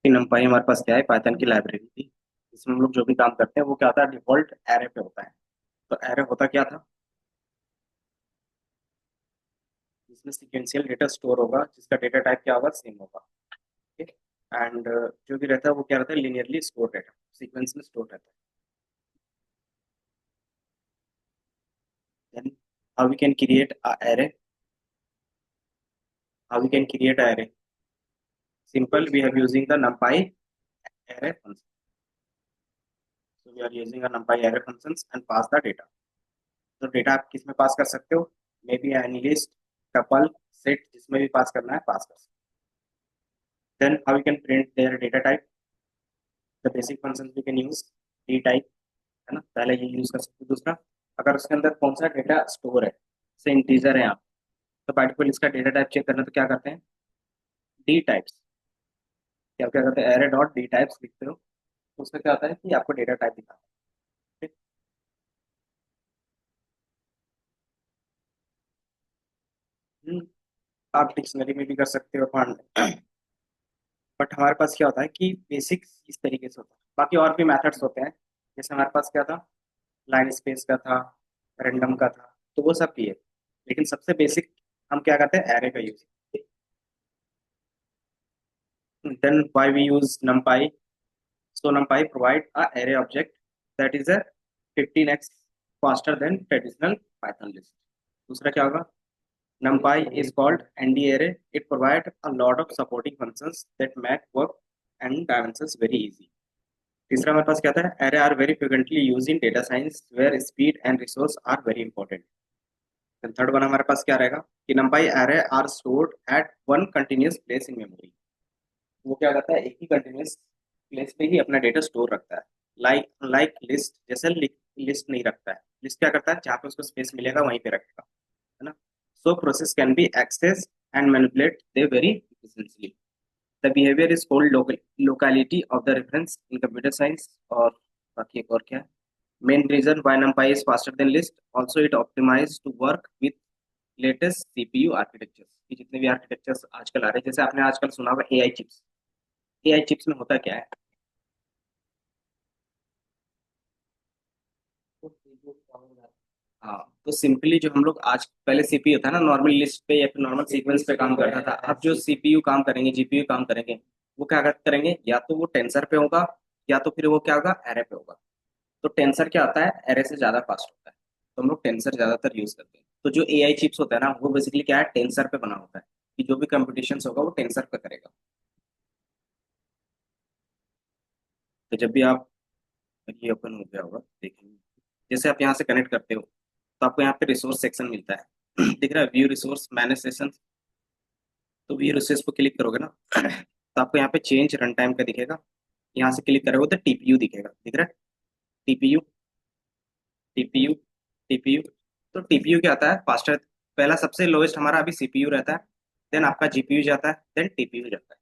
कि numpy हमारे पास क्या है, पाइथन की लाइब्रेरी थी। इसमें हम लोग जो भी काम करते हैं वो क्या होता है, डिफॉल्ट एरे पे होता है। तो एरे होता क्या था, जिसमें सिक्वेंशियल डेटा स्टोर होगा, जिसका डेटा टाइप क्या होगा, सेम होगा। ठीक है। एंड जो भी रहता है वो क्या रहता है, लिनियरली स्टोर डेटा, सीक्वेंस में स्टोर रहता है। Then how we can create a array, how we can create a array, simple, we are using the numpy array function. So we are using a numpy array functions and pass the data. तो data आप किस में pass कर सकते हो, maybe any list, tuple, set, जिसमें भी pass करना है पास कर सकते हो। Then how you can print their data type, the basic functions we can use, d type, है ना, पहले ये यूज कर सकते हो। दूसरा, अगर उसके अंदर कौन सा डेटा स्टोर है, जैसे इंटीजर है यहाँ, तो बाय डिफॉल्ट इसका डेटा टाइप चेक करना, तो क्या करते हैं, डी टाइप्स, क्या क्या करते हैं, एरे डॉट डी टाइप्स लिखते हो, तो उसमें क्या होता है कि आपको डेटा टाइप दिखाता है। ठीक? हम्म, आप डिक्शनरी में भी कर सकते हो फाइंड, बट हमारे पास क्या होता है कि बेसिक इस तरीके से होता है। बाकी और भी मेथड्स होते हैं, जैसे हमारे पास क्या था, लाइन स्पेस का था, रैंडम का था, तो वो सब भी है। लेकिन सबसे बेसिक हम क्या करते हैं, एरे का use. Then why we use numpy, so numpy provide a array object that is a 15x faster than traditional python list. दूसरा क्या होगा, numpy is called nd array, it provides a lot of supporting functions that make work and dimensions very easy. तीसरा हमारे पास क्या था, array are very frequently used in data science where speed and resource are very important. Then third one हमारे पास क्या रहेगा, कि numpy array are stored at one continuous place in memory. वो क्या करता है, एक ही कंटिन्यूअस प्लेस पे ही अपना डेटा स्टोर रखता है। लाइक लिस्ट, जैसे लिस्ट नहीं रखता है, लिस्ट क्या करता है, जहाँ पे उसको स्पेस मिलेगा वहीं पे रखेगा, है ना। So process can be access and manipulate they very efficiently. The behaviour is called locality of the reference in computer science. और बाकी एक और क्या है, main reason why numpy is faster than list, also it optimized to work with latest CPU architectures, कि जितने भी architectures आजकल आ रहे हैं, जैसे आपने आजकल सुना होगा एआई चिप्स। एआई चिप्स में होता क्या है, हाँ, तो सिंपली जो हम लोग आज पहले सीपीयू था ना, नॉर्मल लिस्ट पे या फिर नॉर्मल सीक्वेंस पे काम करता था, अब जो सीपीयू काम करेंगे, जीपीयू काम करेंगे, वो क्या करेंगे, या तो वो टेंसर पे होगा, या तो फिर वो क्या होगा, एरे पे होगा। तो टेंसर क्या होता है, एरे से ज्यादा फास्ट होता है, तो हम लोग टेंसर ज्यादातर यूज करते हैं। तो जो एआई चिप्स होता है ना, वो बेसिकली क्या है, टेंसर पे बना होता है, कि जो भी कंप्यूटेशन होगा वो टेंसर पे करेगा। तो जब भी आप, ये ओपन हो गया होगा देखेंगे, जैसे आप यहाँ से कनेक्ट करते हो, तो आपको यहाँ पे रिसोर्स सेक्शन मिलता है दिख रहा है, व्यू रिसोर्स मैनेज सेशन। तो व्यू रिसोर्स पर क्लिक करोगे ना तो आपको यहाँ पे चेंज रन टाइम का दिखेगा। यहाँ से क्लिक करोगे तो टीपीयू दिखेगा, दिख रहा है, टीपीयू, टीपीयू, टीपीयू। तो टीपीयू क्या आता है, फास्टर, पहला सबसे लोएस्ट हमारा अभी सीपीयू रहता है, देन आपका जीपीयू जाता है, देन टीपीयू जाता है।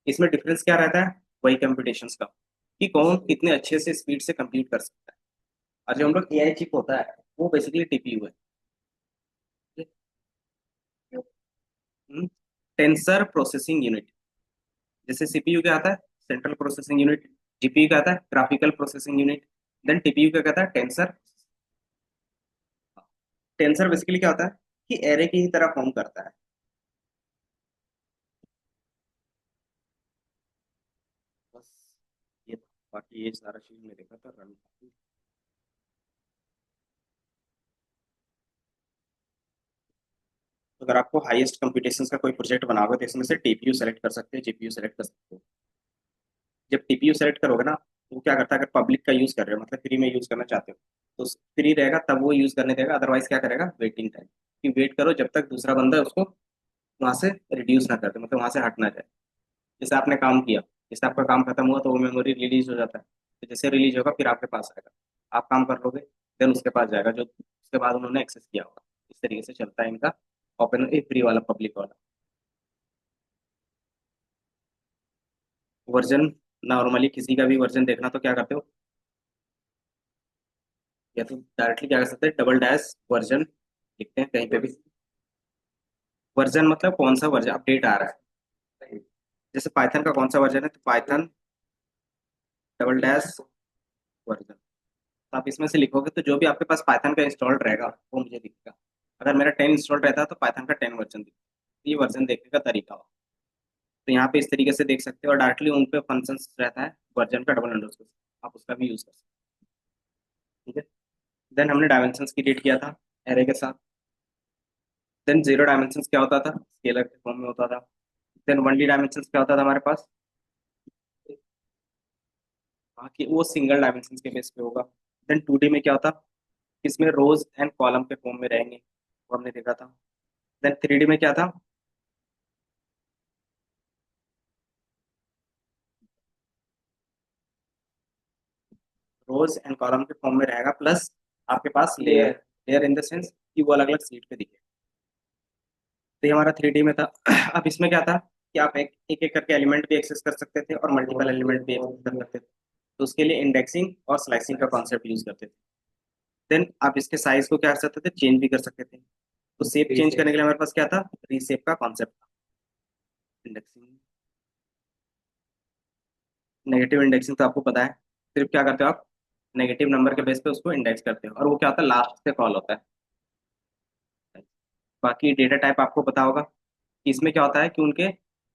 इसमें डिफरेंस क्या रहता है, वही कंप्यूटेशंस का, कि कौन कितने अच्छे से स्पीड से कंप्यूट कर सकता है। और जो हम लोग एआई चिप होता है, वो बेसिकली टीपीयू है। टेंसर प्रोसेसिंग यूनिट, जैसे सीपीयू क्या आता है, सेंट्रल प्रोसेसिंग यूनिट, जीपीयू क्या आता है, graphical processing unit, then TPU क्या कहता है, टेंसर। टेंसर बेसिकली क्या होता है, कि एरे की ही तरह फॉर्म करता है। बस ये था। बाकी ये सारा चीज मैं देखा था रन। तो अगर आपको हाईएस्ट कंप्यूटेशंस का कोई प्रोजेक्ट बनाओगे, तो इसमें से टीपीयू सेलेक्ट कर सकते हैं, जीपीयू सेलेक्ट कर सकते हो। जब टीपीयू सेलेक्ट करोगे ना, तो वो क्या करता है, अगर पब्लिक का यूज कर रहे हो, मतलब फ्री में यूज करना चाहते हो, तो फ्री रहेगा तब वो यूज करने देगा, अदरवाइज क्या करेगा, वेटिंग टाइम, कि वेट करो जब तक दूसरा बंदा उसको वहां से रिड्यूस ना कर दे, मतलब वहां से हट ना जाए। जैसे आपने काम किया, जैसे आपका काम खत्म हुआ तो वो मेमोरी रिलीज हो जाता है, तो जैसे रिलीज होगा फिर आपके पास आएगा, आप काम कर लोगे, देन उसके पास जाएगा जो उसके बाद उन्होंने एक्सेस किया होगा। इस तरीके से चलता है इनका ओपन, फ्री वाला, पब्लिक वाला। वर्जन, नॉर्मली किसी का भी वर्जन देखना तो क्या करते हो, या तो डायरेक्टली क्या कर सकते हैं, डबल डैश वर्जन लिखते हैं कहीं पे भी, वर्जन मतलब कौन सा वर्जन अपडेट आ रहा है। जैसे पाइथन का कौन सा वर्जन है, तो पाइथन डबल डैश वर्जन। तो आप इसमें से लिखोगे तो जो भी आपके पास पाइथन का इंस्टॉल्ड रहेगा वो मुझे दिखेगा। अगर मेरा 10 इंस्टॉल्ड रहता है तो पाइथन का 10 वर्जन दिखेगा। ये वर्जन देखने का तरीका हो। तो यहाँ पे इस तरीके से देख सकते हो, और डायरेक्टली उन पे फंक्शन रहता है वर्जन का डबल अंडरस्कोर, आप उसका भी यूज कर सकते हो। ठीक है। देन हमने डायमेंशंस क्रिएट किया था एरे के साथ। देन जीरो डायमेंशंस क्या होता था, स्केलर के फॉर्म में होता था। देन वन डी डायमेंशंस क्या होता था हमारे पास, हाँ कि वो सिंगल डायमेंशंस के बेस पे होगा। देन टू डी में क्या होता, इसमें रोज एंड कॉलम के फॉर्म में रहेंगे, वो हमने देखा था। देन थ्री डी में क्या था, रोज एंड कॉलम के फॉर्म में रहेगा, प्लस आपके पास layer, layer in the sense कि वो अलग अलग सीट पे दिखे। तो ये हमारा थ्री डी में था। अब इसमें क्या था कि आप एक एक करके एलिमेंट भी एक्सेस कर सकते थे और मल्टीपल एलिमेंट भी एक्सेस कर सकते थे। तो उसके लिए इंडेक्सिंग और स्लाइसिंग का कॉन्सेप्ट यूज करते थे। देन आप इसके साइज को क्या कर सकते थे, चेंज भी कर सकते थे। तो शेप चेंज करने के लिए हमारे पास क्या था, रीसेप का कॉन्सेप्ट था। इंडेक्सिंग, नेगेटिव इंडेक्सिंग तो आपको पता है, सिर्फ क्या करते हो आप, नेगेटिव नंबर के बेस पे उसको इंडेक्स करते हो, और वो क्या होता है, लास्ट से कॉल होता है। बाकी डेटा टाइप आपको पता होगा कि इसमें क्या होता है कि उनके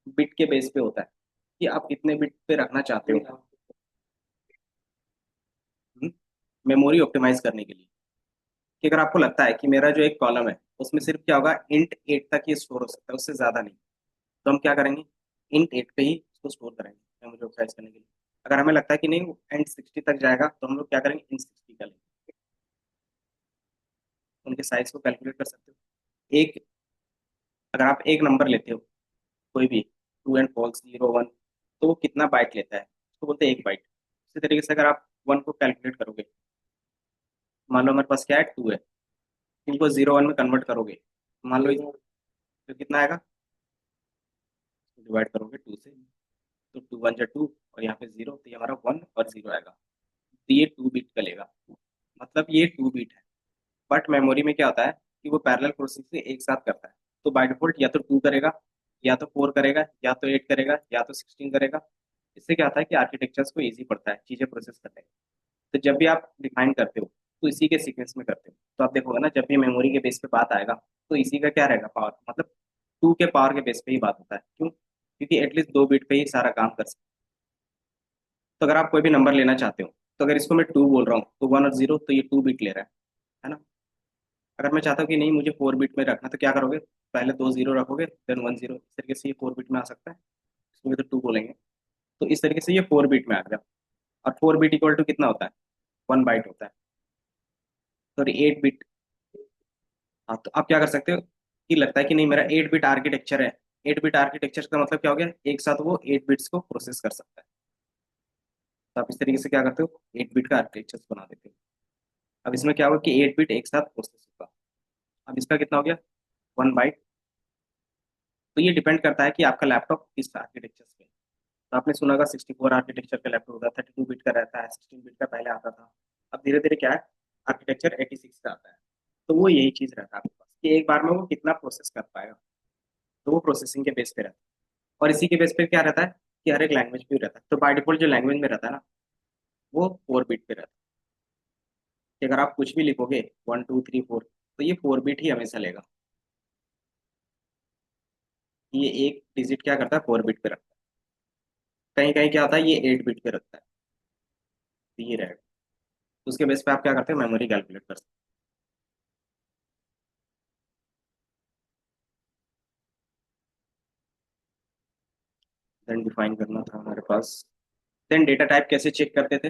बिट के बेस पे होता है कि आप कितने बिट पे रखना चाहते हो, मेमोरी ऑप्टिमाइज करने के लिए। कि अगर आपको लगता है कि मेरा जो एक कॉलम है उसमें सिर्फ क्या होगा, इंट 8 तक ही स्टोर हो सकता है, उससे ज्यादा नहीं, तो हम क्या करेंगे, इंट 8 पे ही उसको स्टोर करेंगे मेमोरी ऑप्टिमाइज करने के लिए। अगर हमें लगता है कि नहीं वो इंट 60 तक जाएगा, तो हम लोग क्या करेंगे, इंट 60 का लेंगे। उनके साइज को कैलकुलेट कर सकते हो। एक, अगर आप एक नंबर लेते हो कोई भी, true and false, zero one, तो वो कितना बाइट लेता है, उसको बोलते हैं एक बाइट। इसी तरीके से अगर आप वन को कैलकुलेट करोगे, मान लो हमारे पास क्या है, टू है, इनको जीरो वन में कन्वर्ट करोगे, मान लो तो कितना आएगा, डिवाइड करोगे टू से, तो टू वन जा टू, और यहाँ पे जीरो, तो ये हमारा वन और जीरो आएगा। तो ये टू बीट का लेगा, मतलब ये टू बीट है। बट मेमोरी में क्या होता है कि वो पैरेलल प्रोसेस से एक साथ करता है। तो बाय डिफॉल्ट या तो टू करेगा, या तो फोर करेगा, या तो एट करेगा, या तो 16 करेगा। इससे क्या होता है कि आर्किटेक्चर्स को इजी पड़ता है चीजें प्रोसेस करने में। तो जब भी आप डिफाइन करते हो तो इसी के सीक्वेंस में करते हो। तो आप देखोगे ना, जब भी मेमोरी के बेस पे बात आएगा तो इसी का क्या रहेगा, पावर, मतलब टू के पावर के बेस पे ही बात होता है। क्यों, क्योंकि एटलीस्ट दो बिट पे ही सारा काम कर सकते हो। तो अगर आप कोई भी नंबर लेना चाहते हो, तो अगर इसको मैं टू बोल रहा हूँ तो वन और जीरो, तो ये टू बिट ले रहा है ना। अगर मैं चाहता हूँ कि नहीं मुझे फोर बिट में रखना, तो क्या करोगे, पहले दो जीरो रखोगे, देन वन जीरो, इस तरीके से ये फोर बिट में आ सकता है। इसमें तो टू बोलेंगे, तो इस तरीके से ये फोर बिट में आ गया। और फोर बिट इक्वल टू कितना होता है, वन बाइट होता है, सॉरी एट बिट। हाँ, तो आप क्या कर सकते हो कि लगता है कि नहीं मेरा एट बिट आर्किटेक्चर है, एट बिट आर्किटेक्चर का मतलब क्या हो गया, एक साथ वो एट बिट्स को प्रोसेस कर सकता है। तो आप इस तरीके से क्या करते हो, एट बिट का आर्किटेक्चर बना देते हो। अब इसमें क्या होगा कि एट बिट एक साथ प्रोसेस होगा। अब इसका कितना हो गया, वन बाइट। तो ये डिपेंड करता है कि आपका लैपटॉप किस आर्किटेक्चर पे है। तो आपने सुना होगा 64 आर्किटेक्चर का लैपटॉप होता है, 32 बिट का रहता है, 16 बिट का पहले आता था। अब धीरे धीरे क्या है, आर्किटेक्चर 86 का आता है। तो वो यही चीज रहता है आपके पास कि एक बार में वो कितना प्रोसेस कर पाएगा। तो वो प्रोसेसिंग के बेस पे रहता है। और इसी के बेस पे क्या रहता है कि हर एक लैंग्वेज पे रहता है। तो बाय डिफॉल्ट जो लैंग्वेज में रहता है ना, वो फोर बिट पे रहता है। कि अगर आप कुछ भी लिखोगे वन टू थ्री फोर, तो ये फोर बिट ही हमेशा लेगा। ये एक डिजिट क्या करता है, फोर बिट पे रखता है। कहीं कहीं क्या होता है, ये एट बिट पे रखता है। तो ये रहेगा। तो उसके बेस पे आप क्या करते हैं, मेमोरी कैलकुलेट कर सकते हैं। देन डिफाइन करना था हमारे पास। देन डेटा टाइप कैसे चेक करते थे,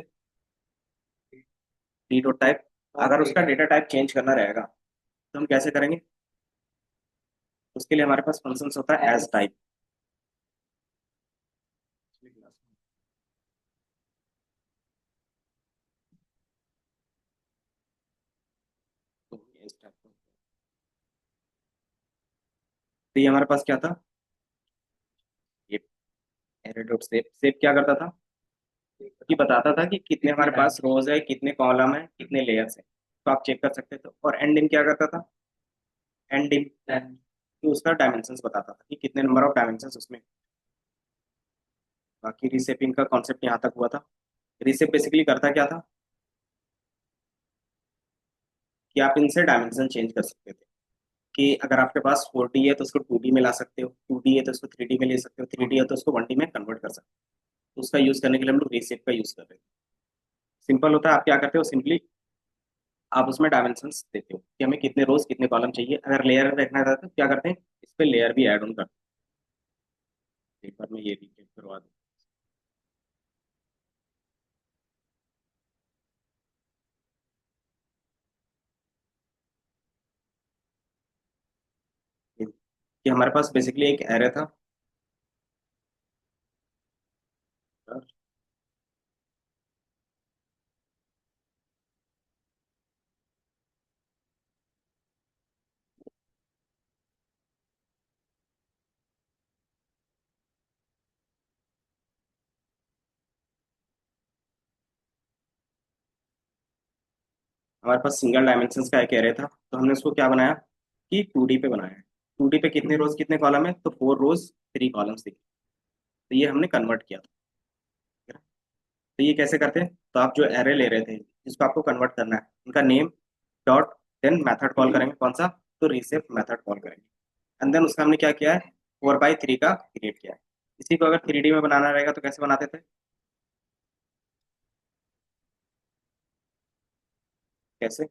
डी डॉट टाइप। अगर उसका डेटा टाइप चेंज करना रहेगा तो हम कैसे करेंगे, उसके लिए हमारे पास फंक्शन होता है एज टाइप। तो ये हमारे पास क्या था, ये एरे डॉट सेव, सेव क्या करता था कि बताता था कि कितने हमारे पास रोज है, कितने कॉलम है, कितने लेयर्स है। तो आप चेक कर सकते थे। और एंडिंग क्या करता था, एंडिंग, कि उसका डायमेंशंस बताता था कि कितने नंबर ऑफ डायमेंशंस उसमें। बाकी रीसेपिंग का कॉन्सेप्ट यहाँ तक हुआ था। रीसेप बेसिकली करता क्या था कि आप इनसे डायमेंशन चेंज कर सकते थे। कि अगर आपके पास 4D है तो उसको 2D में ला सकते हो, 2D है तो उसको 3D में ले सकते हो, 3D है तो उसको 1D में कन्वर्ट कर सकते हो। तो उसका यूज करने के लिए हम लोग रीसेप का यूज कर रहे हैं। सिंपल होता है, आप क्या करते हो सिंपली आप उसमें डायमेंशंस देते हो कि हमें कितने रोज कितने कॉलम चाहिए। अगर लेयर देखना रहता है तो क्या करते हैं, इस पे लेयर भी ऐड ऑन करते हैं। एक बार मैं ये भी चेक करवा दूँ। कि हमारे पास बेसिकली एक एरे था। हमारे पास सिंगल डायमेंशन का एक एरे था, तो हमने उसको क्या बनाया कि 2D पे बनाया। 2D पे कितने रोज कितने कॉलम है, तो 4 रोज 3 कॉलम्स दिखे। तो ये हमने कन्वर्ट किया था। ठीक है? तो ये कैसे करते हैं, तो आप जो एरे ले रहे थे जिसको आपको कन्वर्ट करना है, उनका name dot then method call करेंगे कौन सा, तो रीसेप मेथड कॉल करेंगे। एंड देन उसका हमने क्या किया है, 4x3 का क्रिएट किया है। इसी को अगर 3D में बनाना रहेगा तो कैसे बनाते थे, कैसे,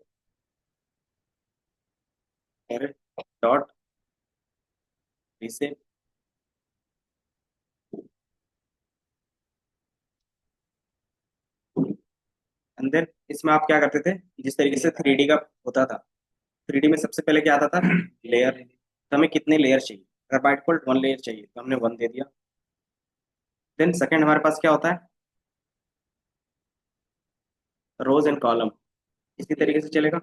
array dot reshape. And then इसमें आप क्या करते थे, जिस तरीके से 3D का होता था, 3D में सबसे पहले क्या आता था, लेयर। तो हमें कितने लेयर चाहिए, अगर बाय डिफॉल्ट 1 लेयर चाहिए तो हमने 1 दे दिया। देन सेकंड हमारे पास क्या होता है, रोज एंड कॉलम। इसी तरीके से चलेगा,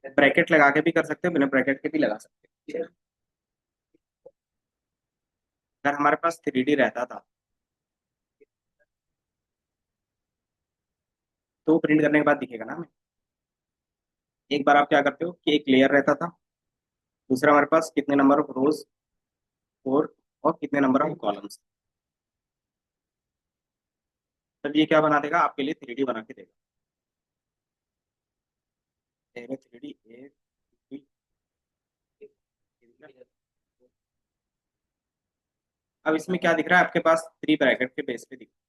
ब्रैकेट लगा के भी कर सकते हो, बिना ब्रैकेट के भी लगा सकते हो। अगर हमारे पास 3D रहता था तो प्रिंट करने के बाद दिखेगा ना हमें। एक बार आप क्या करते हो कि एक लेयर रहता था, दूसरा हमारे पास कितने नंबर ऑफ रोज, 4, और कितने नंबर ऑफ कॉलम्स। तब ये क्या बना देगा, आपके लिए 3D बना के देगा। एरे 3D ए, अब इसमें क्या दिख रहा है आपके पास, 3 ब्रैकेट के बेस पे दिख रहा है।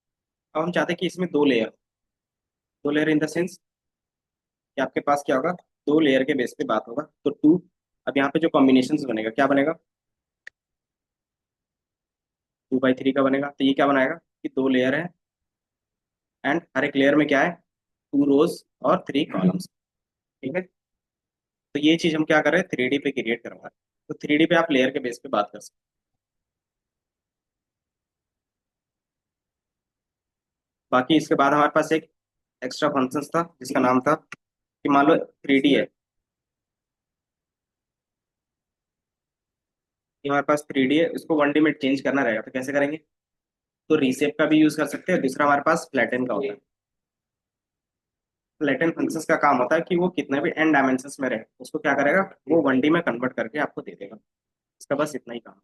अब हम चाहते हैं कि इसमें 2 layer, 2 layer in the sense कि आपके पास क्या होगा, 2 लेयर के बेस पे बात होगा तो 2। अब यहाँ पे जो कॉम्बिनेशन बनेगा क्या बनेगा, 2x3 का बनेगा। तो ये क्या बनाएगा कि 2 लेयर है, एंड हर एक लेयर में क्या है, 2 रोज और 3 कॉलम्स। ठीक है, तो ये चीज हम क्या कर रहे हैं, 3D पे क्रिएट करवा रहे हैं। तो 3D पे आप लेयर के बेस पे बात कर सकते हैं। बाकी इसके बाद हमारे पास एक एक्स्ट्रा फंक्शन था जिसका नाम था कि मान लो 3D है, कि हमारे पास 3D है, उसको 1D में चेंज करना रहेगा तो कैसे करेंगे, तो रीसेप का भी यूज कर सकते हैं। दूसरा हमारे पास फ्लैटन का होता है। फ्लैटन फंक्शंस का काम होता है कि वो कितने भी एन डायमेंशंस में रहे उसको क्या करेगा, वो 1D में कन्वर्ट करके आपको दे देगा। इसका बस इतना ही काम है।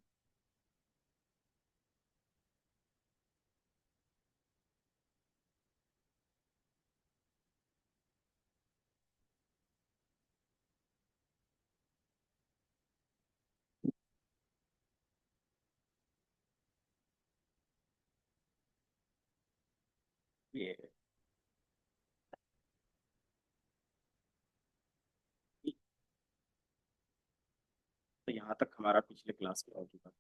ये तो यहाँ तक हमारा पिछले क्लास में हो चुका।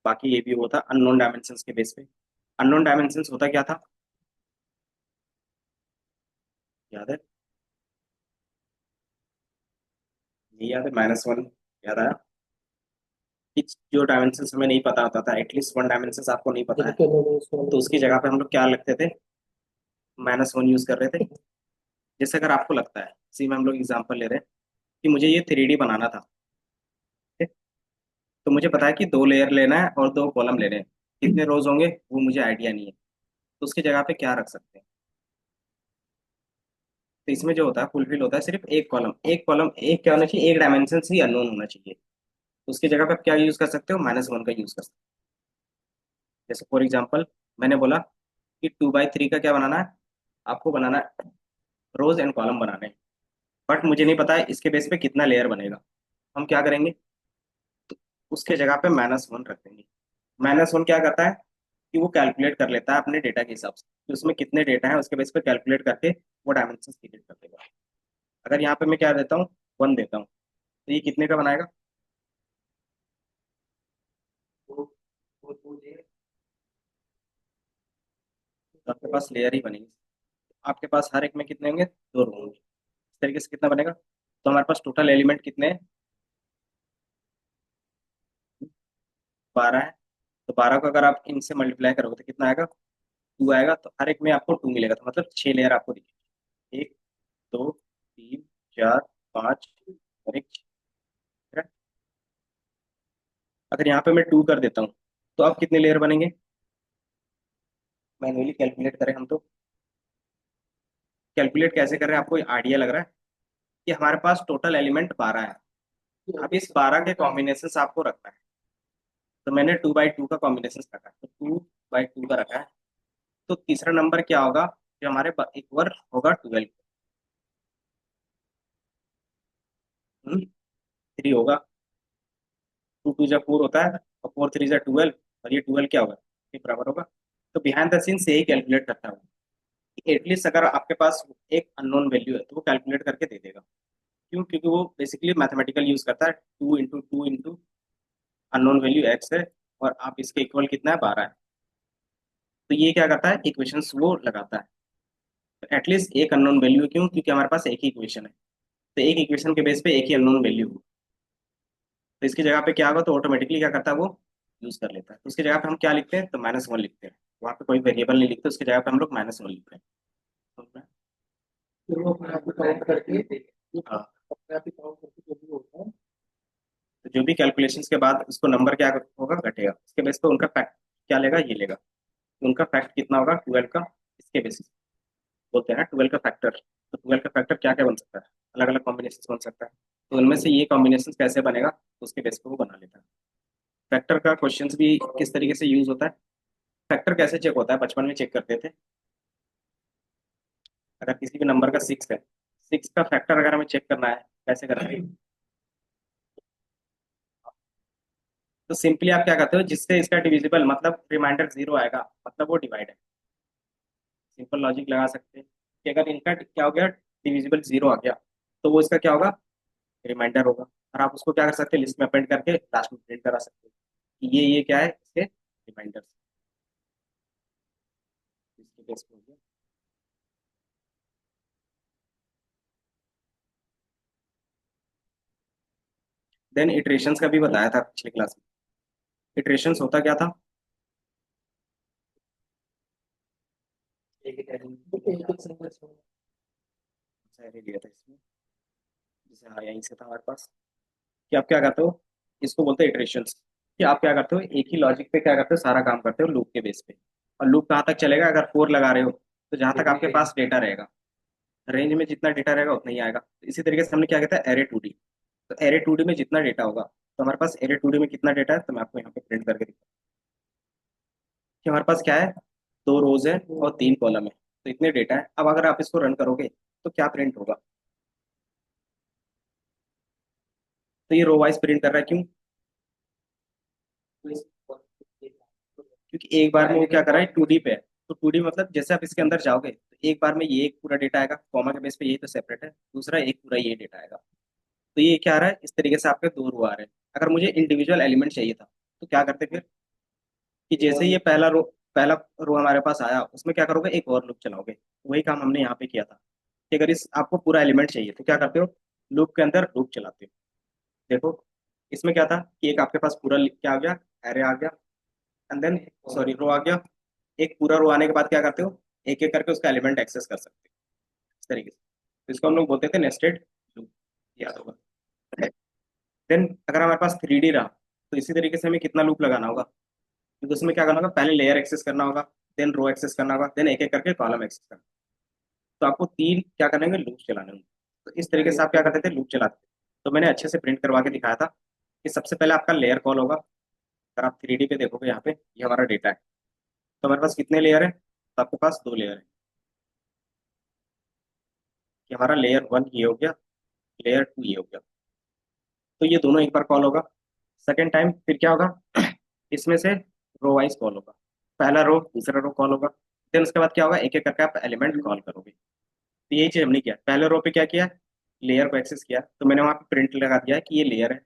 बाकी ये भी हुआ था अननोन डायमेंशंस के बेस पे। अननोन डायमेंशंस होता क्या था, याद है, नहीं याद है, -1 याद आया। कि जो डायमेंशंस हमें नहीं पता होता था, एटलीस्ट 1 डायमेंशंस आपको नहीं पता है, तो उसकी जगह पे हम लोग क्या लिखते थे, -1 यूज कर रहे थे। जैसे अगर आपको लगता है, सी में हम लोग एग्जांपल ले रहे हैं कि मुझे ये 3D बनाना था, ठीक है? तो मुझे पता है कि 2 लेयर लेना है और 2 कॉलम लेने हैं, कितने रोज होंगे वो मुझे आइडिया नहीं है। तो उसकी जगह पे क्या रख सकते हैं, तो इसमें जो होता है फुलफिल होता है सिर्फ एक कॉलम एक क्या होना चाहिए, एक डायमेंशन ही अननोन होना चाहिए। तो उसकी जगह पे आप क्या यूज कर सकते हो, -1 का यूज कर सकते हो। जैसे फॉर एग्जाम्पल मैंने बोला कि 2 बाई 3 का क्या बनाना है, आपको बनाना है रोज एंड कॉलम बनाने हैं, बट मुझे नहीं पता है इसके बेस पे कितना लेयर बनेगा। हम क्या करेंगे, उसके जगह पे -1 रख देंगे। -1 क्या करता है कि वो कैलकुलेट कर लेता है अपने डेटा के हिसाब से कि उसमें कितने डेटा है, उसके बेस पे कैलकुलेट करके वो डायमेंशन क्रिएट कर देगा। अगर यहाँ पे मैं क्या देता हूँ, 1 देता हूँ, तो ये कितने का बनाएगा। तो आपके पास लेयर ही बनेगी। आपके पास हर एक में कितने होंगे, 2 रो होंगे। इस तरीके से कितना बनेगा, तो हमारे पास टोटल एलिमेंट कितने हैं, 12 है। तो 12 को अगर आप इनसे मल्टीप्लाई करोगे तो कितना आएगा, 2 आएगा। तो हर एक में आपको 2 मिलेगा, तो मतलब 6 लेयर आपको दिखेगी। 1, 2, 3, 4, 5 और एक 6। अगर यहाँ पे मैं 2 कर देता हूँ तो अब कितने लेयर बनेंगे, मैन्युअली कैलकुलेट करें हम तो। कैलकुलेट कैसे कर रहे हैं, आपको आइडिया लग रहा है कि हमारे पास टोटल एलिमेंट 12 है। अब इस 12 के कॉम्बिनेशन आपको रखना है। तो मैंने 2 बाई 2 का कॉम्बिनेशन रखा है, तो 2 बाई 2 का रखा है। तो तीसरा नंबर क्या होगा, जो हमारे इक्वल होगा 12। 3 होगा। 2 2 जा 4 होता है, और 4 3 जा 12, और ये 12 क्या होगा, ये बराबर होगा। तो बिहाइंड द सीन से ही कैलकुलेट करता है एटलीस्ट। अगर आपके पास एक अननोन वैल्यू है तो वो कैलकुलेट करके दे देगा। क्यों, क्योंकि वो बेसिकली मैथमेटिकल यूज करता है, 2 इंटू अननोन वैल्यू एक्स है, और आप इसके इक्वल कितना है, 12 है। तो ये क्या करता है, इक्वेशंस वो लगाता है। तो एटलीस्ट एक अननोन वैल्यू है, क्यों, क्योंकि हमारे पास एक ही इक्वेशन है। तो एक इक्वेशन के बेस पे एक ही अननोन वैल्यू। तो इसकी जगह पे क्या होगा, तो ऑटोमेटिकली क्या करता है वो यूज कर लेता है। तो उसकी जगह पे हम क्या लिखते हैं, तो -1 लिखते हैं। वहाँ पे कोई वेरिएबल नहीं लिखते, उसकी जगह पे हम लोग -1 लिखते हैं। समझ में? फिर वो अपने आप ही काउंट करके हाँ। अपने आप ही काउंट करके जो भी होता है। तो जो भी कैलकुलेशंस के बाद उसको नंबर क्या होगा, घटेगा, उसके बेस पे उनका फैक्ट क्या लेगा, ये लेगा। तो उनका फैक्ट कितना होगा, 12 का। इसके बेसिस बोलते हैं ना 12 का फैक्टर। तो 12 का फैक्टर क्या क्या बन सकता है, अलग अलग कॉम्बिनेशन बन सकता है। तो उनमें से ये कॉम्बिनेशन कैसे बनेगा, तो उसके बेस पे वो बना लेता है। फैक्टर का क्वेश्चंस भी किस तरीके से यूज होता है, फैक्टर कैसे चेक होता है, बचपन में चेक करते थे। अगर किसी भी नंबर का 6 है, 6 का फैक्टर अगर हमें चेक करना है, कैसे करेंगे। तो सिंपली आप क्या करते हो, जिससे इसका डिविजिबल मतलब रिमाइंडर 0 आएगा, मतलब वो डिवाइड है। सिंपल लॉजिक लगा सकते हैं कि अगर इनका क्या हो गया, डिविजिबल 0 आ गया, तो वो इसका क्या होगा, रिमाइंडर होगा। और आप उसको क्या कर सकते हैं, लिस्ट में अपेंड करके लास्ट में प्रिंट करा सकते हैं कि ये क्या है, इसके रिमाइंडर। इसके बेस पे हो गया। देन इटरेशंस का भी बताया था पिछले क्लास में। इटरेशंस होता क्या था, एक एक सिंगल शायरी लिया था इसमें, जैसे हाँ यहीं से था हमारे पास, कि आप क्या करते हो, इसको बोलते हैं इटरेशंस। कि आप क्या करते हो, एक ही लॉजिक पे क्या करते हो, सारा काम करते हो लूप के बेस पे। और लूप कहाँ तक चलेगा, अगर 4 लगा रहे हो तो जहां तक आपके पास डेटा रहेगा, रेंज में जितना डेटा रहेगा उतना ही आएगा। तो इसी तरीके से हमने क्या कहता है, एरे 2D। तो एरे 2D में जितना डेटा होगा, तो हमारे पास एरे 2D में कितना डेटा है, तो मैं आपको यहाँ पे प्रिंट करके दिखा कि हमारे पास क्या है, 2 रोज है और 3 कॉलम है। तो इतने डेटा है। अब अगर आप इसको रन करोगे तो क्या प्रिंट होगा, तो ये रो वाइज प्रिंट कर रहा है, क्यों, क्योंकि एक बार में वो क्या कर रहा है, 2D पे है। तो 2D मतलब जैसे आप इसके अंदर जाओगे तो एक बार में ये एक पूरा डेटा आएगा, कॉमा के बेस पे ये तो सेपरेट है, दूसरा एक पूरा ये डेटा आएगा। तो ये क्या आ रहा है, इस तरीके से आपके 2 रो आ रहे हैं। अगर मुझे इंडिविजुअल एलिमेंट चाहिए था तो क्या करते फिर, कि जैसे ही ये पहला रो हमारे पास आया, उसमें क्या करोगे, एक और लूप चलाओगे। वही काम हमने यहाँ पे किया था कि अगर इस आपको पूरा एलिमेंट चाहिए तो क्या करते हो, लूप के अंदर लूप चलाते हो। देखो इसमें क्या था कि एक आपके पास पूरा क्या आ गया, एरे आ गया, एंड देन सॉरी रो आ गया। एक पूरा रो आने के बाद क्या करते हो, एक एक करके उसका एलिमेंट एक्सेस कर सकते हो, इस तरीके से। तो इसको हम लोग बोलते थे नेस्टेड लूप, याद होगा। देन अगर हमारे पास 3D रहा, तो इसी तरीके से हमें कितना लूप लगाना होगा, क्योंकि उसमें क्या करना होगा, पहले लेयर एक्सेस करना होगा, देन रो एक्सेस करना होगा, देन एक एक करके कॉलम एक्सेस करना। तो आपको तीन क्या करेंगे, लूप चलाने होंगे। तो इस तरीके से आप क्या करते थे, लूप चलाते थे। तो मैंने अच्छे से प्रिंट करवा के दिखाया था कि सबसे पहले आपका लेयर कॉल होगा। अगर आप 3D पे देखोगे यहाँ पे, ये हमारा डेटा है। तो हमारे पास कितने लेयर है, तो आपके पास दो लेयर है। कि हमारा लेयर वन ये हो गया, लेयर टू ये हो गया। तो ये दोनों एक बार कॉल होगा। सेकेंड टाइम फिर क्या होगा, इसमें से रो वाइज कॉल होगा। पहला रो दूसरा रो कॉल होगा। देन उसके बाद क्या होगा, एक एक करके आप एलिमेंट कॉल करोगे। तो यही चीज हमने किया, पहले रो पे क्या किया, लेयर को एक्सेस किया, तो मैंने वहां पे प्रिंट लगा दिया है कि ये लेयर है।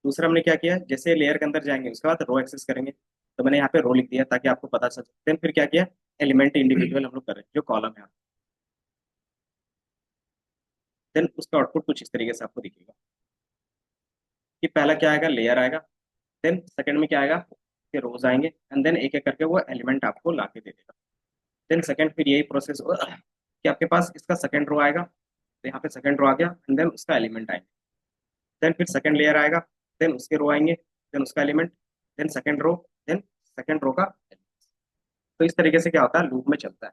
दूसरा हमने क्या किया, जैसे लेयर के अंदर जाएंगे उसके बाद रो एक्सेस करेंगे, तो मैंने यहाँ पे रो लिख दिया ताकि आपको पता चल सके। देन फिर क्या किया, एलिमेंट इंडिविजुअल हम लोग करें जो कॉलम है। देन उसका आउटपुट कुछ इस तरीके से आपको दिखेगा कि पहला क्या आएगा, लेयर आएगा। देन सेकंड में क्या आएगा, कि रोज आएंगे, एंड देन एक एक करके वो एलिमेंट आपको ला के दे देगा। देन सेकंड फिर यही प्रोसेस होगा कि आपके पास इसका सेकंड रो आएगा, तो यहाँ पे सेकंड रो आ गया, एंड देन उसका एलिमेंट आएगा। देन फिर सेकंड लेयर आएगा, देन उसके रो आएंगे, देन उसका element, then second row, then second row का element। तो इस तरीके से क्या होता है, लूप में चलता है।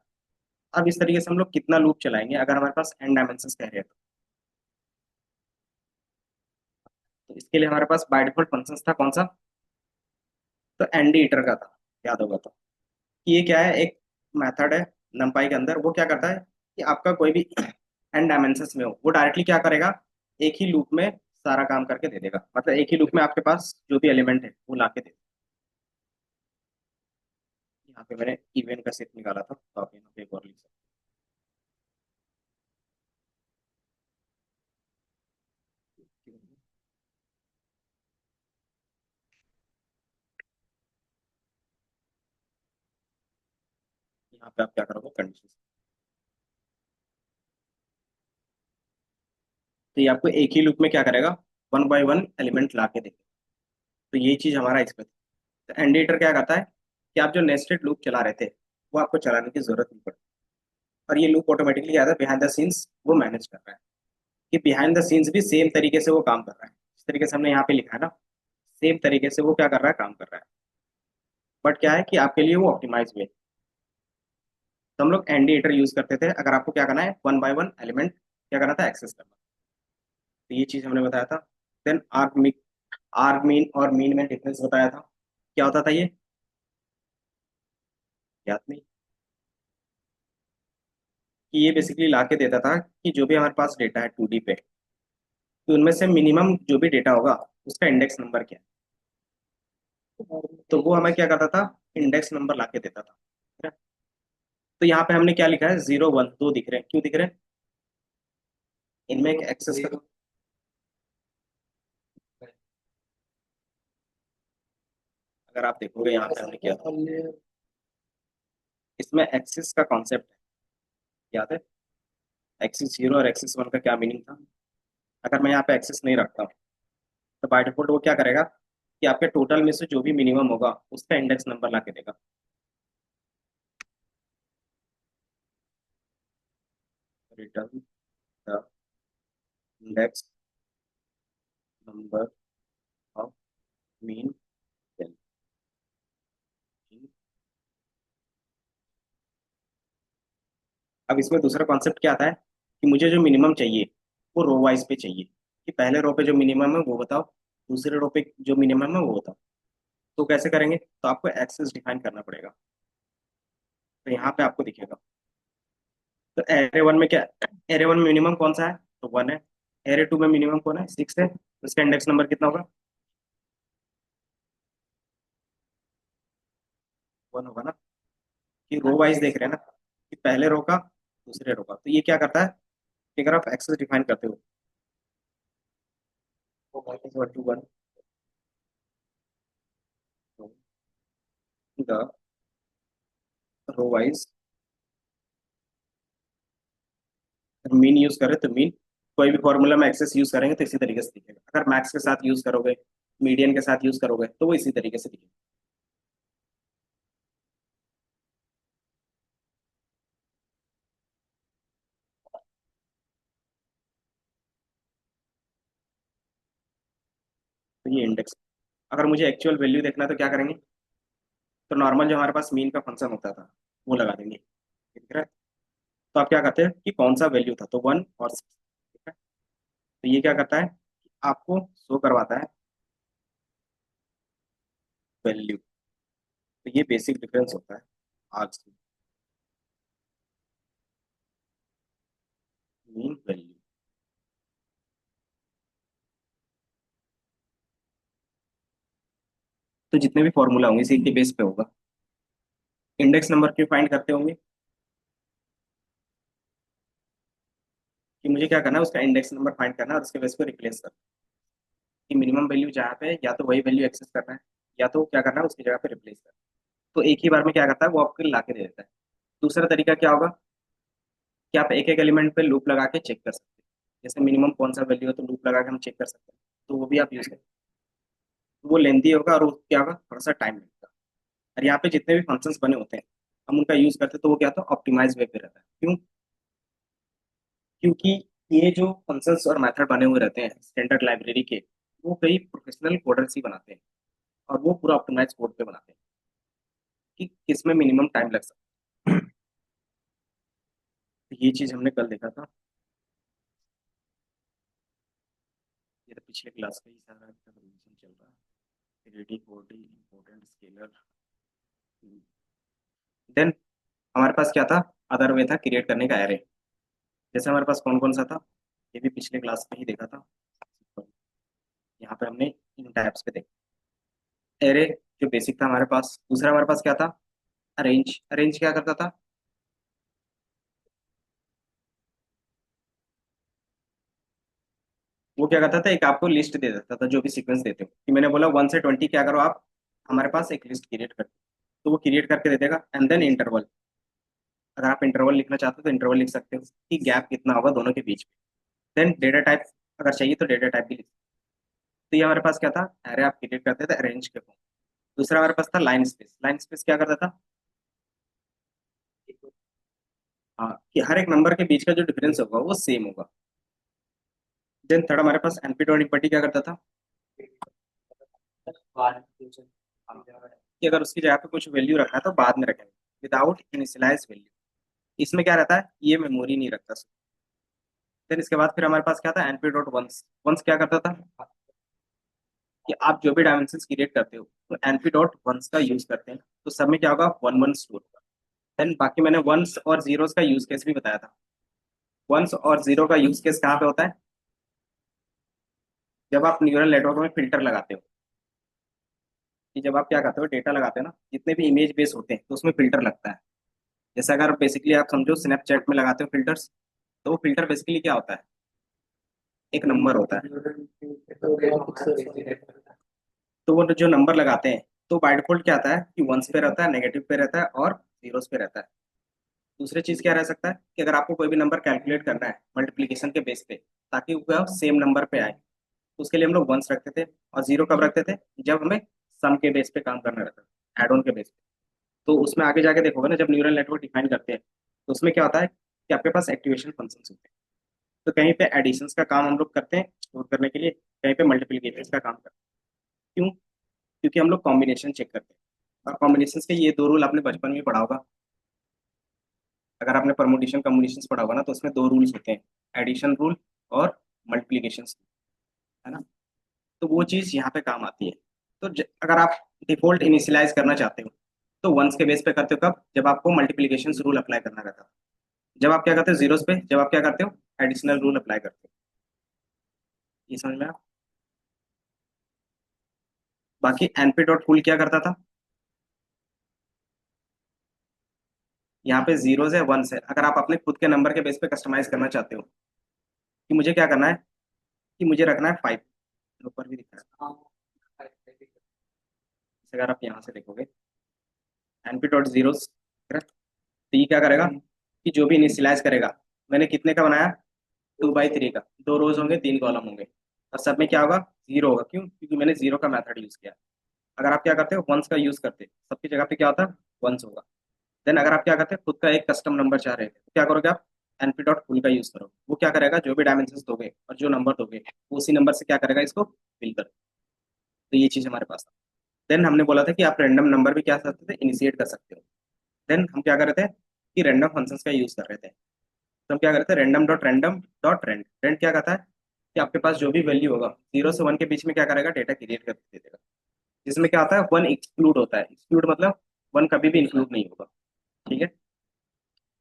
अब इस तरीके से हम लोग कितना लूप चलाएंगे, अगर हमारे पास n डायमेंशन कह रहे हैं तो इसके लिए हमारे पास बाय डिफॉल्ट फंक्शन था कौन सा, तो एनडी ईटर का था, याद होगा तो। ये क्या है, एक मेथड है numpy के अंदर, वो क्या करता है कि आपका कोई भी n डायमेंशंस में हो, वो डायरेक्टली क्या करेगा, एक ही लूप में सारा काम करके दे देगा। मतलब एक ही लूप में आपके पास जो भी एलिमेंट है वो ला के दे देगा। यहाँ पे मैंने इवेंट का सेट निकाला था, तो आप यहाँ पे एक और लिख सकते हैं। यहाँ पे आप क्या करोगे, कंडीशन। तो ये आपको एक ही लूप में क्या करेगा, वन बाय वन एलिमेंट ला के देगा। तो ये चीज हमारा इसमें था। तो एंडेटर क्या करता है कि आप जो नेस्टेड लूप चला रहे थे वो आपको चलाने की जरूरत नहीं पड़ती, और ये लूप ऑटोमेटिकली क्या है, बिहाइंड द सीन्स वो मैनेज कर रहा है। कि बिहाइंड द सीन्स भी सेम तरीके से वो काम कर रहा है, जिस तरीके से हमने यहाँ पे लिखा है ना, सेम तरीके से वो क्या कर रहा है, काम कर रहा है। बट क्या है कि आपके लिए वो ऑप्टिमाइज हुए। तो हम लोग एंडीटर यूज करते थे अगर आपको क्या करना है, वन बाय वन एलिमेंट क्या करना था, एक्सेस करना। तो ये चीज हमने बताया था। देन आर्ग मीन और मीन में डिफरेंस बताया था, क्या होता था ये, याद नहीं। कि ये बेसिकली ला के देता था कि जो भी हमारे पास डेटा है 2D पे, तो उनमें से मिनिमम जो भी डेटा होगा उसका इंडेक्स नंबर क्या है। तो वो हमें क्या करता था, इंडेक्स नंबर ला के देता था, ठीक है? तो यहाँ पे हमने क्या लिखा है, 0 1 दो दिख रहे हैं, क्यों दिख रहे हैं, इनमें एक एक्सेस का, अगर आप देखोगे यहाँ पे हमने किया था, इसमें एक्सिस का कॉन्सेप्ट है, याद है, एक्सिस जीरो और एक्सिस वन का क्या मीनिंग था। अगर मैं यहाँ पे एक्सिस नहीं रखता हूँ, तो बाय डिफॉल्ट वो क्या करेगा कि आपके टोटल में से जो भी मिनिमम होगा उसका इंडेक्स नंबर ला के देगा। Return the index number of mean cell. अब इसमें दूसरा कॉन्सेप्ट क्या आता है कि मुझे जो मिनिमम चाहिए वो रो वाइज पे चाहिए, कि पहले रो पे जो मिनिमम है वो बताओ, दूसरे रो पे जो मिनिमम है वो बताओ। तो कैसे करेंगे, तो आपको एक्सेस डिफाइन करना पड़ेगा। तो यहाँ पे आपको दिखेगा, तो एरे वन में क्या, एरे वन में मिनिमम कौन सा है, तो वन है। एरे टू में मिनिमम कौन है, सिक्स है, तो इसका इंडेक्स नंबर कितना होगा, वन होगा ना। कि रो वाइज देख रहे हैं ना, कि पहले रो का दूसरे रो का। तो ये क्या करता है कि अगर आप एक्सेस डिफाइन करते हो, तो one is to one, the row wise mean use करें तो मीन, कोई भी फॉर्मूला में एक्सेस यूज करेंगे तो इसी तरीके से दिखेगा। अगर मैक्स के साथ यूज करोगे, मीडियन के साथ यूज करोगे, तो वो इसी तरीके से दिखेगा। तो ये इंडेक्स, अगर मुझे एक्चुअल वैल्यू देखना है तो क्या करेंगे, तो नॉर्मल जो हमारे पास मीन का फंक्शन होता था वो लगा देंगे, ठीक है। तो आप क्या करते हैं कि कौन सा वैल्यू था, तो 1 और 6, ठीक है। तो ये क्या करता है, आपको शो करवाता है वैल्यू। तो ये बेसिक डिफरेंस होता है आज मीन वैल्यू। तो जितने भी फॉर्मूला होंगे इसी के बेस पे होगा। इंडेक्स नंबर क्यों फाइंड करते होंगे, कि मुझे क्या करना है, उसका इंडेक्स नंबर फाइंड करना है और उसके बेस पे रिप्लेस करना है। कि मिनिमम वैल्यू जहाँ पे है, या तो वही वैल्यू एक्सेस करना है, या तो क्या करना है उसकी जगह पे रिप्लेस करना है। तो एक ही बार में क्या करता है वो आपको ला के दे देता है। दूसरा तरीका क्या होगा, कि आप एक एक एलिमेंट पे लूप लगा के चेक कर सकते हैं। जैसे मिनिमम कौन सा वैल्यू है तो लूप लगा के हम चेक कर सकते हैं, तो वो भी आप यूज करें। वो लेंथी होगा और वो क्या होगा, थोड़ा सा टाइम लगेगा। और यहाँ पे जितने भी फंक्शंस बने होते हैं हम उनका यूज करते हैं, तो वो क्या होता है ऑप्टिमाइज वे पे रहता है। क्यों, क्योंकि ये जो फंक्शंस और मेथड बने हुए रहते हैं स्टैंडर्ड लाइब्रेरी के, वो कई प्रोफेशनल कोडर्स ही बनाते हैं, और वो पूरा ऑप्टिमाइज कोड पे बनाते हैं कि किसमें मिनिमम टाइम लग सकता है। ये चीज हमने कल देखा था। ये तो पिछले क्लास का ही सारा रिवीजन चल रहा है। रेडी कोडी इंपॉर्टेंट स्केलर। देन हमारे पास क्या था, अदर वे था क्रिएट करने का एरे। जैसे हमारे पास कौन कौन सा था, ये भी पिछले क्लास में ही देखा था। यहाँ पे हमने इन टाइप्स पे देखा एरे, जो बेसिक था हमारे पास। दूसरा हमारे पास क्या था, अरेंज। अरेंज क्या करता था, वो क्या करता था, एक आपको लिस्ट दे देता था जो भी सीक्वेंस देते हो, कि मैंने बोला 1 से 20 क्या करो आप, हमारे पास एक लिस्ट क्रिएट कर। तो वो क्रिएट करके दे देगा। एंड देन इंटरवल, अगर आप इंटरवल लिखना चाहते हो तो इंटरवल लिख सकते हो कि गैप कितना होगा दोनों के बीच में। देन डेटा टाइप, अगर चाहिए तो डेटा टाइप भी लिख सकते हो। तो ये हमारे पास क्या था, अरे आप क्रिएट करते थे अरेंज के फॉर्म। दूसरा हमारे पास था लाइन स्पेस। लाइन स्पेस क्या करता था, हाँ, कि हर एक नंबर के बीच का जो डिफरेंस होगा वो सेम होगा। देन थर्ड हमारे पास एनपी डॉट इक्वलिटी क्या करता था, हाँ, कि अगर उसकी जगह पे कुछ वैल्यू रखना है तो बाद में रखेंगे, विदाउट इनिशियलाइज वैल्यू। इसमें क्या रहता है, ये मेमोरी नहीं रखता। देन इसके बाद फिर हमारे पास क्या था, एनपी डॉट वंस। वंस क्या करता था, कि आप जो भी डायमेंशन क्रिएट करते हो तो एनपी डॉट वंस का यूज करते हैं, तो सब में क्या होगा, 1 1 स्टोर होगा। देन बाकी मैंने वंस और जीरोस का यूज केस भी बताया था। वंस और जीरो का यूज केस कहाँ पे होता है, जब आप न्यूरल नेटवर्क में फिल्टर लगाते हो। कि जब आप क्या करते हो, डेटा लगाते हो ना, जितने भी इमेज बेस होते हैं तो उसमें फिल्टर लगता है। जैसे अगर बेसिकली आप समझो स्नैपचैट में लगाते हो फिल्टर्स, तो वो फिल्टर बेसिकली क्या होता है, एक नंबर होता है। तो वो जो नंबर लगाते हैं, तो बाय डिफॉल्ट क्या आता है कि वंस पे रहता है, नेगेटिव पे रहता है और जीरोस पे रहता है। दूसरी चीज क्या रह सकता है, कि अगर आपको कोई भी नंबर कैलकुलेट करना है मल्टीप्लीकेशन के बेस पे, ताकि वो सेम नंबर पे आए, तो उसके लिए हम लोग वंस रखते थे। और जीरो कब रखते थे, जब हमें सम के बेस पे काम करना रहता था, एड ऑन के बेस पे। तो उसमें आगे जाके देखोगे ना, जब न्यूरल नेटवर्क डिफाइन करते हैं तो उसमें क्या होता है कि आपके पास एक्टिवेशन फंक्शन होते हैं। तो कहीं पे एडिशंस का काम हम लोग करते हैं स्टोर करने के लिए, कहीं पे मल्टीप्लीकेशन का काम करते हैं। क्यों, क्योंकि हम लोग कॉम्बिनेशन चेक करते हैं। और कॉम्बिनेशन के ये दो रूल आपने बचपन में पढ़ा होगा। अगर आपने परमुटेशन कम्युनिकेशन पढ़ा होगा ना, तो उसमें दो रूल्स होते हैं, एडिशन रूल और मल्टीप्लीकेशन, है ना। तो वो चीज यहाँ पे काम आती है। तो अगर आप डिफॉल्ट इनिशियलाइज करना चाहते हो तो वंस के बेस पे करते हो, कब, जब आपको मल्टीप्लीकेशन रूल अप्लाई करना रहता है। जब आप क्या करते हो जीरोस पे, जब आप क्या करते हो एडिशनल रूल अप्लाई करते हो। ये समझ में आया? बाकी एनपी डॉट कूल क्या करता था, यहाँ पे जीरोस है वंस है, अगर आप अपने खुद के नंबर के बेस पे कस्टमाइज करना चाहते हो, कि मुझे क्या करना है, कि मुझे रखना है 5, ऊपर भी दिखा है। जैसे अगर आप यहाँ से देखोगे एनपी डॉट जीरोस, तो ये क्या करेगा, कि जो भी इनिशियलाइज करेगा, मैंने कितने का बनाया, 2 बाई 3 का, 2 रोज होंगे 3 कॉलम होंगे, और सब में क्या होगा, जीरो होगा। क्यों, क्योंकि मैंने जीरो का मेथड यूज किया। अगर आप क्या करते हो वंस का यूज करते, सबकी जगह पे क्या होता, वंस होगा। देन अगर आप क्या करते हैं, खुद का एक कस्टम नंबर चाह रहे थे, तो क्या करोगे आप, एनपी डॉट फुल का यूज करो। वो क्या करेगा, जो भी डायमेंशन दोगे और जो नंबर दोगे, वो उसी नंबर से क्या करेगा, इसको फिल कर। तो ये चीज हमारे पास। देन हमने बोला था कि आप रैंडम नंबर भी क्या कर सकते थे, इनिशिएट कर सकते हो। देन हम क्या कर रहे थे, कि रैंडम फंक्शंस का यूज कर रहे थे। तो हम क्या करते हैं, रैंडम डॉट रेंड। रेंड क्या कहता है कि आपके पास जो भी वैल्यू होगा 0 से 1 के बीच में क्या करेगा, डेटा क्रिएट करके दे देगा। जिसमें क्या होता है, 1 एक्सक्लूड होता है। एक्सक्लूड मतलब 1 कभी भी इंक्लूड नहीं होगा। ठीक है।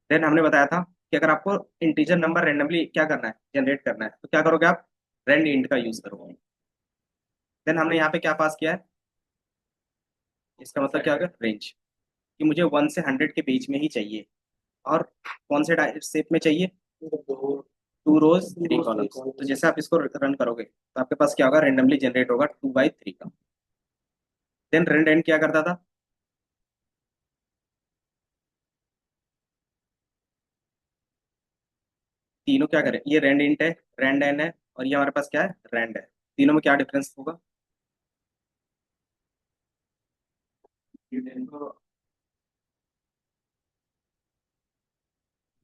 देन हमने बताया था कि अगर आपको इंटीजर नंबर रेंडमली क्या करना है, जनरेट करना है, तो क्या करोगे आप, रेंड इंट का यूज करोगे। देन हमने यहाँ पे क्या पास किया है, इसका मतलब क्या होगा, रेंज, कि मुझे 1 से 100 के बीच में ही चाहिए। और कौन से शेप में चाहिए, दो 2 रोज टू 3 रोज थ्री कॉलम्स। तो कॉलम्स। जैसे आप इसको रन करोगे तो आपके पास क्या होगा, रेंडमली जनरेट होगा 2 बाई 3 का। देन रेंड एंड क्या करता था, तीनों क्या करें, ये रेंड इंट है, रेंड एन है, और ये हमारे पास क्या है, रेंड है। तीनों में क्या डिफरेंस होगा,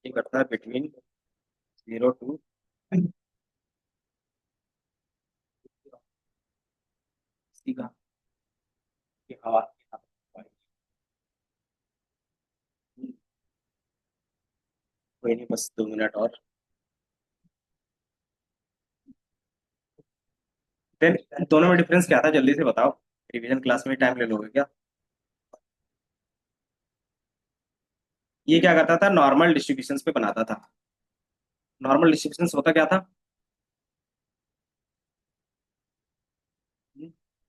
ये करता है बिटवीन 0 टू सी का, कि हवा कोई नहीं, बस 2 मिनट और। देन दोनों में डिफरेंस क्या था, जल्दी से बताओ, रिवीजन क्लास में टाइम ले लोगे क्या। ये क्या करता था, नॉर्मल डिस्ट्रीब्यूशंस पे बनाता था। नॉर्मल डिस्ट्रीब्यूशंस होता क्या था,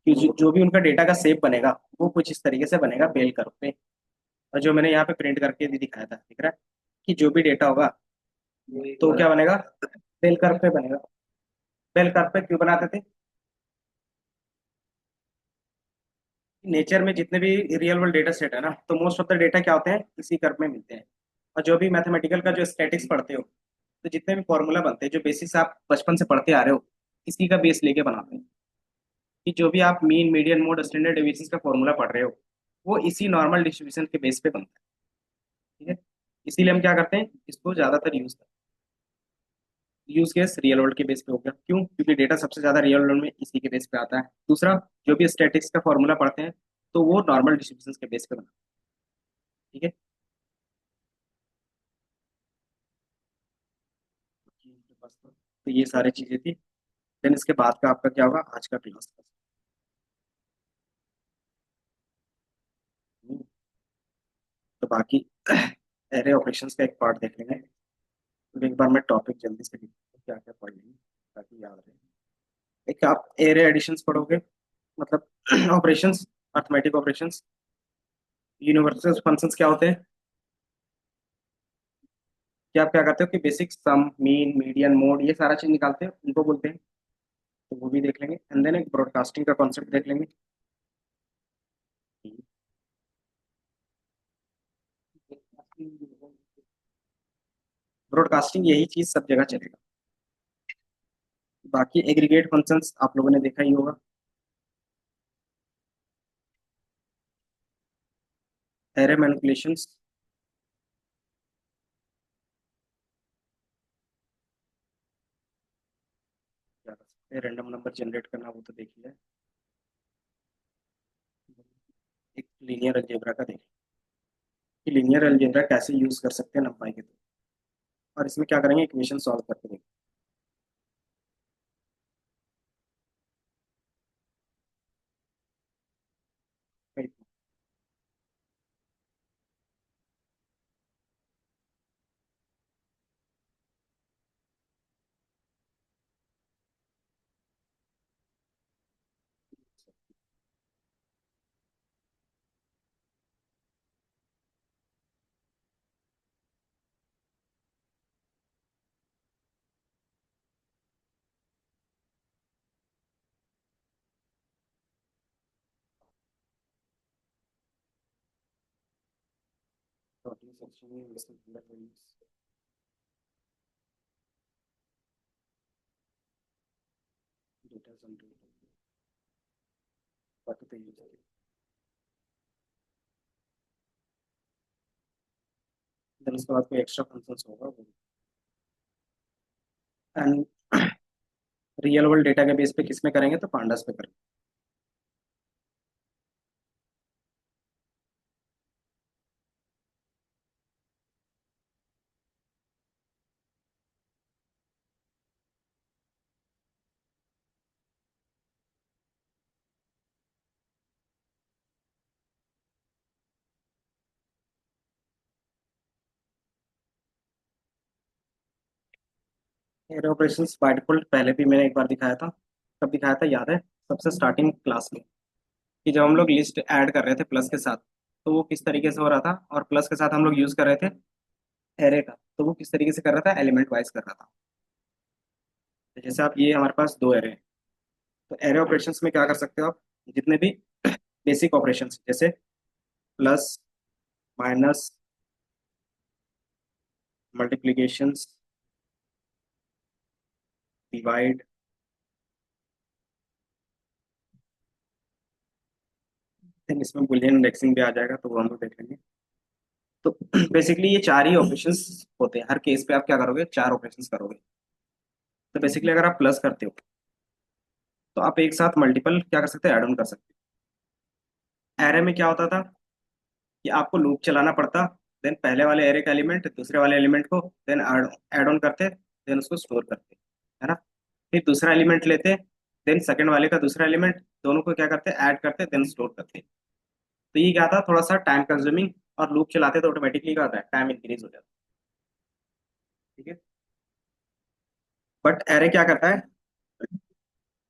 कि जो भी उनका डेटा का शेप बनेगा वो कुछ इस तरीके से बनेगा, बेल कर्व पे। और जो मैंने यहाँ पे प्रिंट करके भी दिखाया था, दिख रहा है, कि जो भी डेटा होगा तो क्या बनेगा, बेल कर्व पे बनेगा। बेल कर्व पे क्यों बनाते थे, नेचर में जितने भी रियल वर्ल्ड डेटा सेट है ना, तो मोस्ट ऑफ द डेटा क्या होते हैं, इसी कर्व में मिलते हैं। और जो भी मैथमेटिकल का जो स्टैटिक्स पढ़ते हो, तो जितने भी फॉर्मूला बनते हैं, जो बेसिक्स आप बचपन से पढ़ते आ रहे हो, इसी का बेस लेके बनाते हैं। कि जो भी आप mean median mode standard deviation का फॉर्मूला पढ़ रहे हो, वो इसी नॉर्मल डिस्ट्रीब्यूशन के बेस पे बनता है। ठीक है। इसीलिए हम क्या करते हैं, इसको ज्यादातर यूज केस रियल वर्ल्ड के बेस पे हो गया। क्यों, क्योंकि डेटा सबसे ज्यादा रियल वर्ल्ड में इसी के बेस पे आता है। दूसरा, जो भी स्टैटिक्स का फॉर्मूला पढ़ते हैं, तो वो नॉर्मल डिस्ट्रीब्यूशन के बेस पे बनता है। ठीक है। तो ये सारी चीजें थी। देन इसके बाद का आपका क्या होगा, आज का क्लास। तो बाकी एरे ऑपरेशंस का एक पार्ट देख लेंगे। तो एक बार मैं टॉपिक जल्दी से लिख दूं, क्या क्या पढ़ लेंगे ताकि याद रहे। एक आप एरे एडिशंस पढ़ोगे, मतलब operations, arithmetic operations. Universal functions क्या होते हैं, कि आप क्या करते हो कि basic sum mean median mode ये सारा चीज निकालते हैं, उनको बोलते हैं। तो वो भी देख लेंगे। एंड देन एक ब्रॉडकास्टिंग का कॉन्सेप्ट देख लेंगे। ब्रॉडकास्टिंग यही चीज सब जगह चलेगा। बाकी एग्रीगेट फंक्शंस आप लोगों ने देखा ही होगा। एरे मैनिपुलेशंस, क्या कर सकते हैं, रैंडम नंबर जनरेट करना, वो तो देखिए। एक लीनियर अलजेब्रा का देखिए, कि लीनियर अलजेब्रा कैसे यूज कर सकते हैं numpy के थ्रू। और इसमें क्या करेंगे, इक्वेशन सॉल्व करके देखेंगे। प्रोटीन सेक्शन में डेटा जनरेट बाकी तो यूज है। देन उसके बाद कोई एक्स्ट्रा फंक्शंस होगा वो। एंड रियल वर्ल्ड डेटा के बेस पे किस में करेंगे, तो पांडास पे करेंगे। एरे ऑपरेशंस बाय डिफॉल्ट पहले भी मैंने एक बार दिखाया था। कब दिखाया था याद है? सबसे स्टार्टिंग क्लास में, कि जब हम लोग लिस्ट ऐड कर रहे थे प्लस के साथ, तो वो किस तरीके से हो रहा था, और प्लस के साथ हम लोग यूज कर रहे थे एरे का, तो वो किस तरीके से कर रहा था, एलिमेंट वाइज कर रहा था। तो जैसे आप, ये हमारे पास दो एरे हैं, तो एरे ऑपरेशंस में क्या कर सकते हो आप, जितने भी बेसिक ऑपरेशंस जैसे plus, minus, multiplications, divide, then इसमें बुलियन इंडेक्सिंग भी आ जाएगा, तो वो हम लोग देख लेंगे। तो बेसिकली ये चार ही ऑपरेशंस होते हैं, हर केस पे आप क्या करोगे, चार ऑपरेशंस करोगे। तो बेसिकली अगर आप प्लस करते हो, तो आप एक साथ मल्टीपल क्या कर सकते हैं, ऐड ऑन कर सकते हो। एरे में क्या होता था कि आपको लूप चलाना पड़ता, देन पहले वाले एरे का एलिमेंट दूसरे वाले एलिमेंट को देन ऐड ऑन करते, देन उसको स्टोर करते, है ना। फिर दूसरा एलिमेंट लेते, देन सेकंड वाले का दूसरा एलिमेंट, दोनों को क्या करते, ऐड करते, देन स्टोर करते। तो ये क्या था, थोड़ा सा टाइम कंज्यूमिंग, और लूप चलाते तो ऑटोमेटिकली क्या होता है, टाइम इंक्रीज हो जाता है। ठीक है। बट एरे क्या करता है,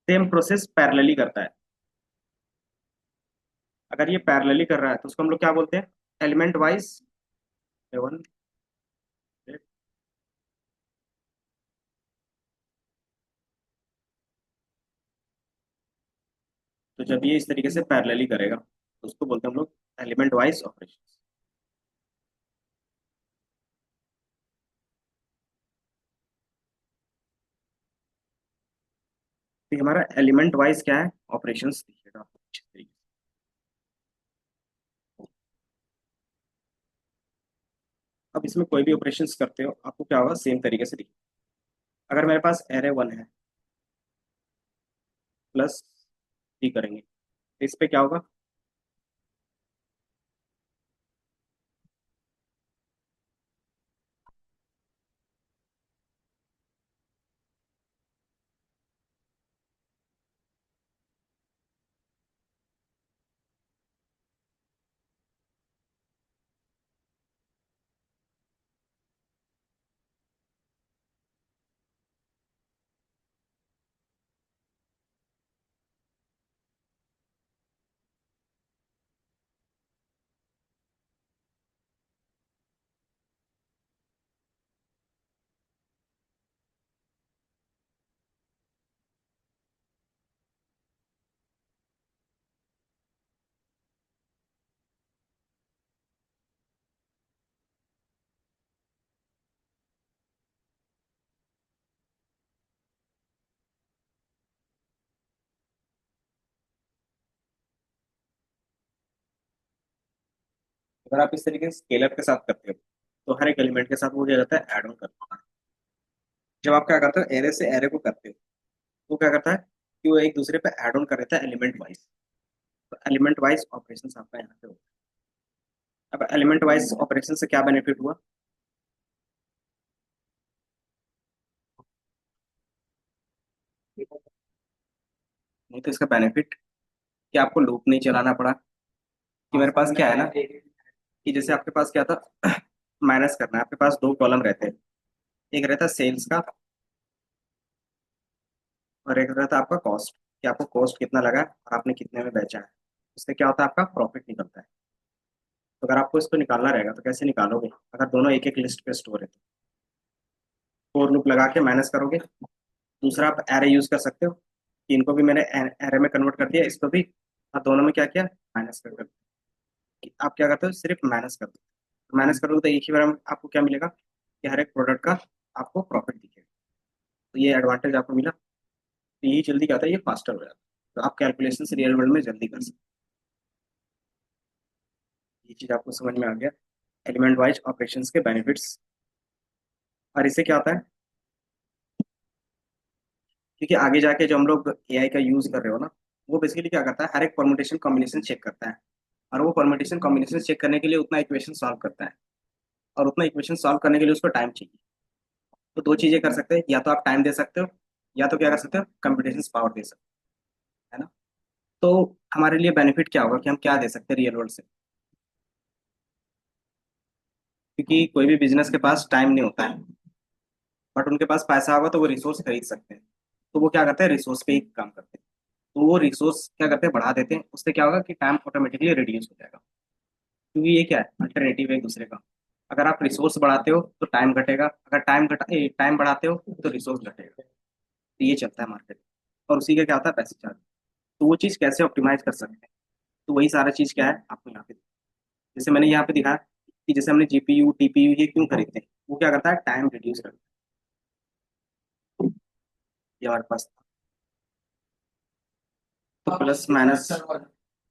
सेम प्रोसेस पैरेलली करता है। अगर ये पैरेलली कर रहा है तो उसको हम लोग क्या बोलते हैं, एलिमेंट वाइज। वन, तो जब ये इस तरीके से पैरेलली करेगा तो उसको बोलते हैं हम लोग एलिमेंट वाइज ऑपरेशन। तो हमारा एलिमेंट वाइज क्या है, ऑपरेशंस दिखेगा आपको अच्छे तरीके से। अब इसमें कोई भी ऑपरेशंस करते हो आपको क्या होगा, सेम तरीके से दिखेगा। अगर मेरे पास एरे वन है, प्लस थ्री करेंगे, तो इस पे क्या होगा, अगर आप इस तरीके से स्केलर के साथ करते हो, तो हर एक एलिमेंट के साथ वो क्या जाता है, ऐड ऑन करता है। जब आप क्या करते हो, एरे से एरे को करते हो, तो क्या करता है कि वो एक दूसरे पे ऐड ऑन कर देता है एलिमेंट वाइज। तो एलिमेंट वाइज ऑपरेशन आपका यहाँ पे होता है। अब एलिमेंट वाइज ऑपरेशन से क्या बेनिफिट हुआ, नहीं तो इसका बेनिफिट कि आपको लूप नहीं चलाना पड़ा, कि मेरे पास क्या है ना, कि जैसे आपके पास क्या था, माइनस करना है, आपके पास दो कॉलम रहते हैं, एक रहता है सेल्स का, और एक रहता है आपका कॉस्ट, कि आपको कॉस्ट कितना लगा है और आपने कितने में बेचा है। इससे क्या होता है, आपका प्रॉफिट निकलता है। तो अगर आपको इसको निकालना रहेगा तो कैसे निकालोगे, अगर दोनों एक एक लिस्ट पे स्टोर है, तो फोर लूप लगा के माइनस करोगे। दूसरा आप एरे यूज कर सकते हो, कि इनको भी मैंने एरे में कन्वर्ट कर दिया, इसको भी, और दोनों में क्या किया, माइनस कर दिया। कि आप क्या करते हो, सिर्फ माइनस कर दो, माइनस करोगे तो एक ही बार में आपको क्या मिलेगा, कि हर एक प्रोडक्ट का आपको प्रॉफिट दिखेगा। तो ये एडवांटेज आपको मिला। तो यही जल्दी क्या होता है, ये फास्टर हो जाता है। तो आप कैलकुलेशन रियल वर्ल्ड में जल्दी कर सकते हैं। ये चीज आपको समझ में आ गया, एलिमेंट वाइज ऑपरेशंस के बेनिफिट्स। और इससे क्या होता है, क्योंकि आगे जाके जो हम लोग एआई का यूज कर रहे हो ना, वो बेसिकली क्या करता है, हर एक परमुटेशन कॉम्बिनेशन चेक करता है, और वो परमुटेशन कॉम्बिनेशन चेक करने के लिए उतना इक्वेशन सॉल्व करता है, और उतना इक्वेशन सॉल्व करने के लिए उसको टाइम चाहिए। तो दो चीजें कर सकते हैं, या तो आप टाइम दे सकते हो, या तो क्या कर सकते हो, कंप्यूटेशन पावर दे सकते हो, है ना। तो हमारे लिए बेनिफिट क्या होगा, कि हम क्या दे सकते हैं रियल वर्ल्ड से, क्योंकि कोई भी बिजनेस के पास टाइम नहीं होता है। बट उनके पास पैसा होगा तो वो रिसोर्स खरीद सकते हैं, तो वो क्या करते हैं, रिसोर्स पे ही काम करते हैं। तो वो रिसोर्स क्या करते हैं, बढ़ा देते हैं, उससे क्या होगा कि टाइम ऑटोमेटिकली रिड्यूस हो जाएगा, क्योंकि ये क्या है, अल्टरनेटिव है एक दूसरे का। अगर आप रिसोर्स बढ़ाते हो तो टाइम घटेगा, अगर टाइम बढ़ाते हो तो रिसोर्स घटेगा। तो ये चलता है मार्केट, और उसी का क्या होता है, पैसे चार्ज। तो वो चीज़ कैसे ऑप्टिमाइज कर सकते हैं, तो वही सारा चीज़ क्या है आपको यहाँ पे, जैसे मैंने यहाँ पे दिखाया कि जैसे हमने जीपीयू टीपीयू ये क्यों खरीदते हैं, वो क्या करता है, टाइम रिड्यूस करता है। ये हमारे पास था। तो प्लस माइनस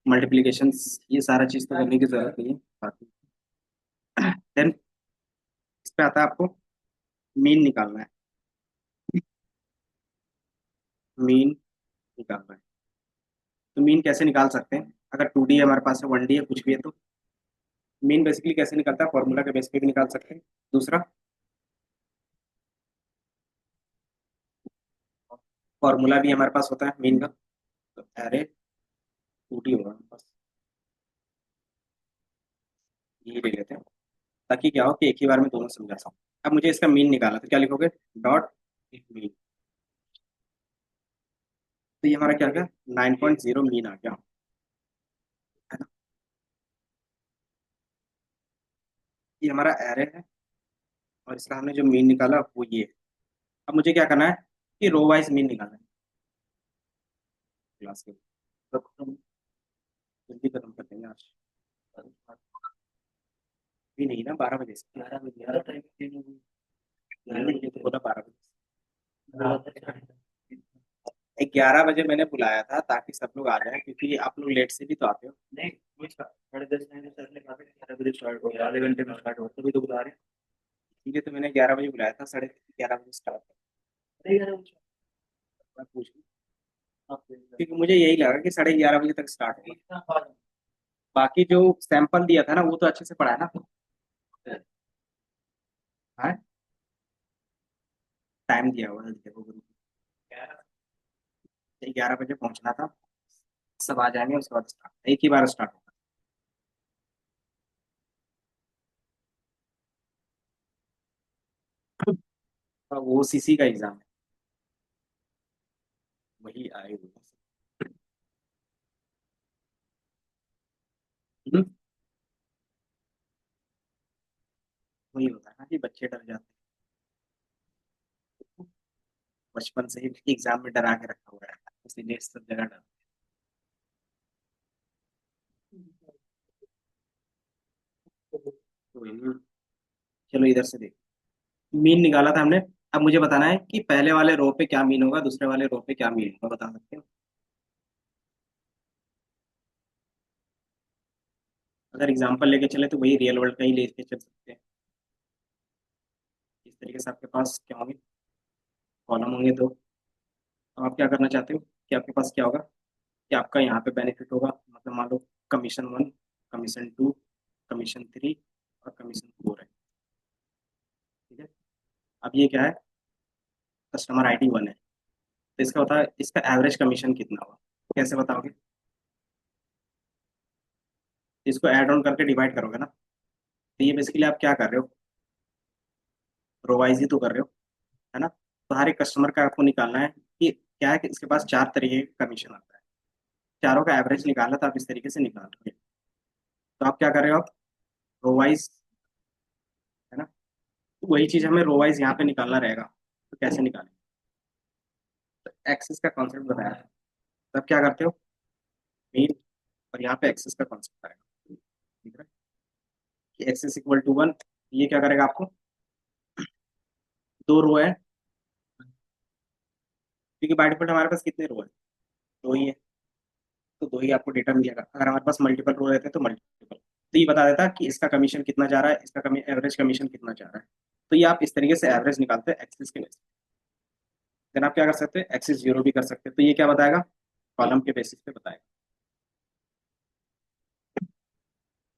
मल्टीप्लीकेशन ये सारा चीज़ तो करने की जरूरत नहीं है बाकी। देन इस पे आता है आपको मीन निकालना है, मीन निकालना है। तो मीन कैसे निकाल सकते हैं, अगर 2D है हमारे पास है, 1D है, कुछ भी है, तो मीन बेसिकली कैसे निकलता है, फॉर्मूला के बेस पे भी निकाल सकते हैं। दूसरा फॉर्मूला भी हमारे पास होता है मीन का, तो एरे 2D होगा हमारे पास, ये ले लेते हैं, ताकि क्या हो कि एक ही बार में दोनों समझा सकूं। अब मुझे इसका मीन निकाला, तो क्या लिखोगे, डॉट मीन। तो ये हमारा क्या आ गया, 9.0 मीन आ गया, है ना। ये हमारा एरे है, और इसका हमने जो मीन निकाला वो ये है। अब मुझे क्या करना है कि रो वाइज मीन निकालना है क्लास के, तो हम जल्दी खत्म कर देंगे आज। भी नहीं ना, 12 बजे से, 11 बजे, 11 बजे तो बोला, 12 बजे। 11 बजे मैंने बुलाया था ताकि सब लोग आ जाए, क्योंकि आप लोग लेट से भी तो आते हो। नहीं, 10:30 में सर ने कहा था कि 11 बजे स्टार्ट हो, आधे घंटे में स्टार्ट हो, तभी तो बुला रहे हैं। ठीक है, तो मैंने 11 बजे बुलाया था, 11:30 स्टार्ट हो। 11:30 मैं पूछ लूं, क्योंकि मुझे यही लगा कि 11:30 बजे तक स्टार्ट होगा। बाकी जो सैंपल दिया था ना वो तो अच्छे से पढ़ा है ना। हाँ, टाइम दिया हुआ है देखो ग्रुप में, 11 बजे पहुंचना था, सब आ जाएंगे, उसके बाद स्टार्ट, एक ही बार स्टार्ट होगा। वो सीसी का एग्जाम है, वही आए हुए हैं। हम्म, वही होता है ना कि बच्चे डर जाते हैं, बचपन से ही एग्जाम में डरा के रखा हुआ है, इसीलिए सब जगह डर। तो चलो इधर से देख, मीन निकाला था हमने। अब मुझे बताना है कि पहले वाले रो पे क्या मीन होगा, दूसरे वाले रो पे क्या मीन होगा, बता सकते हो। अगर एग्जांपल लेके चले तो वही रियल वर्ल्ड का ही लेके चल सकते हैं। इस तरीके से आपके पास क्या होंगे, कॉलम होंगे दो। अब आप क्या करना चाहते हो कि आपके पास क्या होगा, कि आपका यहाँ पे बेनिफिट होगा, मतलब मान लो कमीशन 1, कमीशन 2, कमीशन 3 और कमीशन 4 है। ठीक है, अब ये क्या है, कस्टमर ID 1 है, तो इसका होता है, इसका एवरेज कमीशन कितना होगा, कैसे बताओगे। इसको ऐड ऑन करके डिवाइड करोगे ना, तो ये बेसिकली आप क्या कर रहे हो, रोवाइज ही तो कर रहे हो, है ना। तो हर एक कस्टमर का आपको निकालना है कि क्या है, कि इसके पास 4 तरीके का कमीशन आता है, चारों का एवरेज निकालना, तो आप इस तरीके से निकाल रहे हो। तो आप क्या कर रहे हो, आप रोवाइज, है ना। तो वही चीज हमें रोवाइज यहाँ पे निकालना रहेगा, तो कैसे निकालें, तो एक्सेस का कॉन्सेप्ट बताया है। तब क्या करते हो, मीन, और यहाँ पे एक्सेस का कॉन्सेप्ट आएगा, ठीक है, कि एक्सेस = 1, ये क्या करेगा आपको, दो रो है, क्योंकि बाय डिफॉल्ट हमारे पास कितने रो है, दो ही है, तो दो ही आपको डेटा मिलेगा। अगर हमारे पास मल्टीपल रो रहते तो मल्टीपल, तो ये बता देता कि इसका कमीशन कितना जा रहा है, इसका एवरेज कमीशन कितना जा रहा है। तो ये आप इस तरीके से एवरेज निकालते हैं एक्सिस के बेसिस। देन आप क्या कर सकते हैं, एक्सिस जीरो भी कर सकते हैं, तो ये क्या बताएगा, कॉलम के बेसिस पे बताएगा।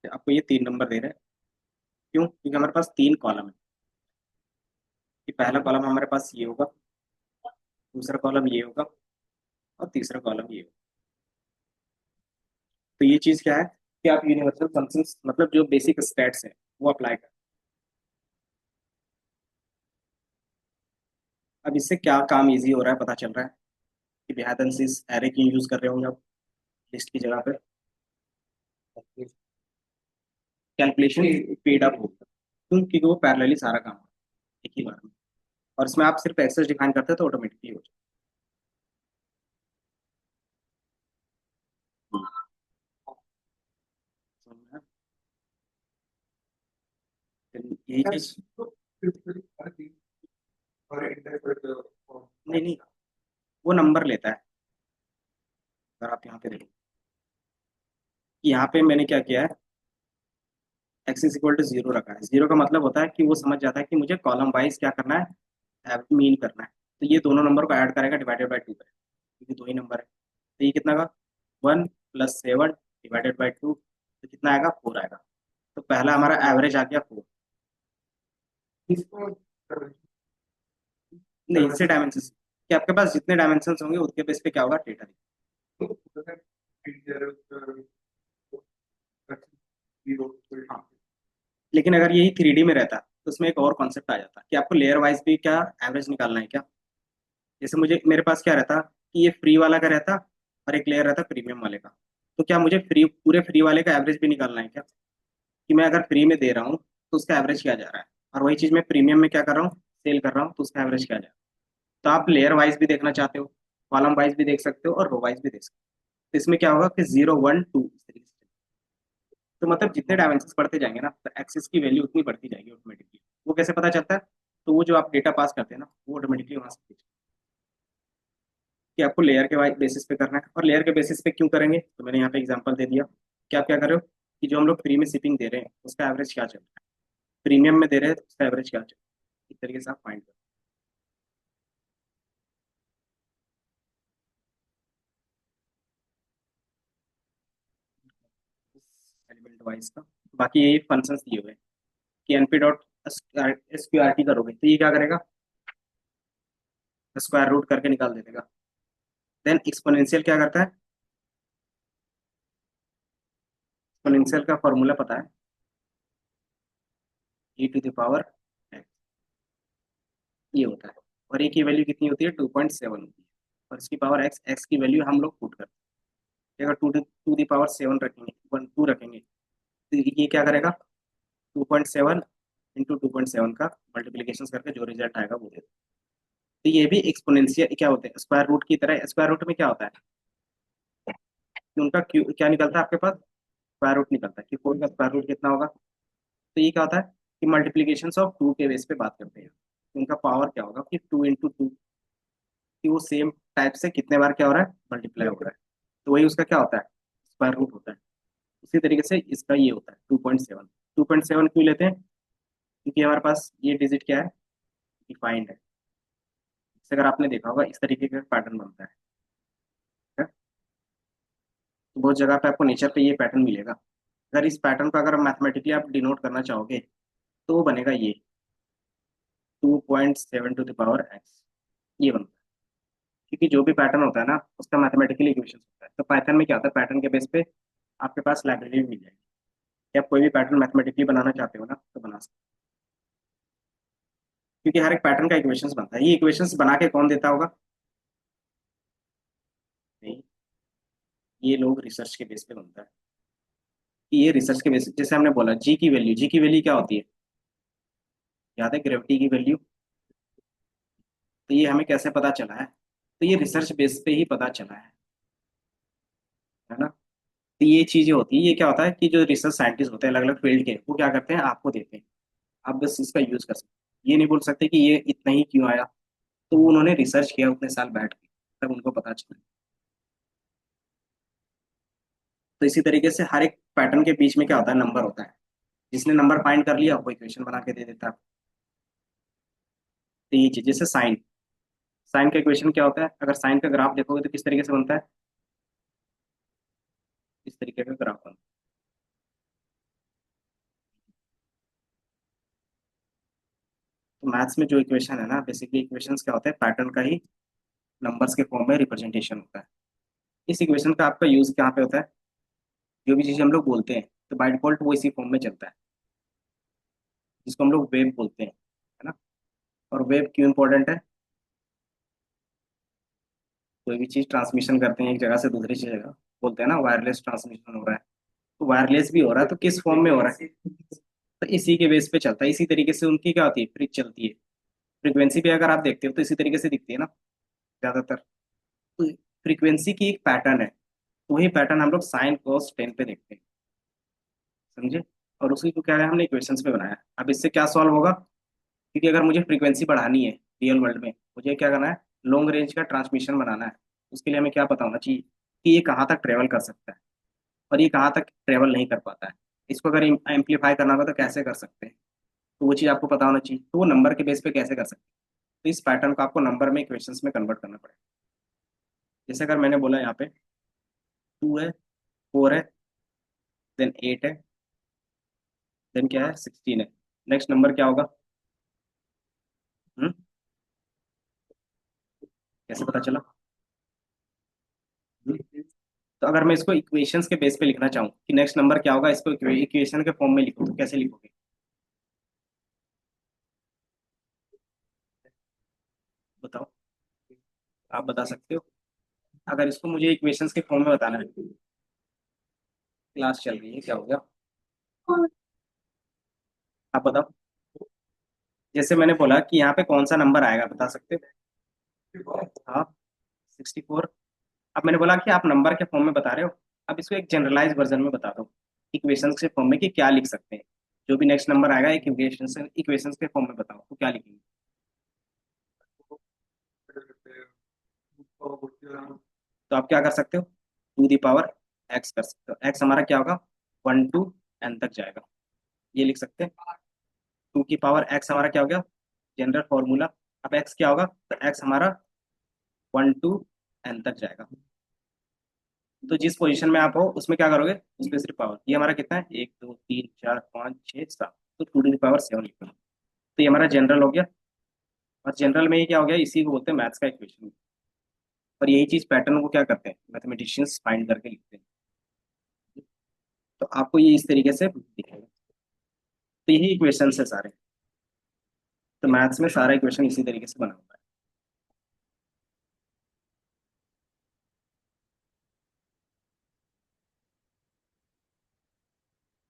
तो आपको ये 3 नंबर दे रहे हैं, क्यों, क्योंकि हमारे पास 3 कॉलम है, कि पहला कॉलम हमारे पास ये होगा, दूसरा कॉलम ये होगा, और तीसरा कॉलम ये होगा। तो ये चीज क्या है, कि आप यूनिवर्सल फंक्शंस, मतलब जो बेसिक स्टैट्स है वो अप्लाई कर। अब इससे क्या काम इजी हो रहा है पता चल रहा है कि बेहद एरे क्यों यूज कर रहे होंगे आप लिस्ट की जगह पे। कैलकुलेशन स्पीड अप होगा क्यों, क्योंकि वो पैरेलली सारा काम है एक ही बार में। और इसमें आप सिर्फ एक्सेस डिफाइन करते हैं तो ऑटोमेटिकली हो जाएगा। यही चीज नहीं नहीं, वो नंबर लेता है। अगर आप यहाँ पे देखो, यहाँ पे मैंने क्या किया है, x is equal to zero रखा है। जीरो का मतलब होता है कि वो समझ जाता है कि मुझे कॉलम वाइज क्या करना है, मीन करना है। तो ये दोनों नंबर को ऐड करेगा डिवाइडेड बाई टू करेगा, क्योंकि दो ही नंबर है। तो ये कितना का, 1 + 7 डिवाइडेड बाई टू, तो कितना आएगा, 4 आएगा। तो पहला हमारा एवरेज आ गया 4। नहीं, इससे डायमेंशन कि आपके पास जितने डायमेंशन होंगे उतने बेस पे क्या होगा, डेटा। हाँ, लेकिन अगर यही 3D में रहता तो उसमें एक और कॉन्सेप्ट आ जाता कि आपको लेयर वाइज भी क्या एवरेज निकालना है क्या। जैसे मुझे, मेरे पास क्या रहता कि ये फ्री वाला का रहता और एक लेयर रहता प्रीमियम वाले का। तो क्या मुझे फ्री, पूरे फ्री वाले का एवरेज भी निकालना है क्या, कि मैं अगर फ्री में दे रहा हूँ तो उसका एवरेज क्या जा रहा है, और वही चीज मैं प्रीमियम में क्या कर रहा हूँ, सेल कर रहा हूँ, तो उसका एवरेज क्या जा रहा है। तो आप लेयर वाइज भी देखना चाहते हो, कॉलम वाइज भी देख सकते हो और रो वाइज भी देख सकते हो। तो इसमें क्या होगा कि 0 1 2 इस तरीके से। तो मतलब जितने डायमेंशन बढ़ते जाएंगे ना, तो एक्सिस की वैल्यू उतनी बढ़ती जाएगी ऑटोमेटिकली। वो कैसे पता चलता है, तो वो जो आप डेटा पास करते हैं ना, वो ऑटोमेटिकली वहां से कि आपको लेयर के बेसिस पे करना है। और लेयर के बेसिस पे क्यों करेंगे, तो मैंने यहाँ पे एग्जांपल दे दिया कि आप क्या कर रहे हो, कि जो हम लोग फ्री में शिपिंग दे रहे हैं उसका एवरेज क्या चल रहा है, प्रीमियम में दे रहे हैं तो उसका एवरेज क्या चल रहा है, इस तरीके से आप फाइंड करो एलिमेंट वाइज का। बाकी यही फंक्शंस दिए हुए हैं कि np डॉट sqrt करोगे तो ये क्या करेगा, स्क्वायर रूट करके निकाल देगा। देन एक्सपोनेंशियल क्या करता है, एक्सपोनेंशियल का फॉर्मूला पता है, e⁻x ये होता है। और ए की वैल्यू कितनी होती है, 2.7 होती है। और इसकी पावर एक्स, एक्स की वैल्यू हम लोग पुट करते हैं। अगर टू दी पावर 7 रखेंगे, 2 रखेंगे, तो ये क्या करेगा, 2.7 इंटू 2.7 का मल्टीप्लीकेशन करके जो रिजल्ट आएगा वो दे देगा। तो ये भी एक्सपोनेंशियल क्या होते हैं, स्क्वायर रूट की तरह। स्क्वायर रूट में क्या होता है कि उनका क्यू क्या निकलता है आपके पास, स्क्वायर रूट निकलता है कि 4 का स्क्वायर रूट कितना होगा। तो ये क्या होता है कि मल्टीप्लीकेशन ऑफ 2 के बेस पे बात करते हैं। तो उनका पावर क्या होगा कि 2 × 2, कि वो सेम टाइप से कितने बार क्या हो रहा है, मल्टीप्लाई हो रहा है। तो वही उसका क्या होता है, स्क्वायर रूट होता है। उसी तरीके से इसका ये होता है 2.7। 2.7 क्यों लेते हैं, क्योंकि हमारे पास ये डिजिट क्या है, डिफाइंड है। जैसे अगर आपने देखा होगा इस तरीके का पैटर्न बनता है, ठीक है? तो बहुत जगह पे आपको नेचर पे ये पैटर्न मिलेगा। अगर इस पैटर्न को अगर मैथमेटिकली आप डिनोट करना चाहोगे तो वो बनेगा ये 2.7 टू द पावर x, ये बनता है। क्योंकि जो भी पैटर्न होता है ना उसका मैथमेटिकली इक्वेशन होता है। तो पाइथन में क्या होता है, पैटर्न के बेस पे आपके पास लाइब्रेरी मिल जाएगी कि आप कोई भी पैटर्न मैथमेटिकली बनाना चाहते हो ना तो बना सकते हो। क्योंकि हर एक पैटर्न का इक्वेशंस बनता है। ये इक्वेशंस बना के कौन देता होगा, नहीं, ये लोग रिसर्च के बेस पे बनता है। कि ये रिसर्च के बेस, जैसे हमने बोला जी की वैल्यू क्या होती है, याद है, ग्रेविटी की वैल्यू। तो ये हमें कैसे पता चला है, तो ये रिसर्च बेस पे ही पता चला है ना। तो ये चीजें होती है, ये क्या होता है कि जो रिसर्च साइंटिस्ट होते हैं अलग अलग फील्ड के, वो क्या करते हैं, आपको देते हैं, आप बस इसका यूज कर सकते हैं। ये नहीं बोल सकते कि ये इतना ही क्यों आया। तो उन्होंने रिसर्च किया उतने साल बैठ के, तब उनको पता चला। तो इसी तरीके से हर एक पैटर्न के बीच में क्या होता है, नंबर होता है। जिसने नंबर फाइंड कर लिया वो इक्वेशन बना के दे देता है। तो ये चीज, जैसे साइन, साइन का इक्वेशन क्या होता है, अगर साइन का ग्राफ देखोगे तो किस तरीके से बनता है, इस तरीके का ग्राफ बनता है। तो मैथ्स में जो इक्वेशन है ना, बेसिकली इक्वेशंस क्या होता है, पैटर्न का ही नंबर्स के फॉर्म में रिप्रेजेंटेशन होता है। इस इक्वेशन का आपका यूज कहाँ पे होता है, जो भी चीज़ हम लोग बोलते हैं तो बाय डिफॉल्ट वो इसी फॉर्म में चलता है, जिसको हम लोग वेव बोलते हैं, है ना। और वेव क्यों इंपॉर्टेंट है, कोई भी चीज ट्रांसमिशन करते हैं एक जगह से दूसरी जगह, बोलते हैं ना वायरलेस ट्रांसमिशन हो रहा है। तो वायरलेस भी हो रहा है, तो किस फॉर्म में हो रहा है? तो इसी के बेस पे चलता है। इसी तरीके से उनकी क्या होती है, फ्रिक चलती है। फ्रीक्वेंसी भी अगर आप देखते हो तो इसी तरीके से दिखती है ना ज्यादातर। तो फ्रीक्वेंसी की एक पैटर्न है, तो वही पैटर्न हम लोग साइन कॉस टेन पे देखते हैं। समझे? और उसी को क्या है, हमने इक्वेशंस में बनाया। अब इससे क्या सॉल्व होगा? क्योंकि अगर मुझे फ्रीक्वेंसी बढ़ानी है रियल वर्ल्ड में, मुझे क्या करना है, लॉन्ग रेंज का ट्रांसमिशन बनाना है। उसके लिए हमें क्या पता होना चाहिए कि ये कहाँ तक ट्रेवल कर सकता है और ये कहाँ तक ट्रेवल नहीं कर पाता है। इसको अगर एम्पलीफाई करना होगा तो कैसे कर सकते हैं, तो वो चीज़ आपको पता होना चाहिए। तो वो नंबर के बेस पे कैसे कर सकते हैं, तो इस पैटर्न को आपको नंबर में इक्वेशंस में कन्वर्ट करना पड़ेगा। जैसे अगर मैंने बोला यहाँ पे 2 है, 4 है, देन 8 है, देन क्या है, 16 है। नेक्स्ट नंबर क्या होगा? हम्म, कैसे पता चला? तो अगर मैं इसको इक्वेशंस के बेस पे लिखना चाहूँ कि नेक्स्ट नंबर क्या होगा, इसको इक्वेशन के फॉर्म में लिखो, तो कैसे लिखोगे? बताओ, आप बता सकते हो? अगर इसको मुझे इक्वेशंस के फॉर्म में बताना है। क्लास चल रही है, क्या हो गया? आप बताओ। जैसे मैंने बोला कि यहाँ पे कौन सा नंबर आएगा, बता सकते हो? हाँ, 64। अब मैंने बोला कि आप नंबर के फॉर्म में बता रहे हो। अब इसको एक जनरलाइज वर्जन में बता दो, इक्वेशंस के फॉर्म में, कि क्या लिख सकते हैं। जो भी नेक्स्ट नंबर आएगा एक इक्वेशंस के फॉर्म में बताओ, तो क्या लिखेंगे? तो आप क्या कर सकते हो, टू दी पावर एक्स कर सकते हो। एक्स हमारा क्या होगा, 1 to n तक जाएगा, ये लिख सकते हैं। टू की पावर एक्स हमारा क्या हो गया, जनरल फॉर्मूला। अब एक्स क्या होगा, तो एक्स हमारा 1 to n तक जाएगा। तो जिस पोजीशन में आप हो उसमें क्या करोगे, उस पर सिर्फ पावर। ये हमारा कितना है, 1 2 3 4 5 6 7, तो टू दी पावर 7 लिखो। तो ये हमारा जनरल हो गया। और जनरल में ये क्या हो गया, इसी को बोलते हैं मैथ्स का इक्वेशन। और यही चीज पैटर्न को क्या करते हैं, मैथमेटिशियंस फाइंड करके लिखते हैं। तो आपको ये इस तरीके से दिखेगा। तो यही इक्वेशन है सारे। तो मैथ्स में सारा इक्वेशन इसी तरीके से बना हुआ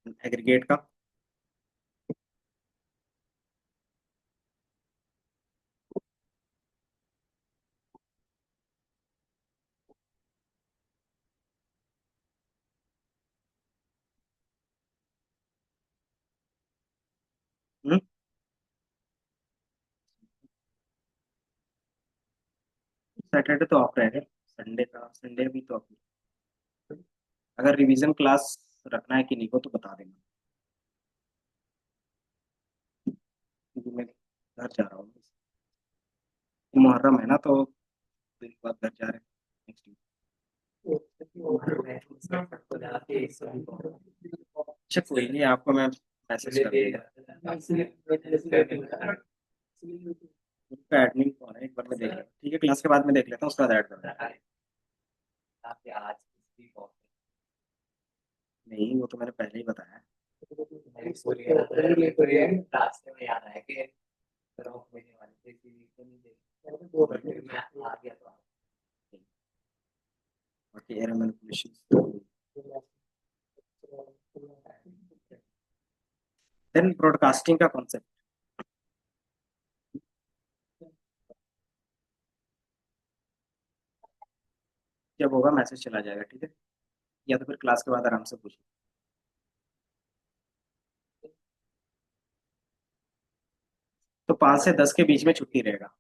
है एग्रीगेट का। सैटरडे तो ऑफ रहेगा, संडे भी तो ऑफ। अगर रिवीजन क्लास रखना है कि नहीं को तो बता देना, क्योंकि मैं घर जा रहा हूँ। मुहर्रम है ना, तो दिन बाद घर जा रहे हैं नेक्स्ट वीक। अच्छा कोई नहीं, आपको मैं मैसेज कर दूंगा। उसका एडमिन कौन है, एक बार मैं देख लेता हूँ। ठीक है, क्लास के बाद में देख लेता हूँ, उसका ऐड कर दूंगा। नहीं, वो तो मैंने पहले ही बताया है। बाकी एरर मैनिपुलेशन, देन ब्रॉडकास्टिंग का कॉन्सेप्ट जब होगा मैसेज चला जाएगा, ठीक है? या तो फिर क्लास के बाद आराम से पूछो। तो 5 से 10 के बीच में छुट्टी रहेगा।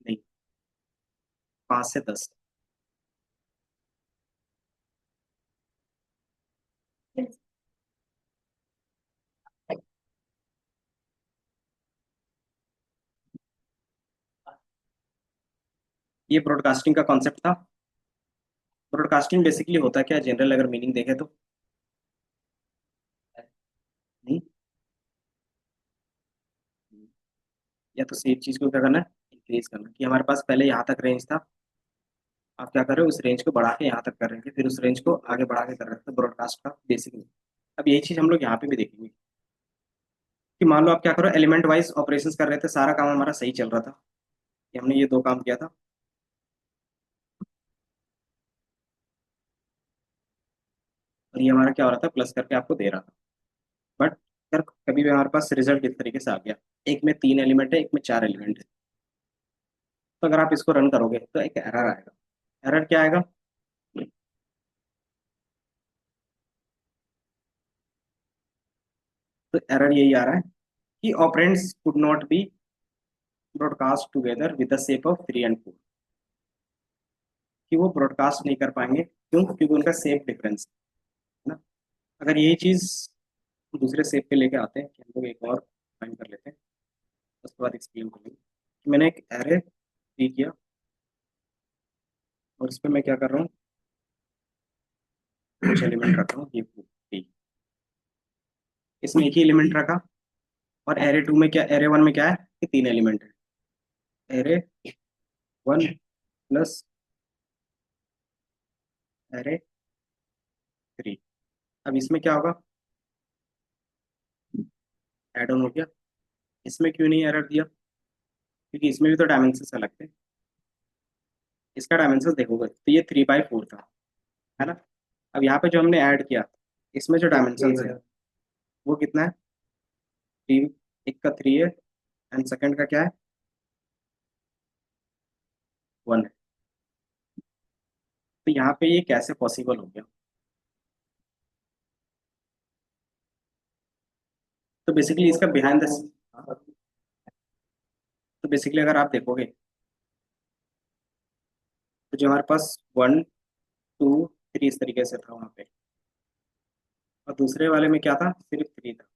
नहीं, 5 से 10। ये ब्रॉडकास्टिंग का कॉन्सेप्ट था। ब्रॉडकास्टिंग बेसिकली होता क्या है, जनरल अगर मीनिंग देखें तो, नहीं, या तो सेम चीज को क्या करना है, इंक्रीज करना। कि हमारे पास पहले यहाँ तक रेंज था, आप क्या कर रहे हो, उस रेंज को बढ़ा के यहाँ तक कर रहे हैं, फिर उस रेंज को आगे बढ़ा के कर रहे हैं। ब्रॉडकास्ट का बेसिकली अब यही चीज हम लोग यहाँ पे भी देखेंगे। कि मान लो आप क्या करो, एलिमेंट वाइज ऑपरेशंस कर रहे थे, सारा काम हमारा सही चल रहा था, कि हमने ये 2 काम किया था। और ये हमारा क्या हो रहा था, प्लस करके आपको दे रहा था। बट अगर कभी भी हमारे पास रिजल्ट इस तरीके से आ गया, एक में 3 एलिमेंट है, एक में 4 एलिमेंट है, तो अगर आप इसको रन करोगे तो एक एरर आएगा। एरर क्या आएगा? तो एरर यही आ रहा है कि operands could not be broadcast together with the shape of 3 और 4, कि वो ब्रॉडकास्ट नहीं कर पाएंगे। क्यों? क्योंकि उनका शेप डिफरेंस है ना। अगर यही चीज दूसरे शेप पे लेके आते हैं, कि हम लोग एक और फाइंड कर लेते हैं, उसके बाद एक्सप्लेन करेंगे कि मैंने एक एरे दी किया और इस पे मैं क्या कर रहा हूँ, कुछ एलिमेंट रख रहा हूँ, ये ठीक, इसमें एक ही एलिमेंट रखा। और एरे टू में क्या, एरे वन में क्या है कि 3 एलिमेंट है, array one plus array three. अब इसमें क्या होगा, एड ऑन हो गया। इसमें क्यों नहीं एरर दिया? क्योंकि इसमें भी तो डायमेंशन अलग थे। इसका डायमेंशन देखोगे तो ये 3/4 था, है ना। अब यहाँ पे जो हमने ऐड किया, इसमें जो डायमेंशन है वो कितना है? 3, एक का 3 है एंड सेकंड का क्या है, 1 है। तो यहाँ पे ये कैसे पॉसिबल हो गया? तो बेसिकली इसका बिहाइंड द, तो बेसिकली अगर आप देखोगे तो जो हमारे पास 1 2 3 इस तरीके से था वहाँ पे, और दूसरे वाले में क्या था, सिर्फ 3 था।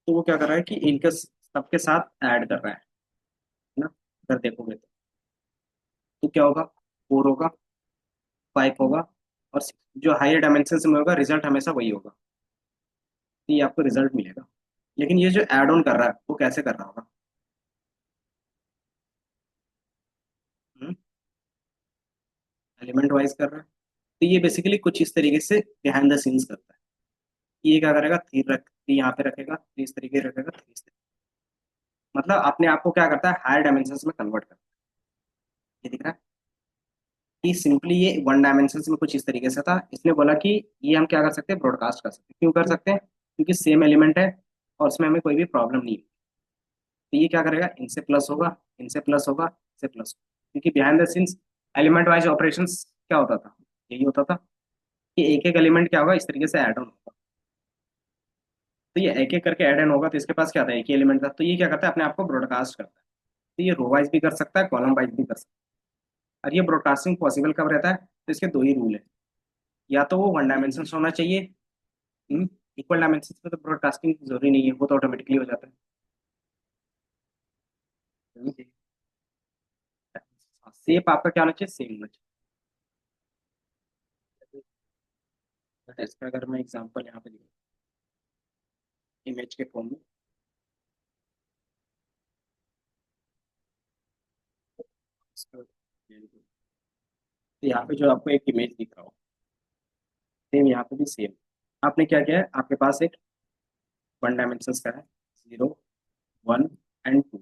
तो वो क्या कर रहा है कि इनके सबके साथ ऐड कर रहा है ना। अगर देखोगे तो क्या होगा, 4 होगा, 5 होगा और 6। जो हायर डायमेंशन में होगा रिजल्ट हमेशा वही होगा, तो ये आपको रिजल्ट मिलेगा। लेकिन ये जो ऐड ऑन कर रहा है वो कैसे कर रहा होगा? एलिमेंट वाइज कर रहा है। तो ये बेसिकली कुछ इस तरीके से बिहाइंड द सीन्स करता है। ये क्या करेगा, 3 यहाँ पे रखेगा, 3 इस तरीके से रखेगा, 3 इस तरीके, मतलब अपने आप को क्या करता है, हायर डायमेंशन में कन्वर्ट करता है। ये दिख रहा है कि सिंपली ये 1 डायमेंशन में कुछ इस तरीके से था, इसने बोला कि ये हम क्या कर सकते हैं, ब्रॉडकास्ट कर सकते हैं। क्यों कर सकते हैं? क्योंकि सेम एलिमेंट है और उसमें हमें कोई भी प्रॉब्लम नहीं है। तो ये क्या करेगा, इनसे प्लस होगा, इनसे प्लस होगा, इनसे प्लस होगा। क्योंकि behind the scenes element wise operations क्या होता था, यही होता था कि एक एक एलिमेंट क्या होगा, इस तरीके से ऐड ऑन होगा। तो ये एक एक करके ऐड ऑन होगा, तो इसके पास क्या था, एक ही एलिमेंट था। तो ये क्या करता है, अपने आप को ब्रॉडकास्ट करता है। तो ये रो वाइज भी कर सकता है, कॉलम वाइज भी कर सकता है। और ये ब्रॉडकास्टिंग पॉसिबल कब रहता है, तो इसके दो ही रूल है। या तो वो 1 डायमेंशन होना चाहिए, इक्वल डायमेंशन में तो ब्रॉडकास्टिंग जरूरी नहीं है, वो तो ऑटोमेटिकली हो जाता है। शेप आपका क्या होना चाहिए, सेम होना चाहिए। इसका अगर मैं एग्जांपल यहाँ पे दूँ इमेज के फॉर्म में, इसका- तो यहाँ पे जो आपको एक इमेज दिख रहा हो, सेम यहाँ पे भी सेम। आपने क्या किया है, आपके पास एक 1 डायमेंशन का है, 0 1 एंड 2।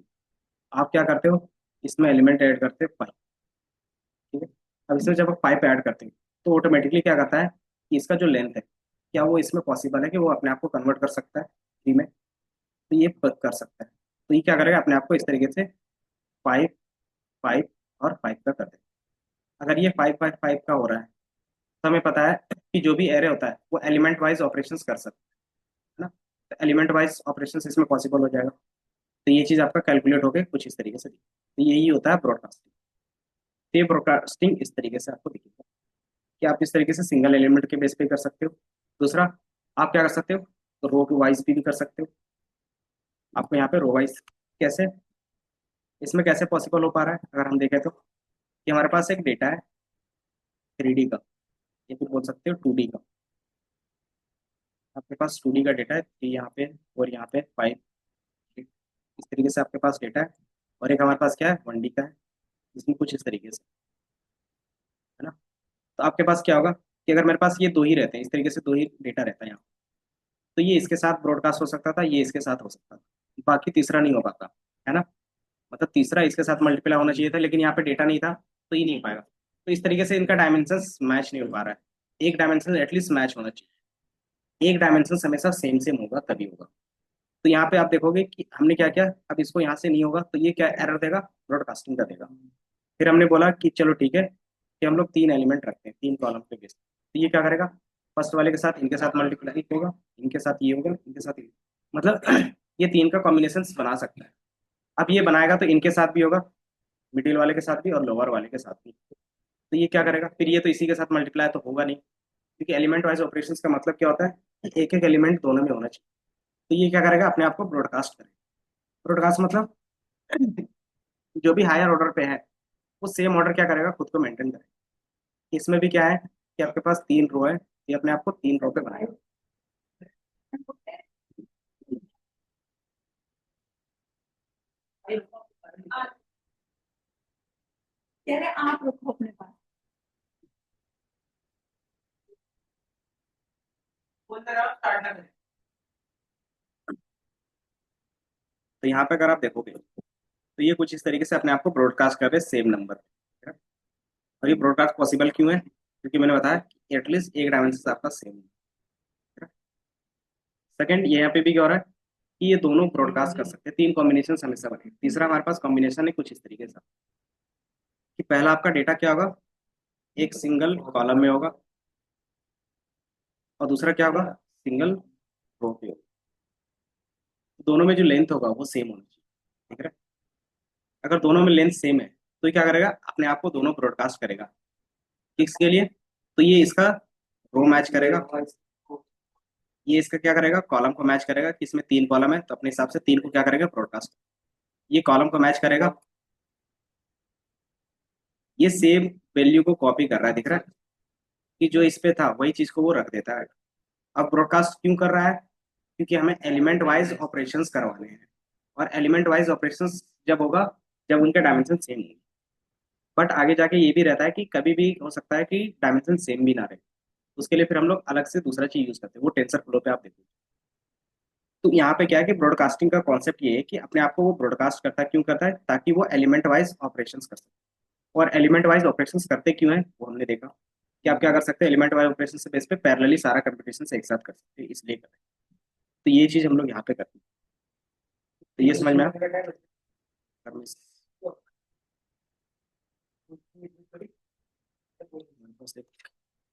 आप क्या करते हो, इसमें एलिमेंट ऐड करते हो 5। ठीक है। अब इसमें जब आप 5 ऐड करते हो तो ऑटोमेटिकली क्या करता है कि इसका जो लेंथ है, क्या वो इसमें पॉसिबल है कि वो अपने आप को कन्वर्ट कर सकता है 3 में? तो ये कर सकता है। तो ये क्या करेगा, अपने आप को इस तरीके से 5 5 और 5 का कर देगा। अगर ये 5 5 5 का हो रहा है, तो हमें पता है कि जो भी एरे होता है वो एलिमेंट वाइज ऑपरेशंस कर सकता है ना। तो एलिमेंट वाइज ऑपरेशंस इसमें पॉसिबल हो जाएगा। तो ये चीज़ आपका कैलकुलेट होकर कुछ इस तरीके से दिखेगी। तो यही होता है ब्रॉडकास्टिंग। तो ये ब्रॉडकास्टिंग इस तरीके से आपको दिखेगा कि आप इस तरीके से सिंगल एलिमेंट के बेस पे कर सकते हो। दूसरा, आप क्या कर सकते हो, तो रो वाइज भी कर सकते हो। आपको यहाँ पे रो वाइज कैसे, इसमें कैसे पॉसिबल हो पा रहा है, अगर हम देखें तो कि हमारे पास एक डेटा है 3D का, या फिर बोल सकते हो 2D का। आपके पास 2D का डेटा है, 3 यहाँ पे और यहाँ पे 5, इस तरीके से आपके पास डेटा है। और एक हमारे पास क्या है, 1D का है, इसमें कुछ इस तरीके से, है ना। तो आपके पास क्या होगा कि अगर मेरे पास ये दो ही रहते हैं, इस तरीके से दो ही डेटा रहता है यहाँ, तो ये इसके साथ ब्रॉडकास्ट हो सकता था, ये इसके साथ हो सकता था, बाकी तीसरा नहीं हो पाता, है ना। मतलब तीसरा इसके साथ मल्टीप्लाई होना चाहिए था, लेकिन यहाँ पे डेटा नहीं था, तो ये नहीं हो पाएगा। तो इस तरीके से इनका डायमेंशन मैच नहीं हो पा रहा है। एक डायमेंशन एटलीस्ट मैच होना चाहिए, एक डायमेंशन हमेशा सेम सेम होगा तभी होगा। तो यहाँ पे आप देखोगे कि हमने क्या किया, अब इसको यहाँ से नहीं होगा तो ये क्या एरर देगा, ब्रॉडकास्टिंग का देगा। फिर हमने बोला कि चलो ठीक है कि हम लोग तीन एलिमेंट रखते हैं तीन कॉलम पे बेस, तो ये क्या करेगा, फर्स्ट वाले के साथ इनके साथ मल्टीप्लाई होगा, इनके साथ ये होगा, इनके साथ ये, मतलब ये तीन का कॉम्बिनेशन बना सकता है। अब ये बनाएगा तो इनके साथ भी होगा, मिडिल वाले के साथ भी और लोअर वाले के साथ भी। तो ये क्या करेगा, फिर ये तो इसी के साथ मल्टीप्लाई तो होगा नहीं, क्योंकि एलिमेंट वाइज ऑपरेशंस का मतलब क्या होता है कि एक एक एलिमेंट दोनों में होना चाहिए। तो ये क्या करेगा, अपने आप को ब्रॉडकास्ट करेगा। ब्रॉडकास्ट मतलब जो भी हायर ऑर्डर पे है वो सेम ऑर्डर क्या करेगा, खुद को मेंटेन करेगा। इसमें भी क्या है कि आपके पास तीन रो है, ये अपने आप को तीन रो पे बनाएगा। कह रहे आप रखो अपने पास। तो यहाँ पे अगर आप देखोगे तो ये कुछ इस तरीके से अपने आप को ब्रॉडकास्ट कर रहे हैं सेम नंबर पे। और ये ब्रॉडकास्ट पॉसिबल क्यों है, क्योंकि मैंने बताया कि एटलीस्ट एक डायमेंशन आपका सेम है। सेकंड, यहाँ पे भी क्या हो रहा है कि ये दोनों ब्रॉडकास्ट कर सकते हैं, तीन कॉम्बिनेशन हमेशा बने। तीसरा हमारे पास कॉम्बिनेशन है कुछ इस तरीके से कि पहला आपका डेटा क्या होगा, एक सिंगल कॉलम में होगा, और दूसरा क्या होगा, सिंगल रो पे होगा। दोनों में जो लेंथ होगा वो सेम होना चाहिए, ठीक है। अगर दोनों में लेंथ सेम है तो ये क्या करेगा, अपने आप को दोनों ब्रॉडकास्ट करेगा। किसके लिए, तो ये इसका रो मैच करेगा, ये इसका क्या करेगा, कॉलम को मैच करेगा कि इसमें तीन कॉलम है तो अपने हिसाब से तीन को क्या करेगा, ब्रॉडकास्ट। ये कॉलम को मैच करेगा, ये सेम वैल्यू को कॉपी कर रहा है, दिख रहा है कि जो इस पे था वही चीज को वो रख देता है। अब ब्रॉडकास्ट क्यों कर रहा है, क्योंकि हमें एलिमेंट वाइज ऑपरेशंस करवाने हैं, और एलिमेंट वाइज ऑपरेशंस जब होगा जब उनके डायमेंशन सेम होंगे। बट आगे जाके ये भी रहता है कि कभी भी हो सकता है कि डायमेंशन सेम भी ना रहे, उसके लिए फिर हम लोग अलग से दूसरा चीज यूज करते हैं, वो टेंसर फ्लो पे आप देखो। तो यहाँ पे क्या है कि ब्रॉडकास्टिंग का कॉन्सेप्ट ये है कि अपने आप को वो ब्रॉडकास्ट करता है, क्यों करता है, ताकि वो एलिमेंट वाइज ऑपरेशंस कर सके। और एलिमेंट वाइज ऑपरेशंस करते क्यों है वो हमने देखा कि आप क्या कर सकते हैं, एलिमेंट वाइज ऑपरेशन से बेस पे पैरेलली सारा कंप्यूटेशन एक साथ कर सकते हैं, इसलिए कर रहे हैं। तो ये चीज हम लोग यहाँ पे करते हैं। तो ये समझ में आया।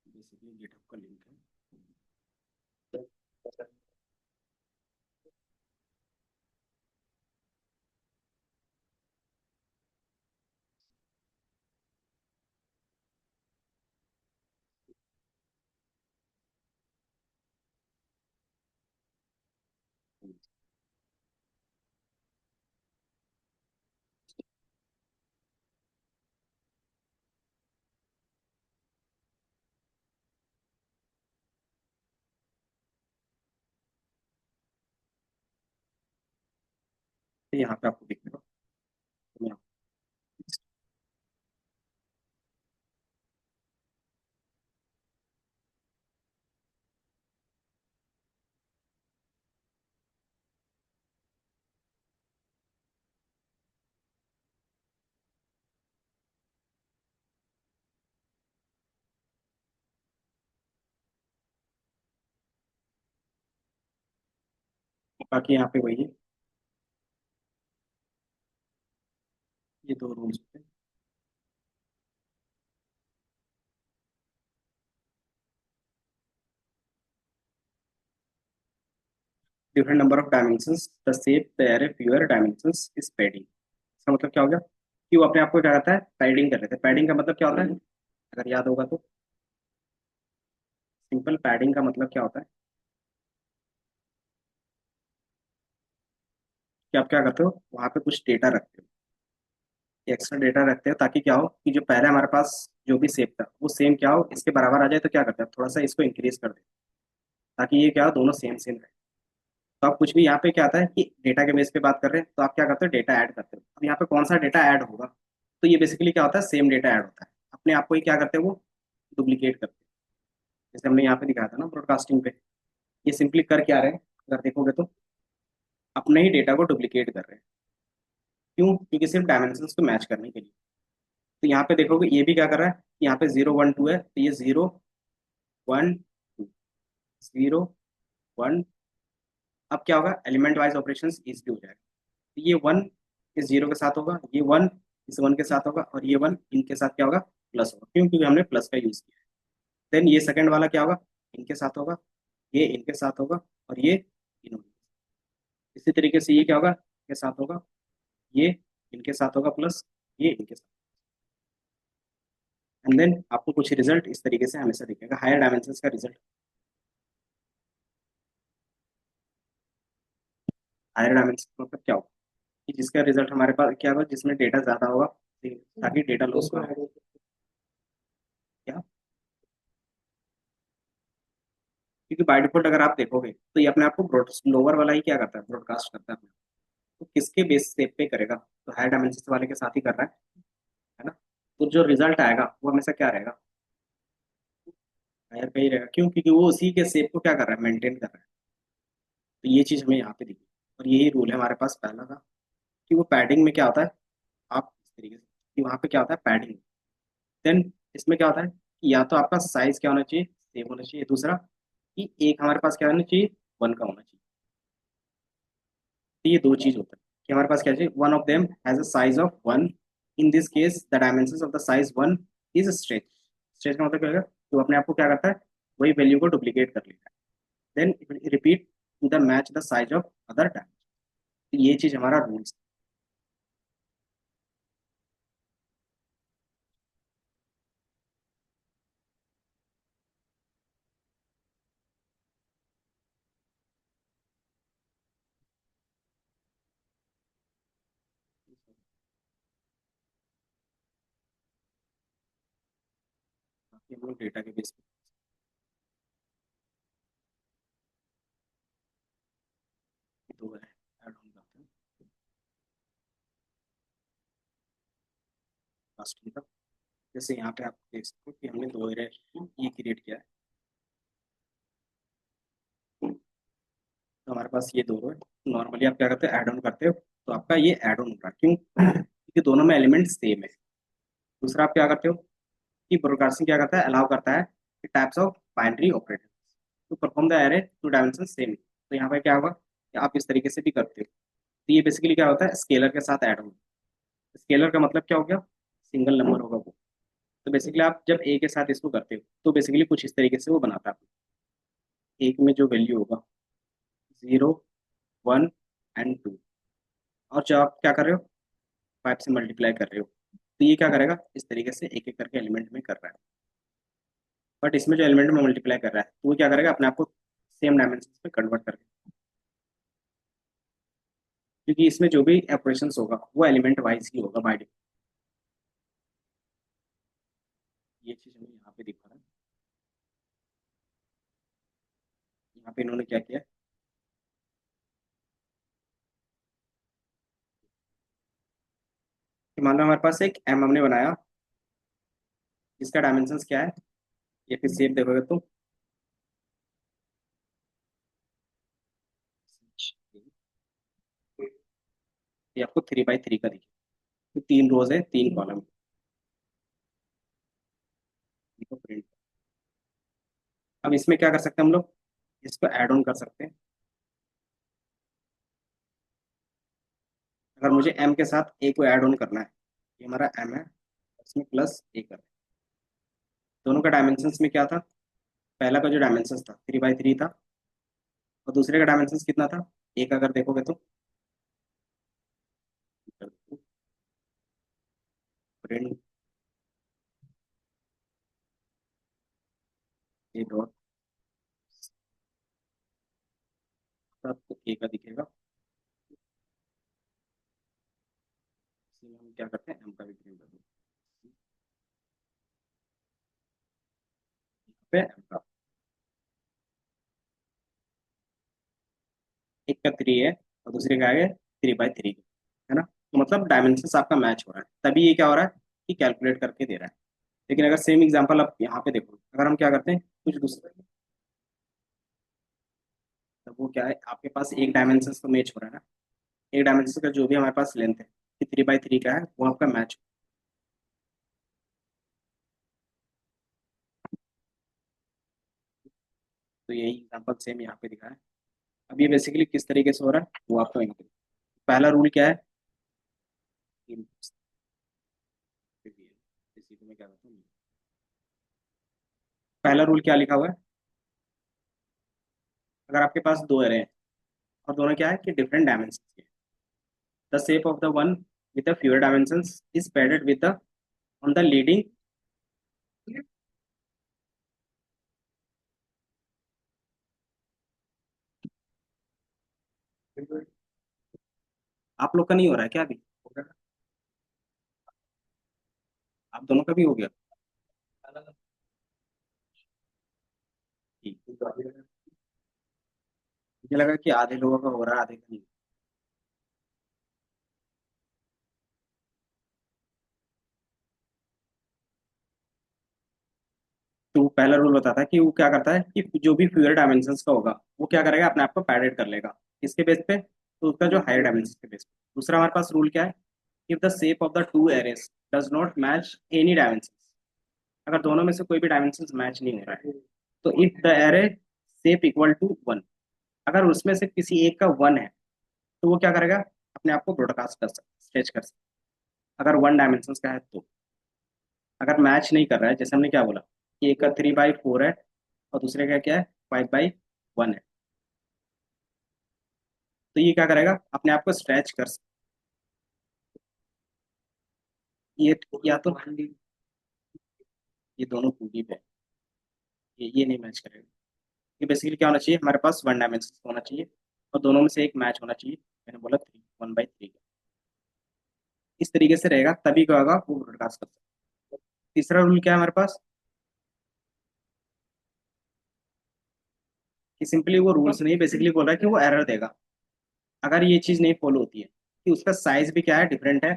बेसिकली गिटहब का लिंक है। तो यहाँ पे आपको दिखेगा, बाकी यहाँ पे वही है, ये दो रूल्स होते हैं। Different number of dimensions the shape pair fewer dimensions is padding. इसका मतलब क्या हो गया कि वो अपने आप को क्या कहता है, पैडिंग कर लेते हैं। पैडिंग का मतलब क्या होता है, अगर याद होगा तो, सिंपल पैडिंग का मतलब क्या होता है कि आप क्या करते हो, वहां पे कुछ डेटा रखते हो, एक्स्ट्रा डेटा रखते हो, ताकि क्या हो कि जो पहले हमारे पास जो भी शेप था वो सेम क्या हो, इसके बराबर आ जाए, तो क्या करते हैं थोड़ा सा इसको इंक्रीज कर दे, ताकि ये क्या हो, दोनों सेम सेम रहे। तो आप कुछ भी यहाँ पे क्या आता है कि डेटा के बेस पे बात कर रहे हैं तो आप क्या करते हो, डेटा ऐड करते हो। अब यहाँ पे कौन सा डेटा ऐड होगा, तो ये बेसिकली क्या होता है, सेम डेटा ऐड होता है, अपने आप को ही क्या करते हैं वो डुप्लीकेट करते हैं। जैसे हमने यहाँ पे दिखाया था ना ब्रॉडकास्टिंग पे, ये सिंपली कर क्या रहे हैं, अगर देखोगे तो अपने ही डेटा को डुप्लीकेट कर रहे हैं। क्यों, क्योंकि सिर्फ डायमेंशंस को मैच करने के लिए। तो यहाँ पे देखोगे ये भी क्या कर रहा है, यहाँ पे 0 1 2 है तो ये 0 1 2 0 1। अब क्या होगा, एलिमेंट वाइज ऑपरेशन इजी हो जाएगा। तो ये 1 इस 0 के साथ होगा, ये 1 इस 1 के साथ होगा, और ये 1 इनके साथ क्या होगा, प्लस होगा, क्यों, क्योंकि हमने प्लस का यूज किया है। देन ये सेकंड वाला क्या होगा, इनके साथ होगा, ये इनके साथ होगा, और ये इन्होंने। इसी तरीके से ये क्या होगा, इनके साथ होगा, ये इनके साथ होगा, प्लस ये इनके साथ। एंड देन आपको कुछ रिजल्ट इस तरीके से हमेशा दिखेगा, हायर डायमेंशन का रिजल्ट। हायर डायमेंशन मतलब क्या होगा, कि जिसका रिजल्ट हमारे पास क्या होगा, जिसमें डेटा ज्यादा होगा, ताकि डेटा लॉस ना हो। क्या, क्योंकि बाय डिफॉल्ट अगर आप देखोगे तो ये अपने आप को ब्रॉड लोअर वाला ही क्या करता है, ब्रॉडकास्ट करता है अपने। तो किसके बेस सेप पे करेगा, तो हायर डायमेंशन वाले के साथ ही कर रहा है ना। तो जो रिजल्ट आएगा वो हमेशा क्या रहेगा, हायर का ही रहेगा, क्यों, क्योंकि वो उसी के सेप को क्या कर रहा है, मेंटेन कर रहा है। तो ये चीज हमें यहाँ पे दिखी, और यही रूल है हमारे पास पहला का, कि वो पैडिंग में क्या होता है, आप इस तरीके से, कि वहाँ पे क्या होता है पैडिंग। देन इसमें क्या होता है कि या तो आपका साइज क्या होना चाहिए, सेम होना चाहिए, दूसरा कि एक हमारे पास क्या होना चाहिए, 1 का होना चाहिए। तो ये दो चीज होता है कि हमारे पास क्या चाहिए, one of them has a size of 1। In this case the dimensions of the size 1 is stretch. Stretch का मतलब क्या होगा, तो अपने आप को क्या करता है, वही वैल्यू को डुप्लीकेट कर लेता है, then repeat to the match the size of other dimension. ये चीज हमारा रूल्स। हम लोग डेटा के बेस पे दो है ऐड ऑन करते हैं कास्टिंग का। जैसे यहाँ पे आप देख सकते हो कि हमने दो एरे ये क्रिएट किया है, तो हमारे पास ये दोनों है। नॉर्मली आप क्या करते हो, ऐड ऑन करते हो, तो आपका ये ऐड ऑन हो रहा है, क्यों, क्योंकि दोनों में एलिमेंट सेम है। दूसरा आप क्या करते हो, कि ब्रॉडकास्टिंग क्या करता है, अलाउ करता है कि types of binary operator to perform the array two dimension same. तो यहाँ पे क्या होगा कि आप इस तरीके से भी करते हो। तो ये बेसिकली क्या होता है, स्केलर के साथ ऐड ऑन। स्केलर का मतलब क्या हो गया, सिंगल नंबर होगा वो। तो बेसिकली आप जब ए के साथ इसको करते हो तो बेसिकली कुछ इस तरीके से वो बनाता है। एक में जो वैल्यू होगा 0 1 एंड 2, और जब आप क्या कर रहे हो, 5 से मल्टीप्लाई कर रहे हो, तो ये क्या करेगा, इस तरीके से एक एक करके एलिमेंट में कर रहा है। बट इसमें जो एलिमेंट में मल्टीप्लाई कर रहा है, तो वो क्या करेगा, अपने आप को सेम डायमेंशन में कन्वर्ट करके, क्योंकि इसमें जो भी ऑपरेशन होगा वो एलिमेंट वाइज ही होगा बाय डिफॉल्ट। ये चीज हमें यहाँ पे दिखा रहा है। यहाँ पे इन्होंने क्या किया, कि मान लो हमारे पास एक एम हमने बनाया, जिसका डायमेंशन क्या है, ये फिर सेव देखोगे तो ये आपको 3 बाई 3 का दिखे, तो 3 रोज है 3 कॉलम, इसको प्रिंट। अब इसमें क्या कर सकते हैं हम लोग, इसको ऐड ऑन कर सकते हैं। अगर मुझे एम के साथ ए को ऐड ऑन करना है, ये हमारा एम है, इसमें प्लस ए कर, दोनों का डायमेंशंस में क्या था, पहला का जो डायमेंशन था 3 बाई 3 था, और दूसरे का डायमेंशन कितना था, एक, अगर देखोगे तो प्रिंट ए डॉट, आपको ए का दिखेगा। इसी में हम क्या करते हैं, एम का भी प्रिंट कर देते हैं, यहाँ पे एम का, एक का 3 है और दूसरे का है 3 बाई 3, है ना। तो मतलब डायमेंशन आपका मैच हो रहा है, तभी ये क्या हो रहा है, कि कैलकुलेट करके दे रहा है। लेकिन अगर सेम एग्जांपल आप यहाँ पे देखो, अगर हम क्या करते हैं कुछ दूसरा, तो वो क्या है, आपके पास एक डायमेंशन तो मैच हो रहा है ना, एक डायमेंशन का जो भी हमारे पास लेंथ है, 3 बाई 3 का है, वो आपका मैच। तो यही एग्जांपल सेम यहाँ पे दिखा है। अब ये बेसिकली किस तरीके से हो रहा है वो आपको यहाँ पे पहला रूल क्या है, इसी को मैं क्या करता हूँ, पहला रूल क्या लिखा हुआ है, अगर आपके पास दो एरे हैं और दोनों क्या है कि डिफरेंट डायमेंशन के, the shape of the one with the fewer dimensions is padded with the on the leading, आप लोग का नहीं हो रहा है क्या अभी, आप दोनों का भी हो गया, ठीक। मुझे लगा कि आधे लोगों का हो रहा है आधे का नहीं। तो पहला रूल बताता है कि वो क्या करता है कि जो भी फ्यूअर डायमेंशंस का होगा वो क्या करेगा अपने आप को पैडेड कर लेगा, किसके बेस पे, तो उसका जो हायर डायमेंशन के बेस पे। दूसरा हमारे पास रूल क्या है, if the shape of the two arrays does not match any dimension, अगर दोनों में से कोई भी डायमेंशन मैच नहीं हो रहा है, तो if the array shape equal to one, अगर उसमें से किसी एक का वन है तो वो क्या करेगा अपने आप को ब्रॉडकास्ट कर सकता, स्ट्रेच कर सकता, अगर वन डायमेंशन का है तो। अगर मैच नहीं कर रहा है, जैसे हमने क्या बोला कि एक का 3/4 है और दूसरे का क्या है 5/1 है, तो ये क्या करेगा अपने आप को स्ट्रेच कर सकता। ये या तो ये दोनों 2D पे है, ये नहीं मैच करेगा। ये बेसिकली क्या होना चाहिए, हमारे पास वन डायमेंशन होना चाहिए और दोनों में से एक मैच होना चाहिए, मैंने बोला 3, 1/3 का। इस तरीके से रहेगा तभी क्या होगा वो ब्रॉडकास्ट कर सकता। तीसरा रूल क्या है हमारे पास, कि सिंपली वो रूल्स नहीं बेसिकली बोल रहा है कि वो एरर देगा अगर ये चीज नहीं फॉलो होती है, कि उसका साइज भी क्या है डिफरेंट है,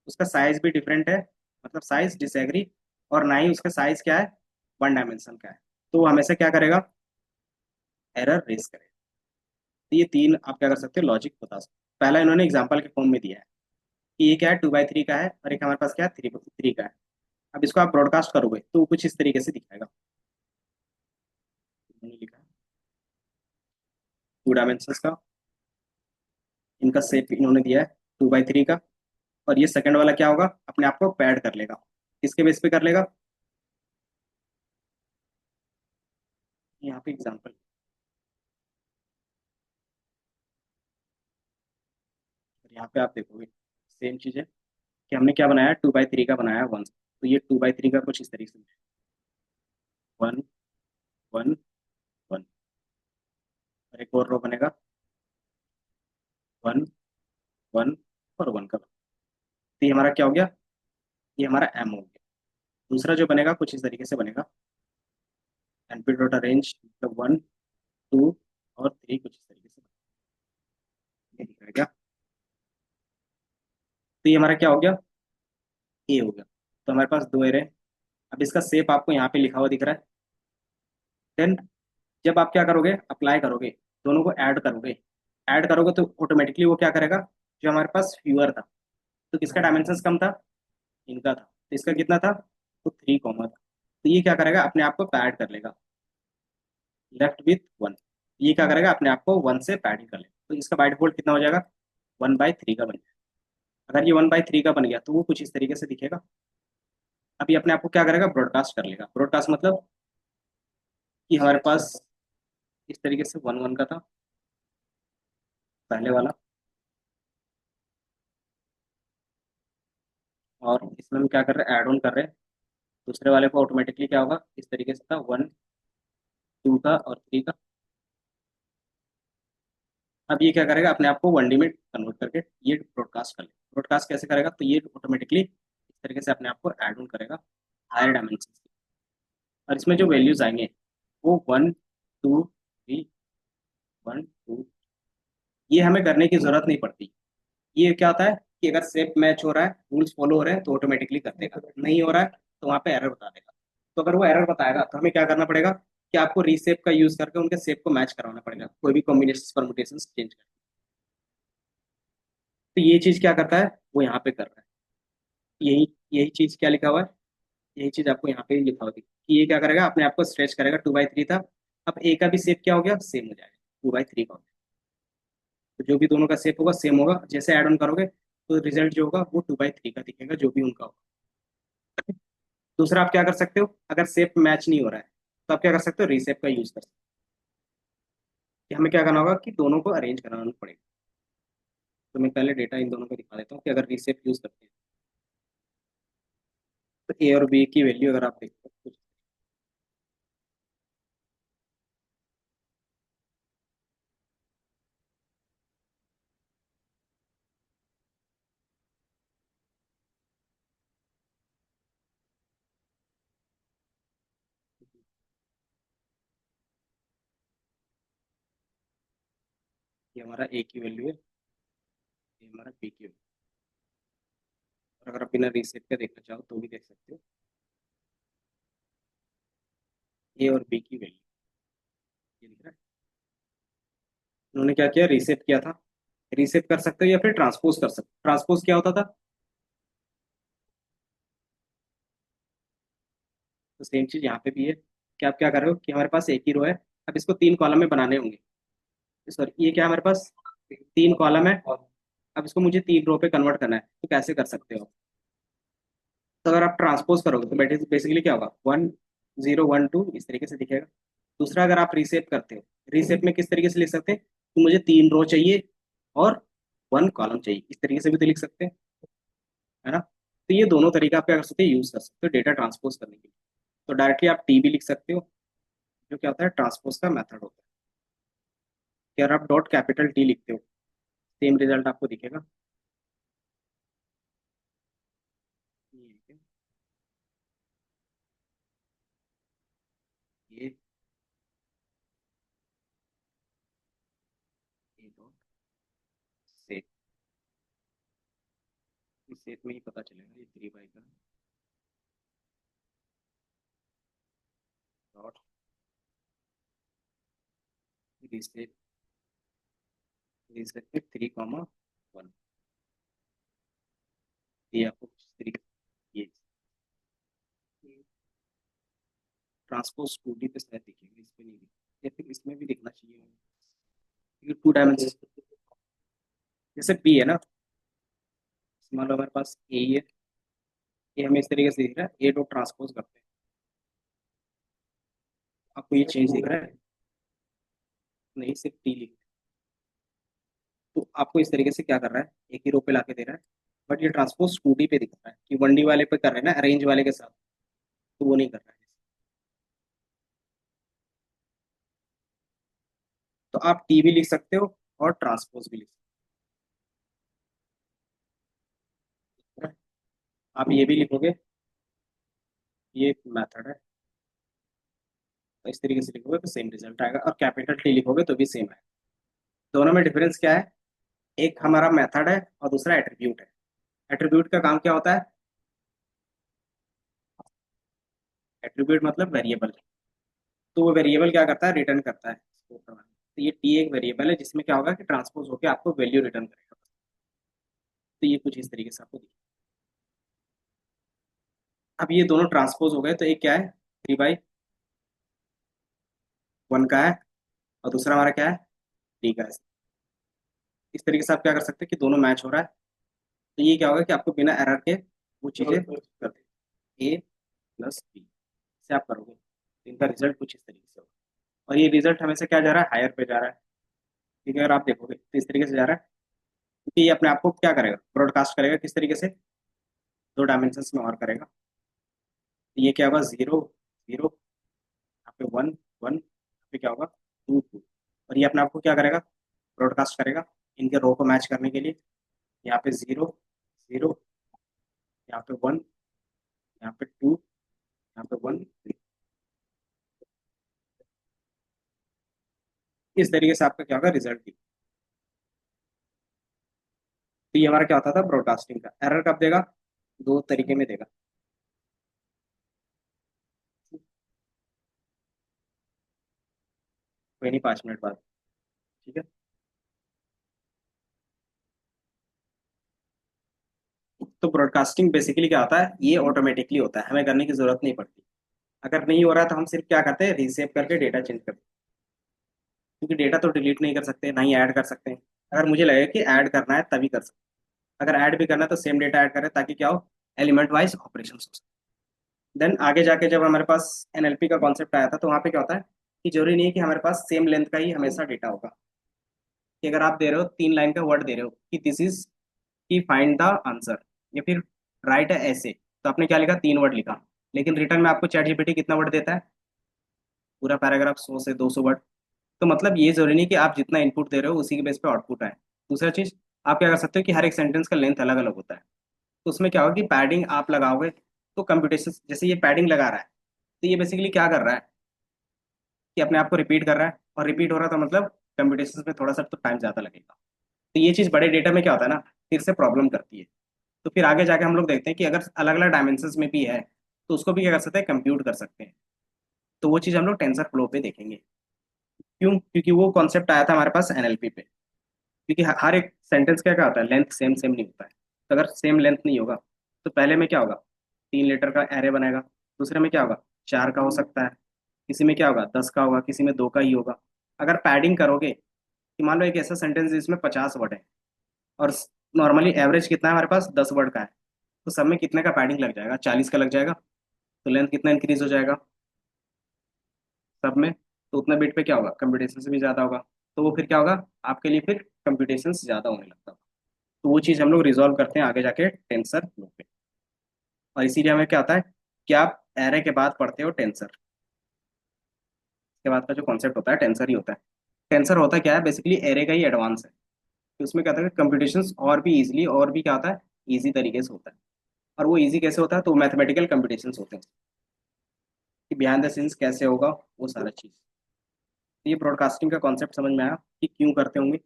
उसका साइज भी डिफरेंट है, मतलब साइज डिसएग्री, और ना ही उसका साइज क्या है वन डायमेंशन का है, तो वो हमेशा क्या करेगा एरर रेस करेगा। तो ये तीन आप क्या कर सकते हो लॉजिक बता सकते हो। पहला इन्होंने एग्जांपल के फॉर्म में दिया है कि ये क्या है 2/3 का है और एक हमारे पास क्या है 3/3 का है। अब इसको आप ब्रॉडकास्ट करोगे तो वो कुछ इस तरीके से दिखाएगा, इन्होंने लिखा है 2 डायमेंशन का, इनका शेप इन्होंने दिया है 2/3 का, और ये सेकंड वाला क्या होगा अपने आप को पैड कर लेगा, किसके बेस पे कर लेगा, यहाँ पे एग्जांपल, यहाँ पे आप देखोगे सेम चीज है कि हमने क्या बनाया 2/3 का बनाया वन, तो ये 2/3 का कुछ इस तरीके से 1 1 1, और एक और रो बनेगा 1 1 और 1 का। तो ये हमारा क्या हो गया, ये हमारा एम हो गया। दूसरा जो बनेगा कुछ इस तरीके से बनेगा, एनपी डॉट अरेंज 1 2 और 3 कुछ इस तरीके से, ये दिख रहा है क्या, तो ये हमारा क्या हो गया ए हो गया। तो हमारे पास दो एरे, अब इसका शेप आपको यहाँ पे लिखा हुआ दिख रहा है। देन जब आप क्या करोगे अप्लाई करोगे, दोनों को ऐड करोगे तो ऑटोमेटिकली वो क्या करेगा, जो हमारे पास व्यूअर था तो किसका डायमेंशन कम था, इनका था, तो इसका कितना था तो 3 था, तो ये क्या करेगा अपने आप को पैड कर लेगा लेफ्ट विथ 1, ये क्या करेगा अपने आप को 1 से पैड ही कर लेगा, तो इसका बाय डिफॉल्ट कितना हो जाएगा 1/3 का बन जाएगा। अगर ये 1/3 का बन गया तो वो कुछ इस तरीके से दिखेगा। अभी अपने आप को क्या करेगा ब्रॉडकास्ट कर लेगा, ब्रॉडकास्ट मतलब कि हमारे पास इस तरीके से 1 1 का था पहले वाला, और इसमें हम क्या कर रहे हैं ऐड ऑन कर रहे हैं, दूसरे वाले को ऑटोमेटिकली क्या होगा इस तरीके से था 1 2 का और 3 का। अब ये क्या करेगा अपने आप को 1D में कन्वर्ट करके ये ब्रॉडकास्ट कर लेगा। ब्रॉडकास्ट कैसे करेगा, तो ये ऑटोमेटिकली इस तरीके से अपने आप को ऐड ऑन करेगा हायर डायमेंशन, और इसमें जो वैल्यूज आएंगे वो 1 2 3 1 2, ये हमें करने की जरूरत नहीं पड़ती। ये क्या होता है कि अगर शेप मैच हो रहा है रूल्स फॉलो हो रहे हैं तो ऑटोमेटिकली कर देगा, नहीं हो रहा है तो वहाँ पे एरर बता देगा। तो अगर वो एरर बताएगा तो हमें क्या करना पड़ेगा कि आपको रीसेप का यूज करके उनके शेप को मैच करवाना पड़ेगा, कोई भी कॉम्बिनेशन परमुटेशन चेंज कर। तो ये चीज क्या करता है वो यहाँ पे कर रहा है, यही यही चीज क्या लिखा हुआ है यही चीज आपको यहाँ पे लिखा होगी कि ये क्या करेगा, अपने आप को स्ट्रेच करेगा, 2/3 था। अब ए का भी शेप क्या हो गया, सेम हो जाएगा, 2/3 का हो जाएगा। तो जो भी दोनों का शेप होगा सेम होगा, जैसे ऐड ऑन करोगे तो रिजल्ट जो होगा वो 2/3 का दिखेगा, जो भी उनका होगा। दूसरा आप क्या कर सकते हो, अगर शेप मैच नहीं हो रहा है तो आप क्या कर सकते हो, रीसेप का यूज कर सकते हो। कि हमें क्या करना होगा कि दोनों को अरेंज कराना पड़ेगा। तो मैं पहले डेटा इन दोनों को दिखा देता हूँ कि अगर रीसेप यूज करते हैं तो ए और बी की वैल्यू अगर आप देखते हो तो ये हमारा ए की वैल्यू है, ये हमारा बी की वैल्यू। और अगर आप बिना रीसेप के देखना चाहो तो भी देख सकते हो, ए और बी की वैल्यू ये दिख रहा है। उन्होंने क्या किया, रीसेप किया था। रीसेप कर सकते हो या फिर ट्रांसपोज कर सकते हो। ट्रांसपोज क्या होता था, तो सेम चीज यहाँ पे भी है कि आप क्या कर रहे हो कि हमारे पास एक ही रो है, अब इसको 3 कॉलम में बनाने होंगे। सॉरी, ये क्या है, हमारे पास 3 कॉलम है, अब इसको मुझे 3 रो पे कन्वर्ट करना है, तो कैसे कर सकते हो। तो अगर आप ट्रांसपोज करोगे तो बेसिकली क्या होगा, 1 0 1 2 इस तरीके से दिखेगा। दूसरा, अगर आप रीसेप करते हो, रीसेप में किस तरीके से लिख सकते हैं, तो मुझे 3 रो चाहिए और 1 कॉलम चाहिए, इस तरीके से भी तो लिख सकते हैं, है ना। तो ये दोनों तरीका आप क्या कर सकते हैं, यूज कर सकते हो डेटा ट्रांसपोज करने के लिए। तो डायरेक्टली आप टी भी लिख सकते हो, जो क्या होता है, ट्रांसपोज का मेथड होता है। कि अगर आप डॉट कैपिटल टी लिखते हो सेम रिजल्ट आपको दिखेगा। ये ये डॉट सेट, इस सेट में ही पता चलेगा, ये 3 बाई का डॉट रीसेट, रीसेट में 3 कॉमा 1, ये आपको तरीके, ये ट्रांसपोज 2D पे शायद दिखेगा, इस पे नहीं दिखेगा, या फिर इसमें भी दिखना चाहिए, क्योंकि 2 डायमेंशन। जैसे पी है ना, मान लो हमारे पास ए है, ये हमें इस तरीके से दिख रहा है, ए डॉट ट्रांसपोज करते हैं, आपको ये चेंज दिख रहा है, नहीं सिर्फ टी लिख। तो आपको इस तरीके से क्या कर रहा है, एक ही रो पे लाके दे रहा है, बट ये ट्रांसपोज 2D पे दिख रहा है, कि 1D वाले पे कर रहे हैं ना अरेंज वाले के साथ, तो वो नहीं कर रहा है। तो आप टी भी लिख सकते हो और ट्रांसपोज भी लिख सकते हो। आप ये भी लिखोगे, ये मेथड है, तो इस तरीके से लिखोगे तो सेम रिजल्ट आएगा, और कैपिटल टी लिखोगे तो भी सेम आएगा। दोनों में डिफरेंस क्या है, एक हमारा मेथड है और दूसरा एट्रीब्यूट है। एट्रीब्यूट का काम क्या होता है, एट्रीब्यूट मतलब वेरिएबल। तो वो वेरिएबल क्या करता है, रिटर्न करता है। तो ये टी एक वेरिएबल है जिसमें क्या होगा कि ट्रांसपोज होकर आपको वैल्यू रिटर्न करेगा। तो ये कुछ इस तरीके से आपको दिखेगा। अब ये दोनों ट्रांसपोज हो गए, तो एक क्या है, 3/1 का है, और दूसरा हमारा क्या है, टी का है। इस तरीके से आप क्या कर सकते हैं कि दोनों मैच हो रहा है, तो ये क्या होगा कि आपको बिना एरर के वो चीजें कर देगी, ए प्लस बी से आप करोगे तो इनका रिजल्ट कुछ इस तरीके से होगा। और ये रिजल्ट हमेशा क्या जा रहा है, हायर पे जा रहा है। ठीक है, अगर आप देखोगे तो इस तरीके से जा रहा है, क्योंकि ये अपने आप को क्या करेगा, ब्रॉडकास्ट करेगा, किस तरीके से, 2 डायमेंशन में और करेगा। तो ये क्या होगा, 0 0, यहाँ पे 1 1, यहाँ पे क्या होगा, 2 2। और ये अपने आप को क्या करेगा, ब्रॉडकास्ट करेगा इनके रो को मैच करने के लिए। यहाँ पे 0 0, यहाँ पे 1, यहाँ पे 2, यहाँ पे 1 3। इस तरीके से आपका क्या होगा, रिजल्ट भी। तो ये हमारा क्या होता था, ब्रॉडकास्टिंग का। एरर कब देगा, 2 तरीके में देगा। कोई नहीं, 5 मिनट बाद। ठीक है। तो ब्रॉडकास्टिंग बेसिकली क्या होता है, ये ऑटोमेटिकली होता है, हमें करने की जरूरत नहीं पड़ती। अगर नहीं हो रहा तो हम सिर्फ क्या करते हैं, रीसेव करके डेटा चेंज करते हैं, क्योंकि डेटा तो डिलीट नहीं कर सकते, ना ही ऐड कर सकते हैं। अगर मुझे लगे कि ऐड करना है तभी कर सकते हैं। अगर ऐड भी करना है तो सेम डेटा ऐड करें, ताकि क्या हो, एलिमेंट वाइज ऑपरेशन हो सके। देन आगे जाके जब हमारे पास एनएलपी का कॉन्सेप्ट आया था, तो वहाँ पे क्या होता है कि जरूरी नहीं है कि हमारे पास सेम लेंथ का ही हमेशा डेटा होगा। कि अगर आप दे रहे हो 3 लाइन का वर्ड दे रहे हो कि दिस इज की फाइंड द आंसर, या फिर राइट ऐसे, तो आपने क्या लिखा, 3 वर्ड लिखा। लेकिन रिटर्न में आपको चैट जीपीटी कितना वर्ड देता है, पूरा पैराग्राफ 100 से 200 वर्ड। तो मतलब ये जरूरी नहीं कि आप जितना इनपुट दे रहे हो उसी के बेस पे आउटपुट आए। दूसरा चीज, आप क्या कर सकते हो कि हर एक सेंटेंस का लेंथ अलग अलग होता है। तो उसमें क्या होगा कि पैडिंग आप लगाओगे, तो कंप्यूटेशन जैसे ये पैडिंग लगा रहा है, तो ये बेसिकली क्या कर रहा है कि अपने आप को रिपीट कर रहा है, और रिपीट हो रहा था मतलब कंप्यूटेशन में थोड़ा सा तो टाइम ज्यादा लगेगा। तो ये चीज बड़े डेटा में क्या होता है ना, फिर से प्रॉब्लम करती है। तो फिर आगे जाके हम लोग देखते हैं कि अगर अलग अलग डायमेंशंस में भी है, तो उसको भी क्या कर सकते हैं, कंप्यूट कर सकते हैं। तो वो चीज हम लोग टेंसर फ्लो पे देखेंगे। क्यों? क्योंकि वो कॉन्सेप्ट आया था हमारे पास एनएलपी पे। क्योंकि हर एक सेंटेंस क्या क्या होता है, लेंथ सेम सेम नहीं होता है। तो अगर सेम लेंथ नहीं होगा, तो पहले में क्या होगा, 3 लेटर का एरे बनेगा। दूसरे में क्या होगा, 4 का हो सकता है। किसी में क्या होगा, 10 का होगा, किसी में 2 का ही होगा। अगर पैडिंग करोगे कि मान लो एक ऐसा सेंटेंस जिसमें 50 वर्ड है, और नॉर्मली एवरेज कितना है हमारे पास, 10 वर्ड का है, तो सब में कितने का पैडिंग लग जाएगा, 40 का लग जाएगा। तो लेंथ कितना इंक्रीज हो जाएगा सब में। तो उतना बिट पे क्या होगा, कंप्यूटेशन से भी ज्यादा होगा। तो वो फिर क्या होगा, आपके लिए फिर कंप्यूटेशन ज्यादा होने लगता है। तो वो चीज हम लोग रिजॉल्व करते हैं आगे जाके टेंसर फ्लो पे। और इसीलिए हमें क्या होता है कि आप एरे के बाद पढ़ते हो टेंसर, के बाद का जो कॉन्सेप्ट होता है टेंसर ही होता है। टेंसर होता क्या है, बेसिकली एरे का ही एडवांस है। तो उसमें क्या होता है, कंप्यूटेशंस और भी इजीली, और भी क्या होता है, इजी तरीके से होता है। और वो इजी कैसे होता है, तो मैथमेटिकल कंप्यूटेशंस होते हैं, कि बिहाइंड द सीन्स कैसे होगा वो सारा चीज। तो ये ब्रॉडकास्टिंग का कॉन्सेप्ट समझ में आया कि क्यों करते होंगे।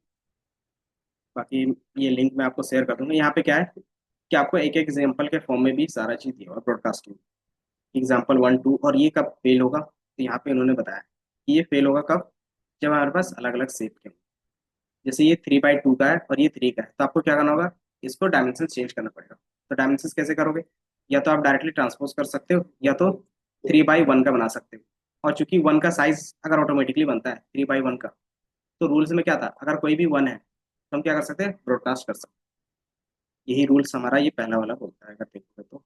बाकी ये लिंक मैं आपको शेयर कर दूंगा। यहाँ पे क्या है कि आपको एक एक एग्जाम्पल के फॉर्म में भी सारा चीज दिया हुआ ब्रॉडकास्टिंग, एग्जाम्पल 1 2, और ये कब फेल होगा, तो यहाँ पे उन्होंने बताया कि ये फेल होगा कब, जब हमारे पास अलग अलग शेप के हों। जैसे ये 3/2 का है और ये 3 का है, तो आपको क्या करना होगा, इसको डायमेंशन चेंज करना पड़ेगा। तो डायमेंशन कैसे करोगे, या तो आप डायरेक्टली ट्रांसपोज कर सकते हो, या तो 3/1 का बना सकते हो। और चूंकि 1 का साइज अगर ऑटोमेटिकली बनता है 3/1 का, तो रूल्स में क्या था, अगर कोई भी 1 है तो हम क्या कर सकते हैं, ब्रॉडकास्ट कर सकते हैं। यही रूल्स हमारा ये पहला वाला बोलता है, अगर देखोगे तो।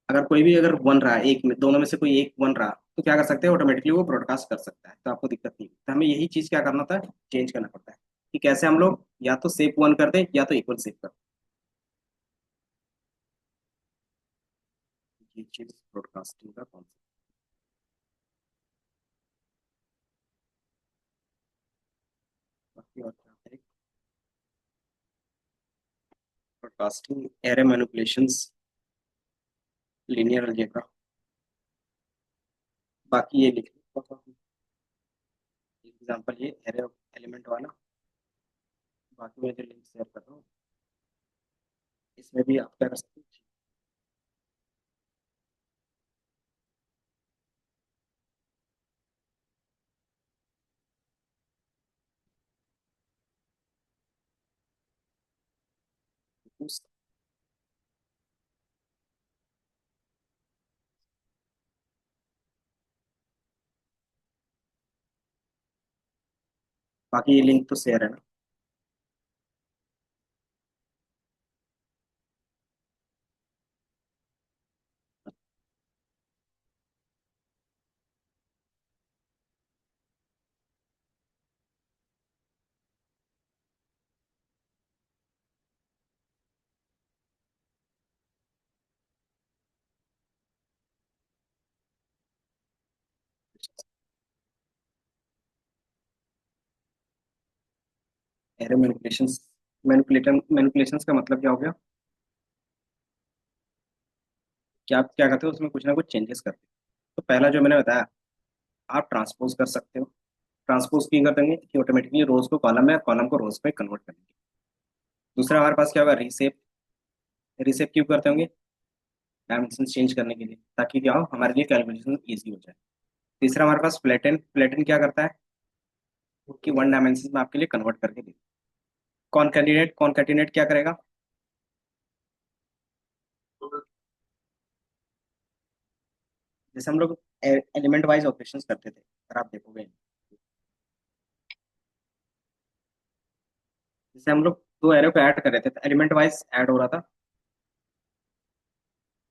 अगर कोई भी अगर बन रहा है, एक में दोनों में से कोई एक बन रहा, तो क्या कर सकते हैं, ऑटोमेटिकली वो ब्रॉडकास्ट कर सकता है, तो आपको दिक्कत नहीं। तो हमें यही चीज क्या करना होता है, चेंज करना पड़ता है, कि कैसे हम लोग या तो सेप 1 कर दें या तो इक्वल सेप कर दें। ये चीज ब्रॉडकास्टिंग का कॉन्सेप्ट। बाकी और क्या है, broadcasting, array manipulations, linear algebra. बाकी ये लिख एग्जांपल, ये एरे एलिमेंट वाला। बाकी मैं जो लिंक शेयर कर रहा हूँ, इसमें भी आप क्या कर सकते हो। बाकी ये लिंक तो शेयर है ना। एरे मैनिपुलेशंस, मैनिपुलेशंस का मतलब क्या हो गया, कि आप क्या करते हो, उसमें कुछ ना कुछ चेंजेस करते हो। तो पहला जो मैंने बताया, आप ट्रांसपोज कर सकते हो। ट्रांसपोज क्यों कर देंगे, कि ऑटोमेटिकली रोज को कॉलम में, कॉलम को रोज पे कन्वर्ट करेंगे। दूसरा हमारे पास क्या होगा, रीसेप। रीसेप क्यों करते होंगे, डायमेंशन चेंज करने के लिए, ताकि क्या हो, हमारे लिए कैलकुलेशन ईजी हो जाए। तीसरा हमारे पास फ्लैटन। फ्लैटन क्या करता है कि 1 डायमेंशन में आपके लिए कन्वर्ट करके दे। कॉनकैटिनेट कॉनकैटिनेट क्या करेगा? जैसे हम लोग एलिमेंट वाइज ऑपरेशंस करते थे, अगर आप देखोगे, जैसे हम लोग दो एरो को ऐड कर रहे थे तो एलिमेंट वाइज ऐड हो रहा था,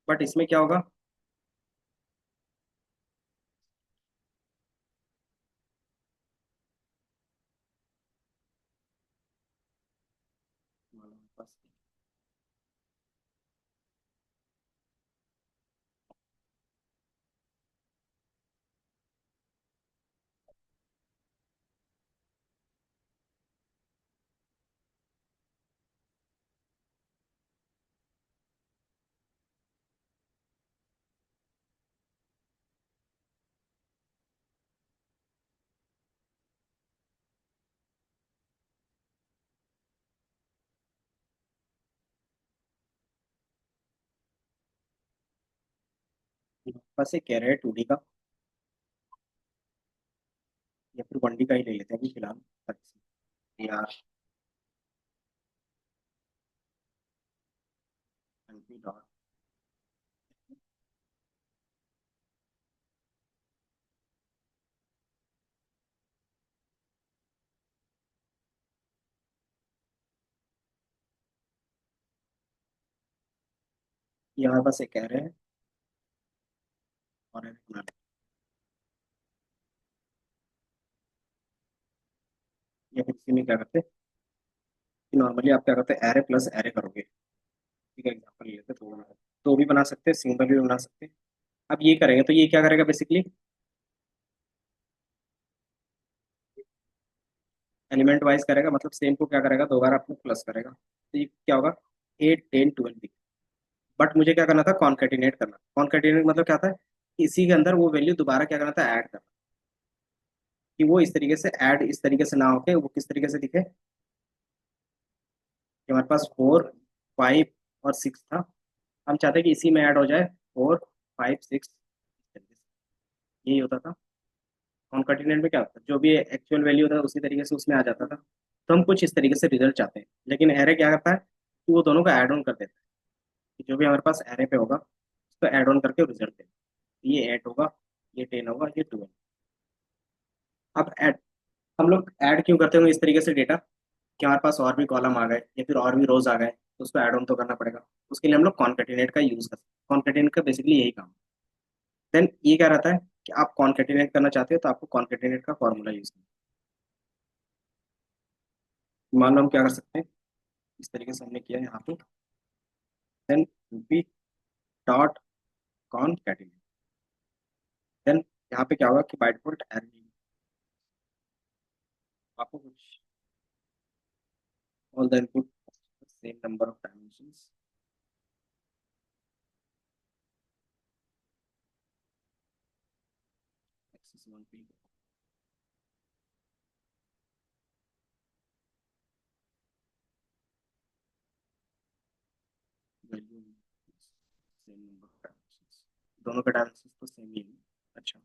बट इसमें क्या होगा? बस एक कह रहे हैं 2D का या फिर 1D का ही ले लेते हैं अभी फिलहाल, यार एमपी डॉट, ये हमारे पास एक कह रहे हैं और एक बना लेते हैं। या फिर इसी में क्या करते हैं कि नॉर्मली आप क्या करते हैं, एरे प्लस एरे करोगे, ठीक है, एग्जाम्पल लेते हैं तो भी बना सकते हैं, सिंगल भी बना सकते हैं। अब ये करेंगे तो ये क्या करेगा बेसिकली, एलिमेंट वाइज करेगा, मतलब सेम को क्या करेगा, दो बार आपको प्लस करेगा, तो ये क्या होगा, 8 10 12। बट मुझे क्या करना था, कॉन्केटिनेट करना। कॉन्केटिनेट मतलब क्या था, इसी के अंदर वो वैल्यू दोबारा क्या करना था, ऐड करना, कि वो इस तरीके से ऐड इस तरीके से ना होके वो किस तरीके से दिखे, कि हमारे पास 4 5 और 6 था, हम चाहते हैं कि इसी में ऐड हो जाए 4 5 6, यही होता था। कॉन्केटिनेट में क्या होता है, जो भी एक्चुअल वैल्यू होता है उसी तरीके से उसमें आ जाता था। तो हम कुछ इस तरीके से रिजल्ट चाहते हैं, लेकिन एरे क्या करता है कि वो दोनों को ऐड ऑन कर देता है, कि जो भी हमारे पास एरे पे होगा उसको ऐड ऑन करके रिजल्ट देता है। ये 8 होगा, ये 10 होगा, ये 12। अब ऐड, हम लोग ऐड क्यों करते हैं इस तरीके से डेटा, कि हमारे पास और भी कॉलम आ गए या फिर और भी रोज आ गए तो उसको ऐड ऑन तो करना पड़ेगा। उसके लिए हम लोग कॉन्केटिनेट का यूज करते हैं। कॉन्केटिनेट का बेसिकली यही काम। देन ये क्या रहता है कि आप कॉन्केटिनेट करना चाहते हो तो आपको कॉन्केटिनेट का फॉर्मूला यूज करना है। मान लो हम क्या कर सकते हैं, इस तरीके से हमने किया यहाँ पे, then b dot concatenate, then यहाँ पे क्या होगा कि बाय डिफॉल्ट एरे, आपको कुछ all the input same number of dimensions, axis 1 पे value same number of dimensions, दोनों का डायमेंशंस तो सेम ही है। अच्छा,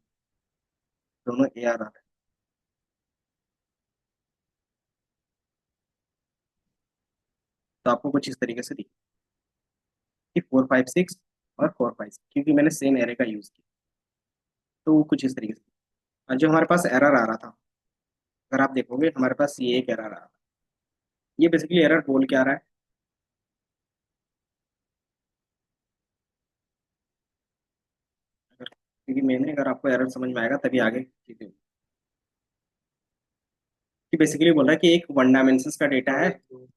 दोनों ए आर आर है, तो आपको कुछ इस तरीके से दिखे कि 4 5 6 और 4 5, क्योंकि मैंने सेम एरे का यूज किया, तो वो कुछ इस तरीके से। और जो हमारे पास एरर आ रहा था, अगर आप देखोगे हमारे पास ये एक एरर आ रहा था, ये बेसिकली एरर बोल के आ रहा है, अगर क्योंकि मैंने, अगर आपको एरर समझ में आएगा तभी आगे चीजें होंगी। कि बेसिकली बोल रहा है कि एक 1 डायमेंशन का डेटा है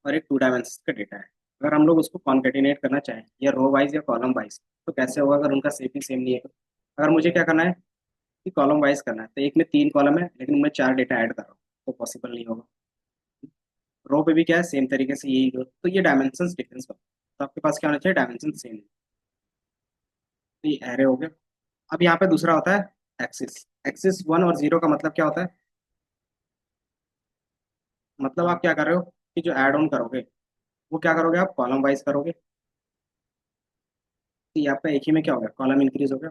और एक 2 डायमेंशन का डेटा है, अगर हम लोग उसको कॉन्केटिनेट करना चाहें या रो वाइज या कॉलम वाइज, तो कैसे होगा अगर उनका सेम ही सेम नहीं है तो? अगर मुझे क्या करना है कि कॉलम वाइज करना है, तो एक में 3 कॉलम है लेकिन मैं 4 डेटा ऐड कर रहा हूँ, तो पॉसिबल नहीं होगा। रो पे भी क्या है, सेम तरीके से यही तो ये डायमेंशन डिफरेंस होता है, तो आपके पास क्या होना चाहिए, डायमेंशन सेम। तो ये एरे हो गया। अब यहाँ पे दूसरा होता है एक्सिस। एक्सिस 1 और 0 का मतलब क्या होता है, मतलब आप क्या कर रहे हो कि जो ऐड ऑन करोगे वो क्या करोगे, आप कॉलम वाइज करोगे, तो ये आपका एक ही में क्या हो गया, कॉलम इंक्रीज हो गया।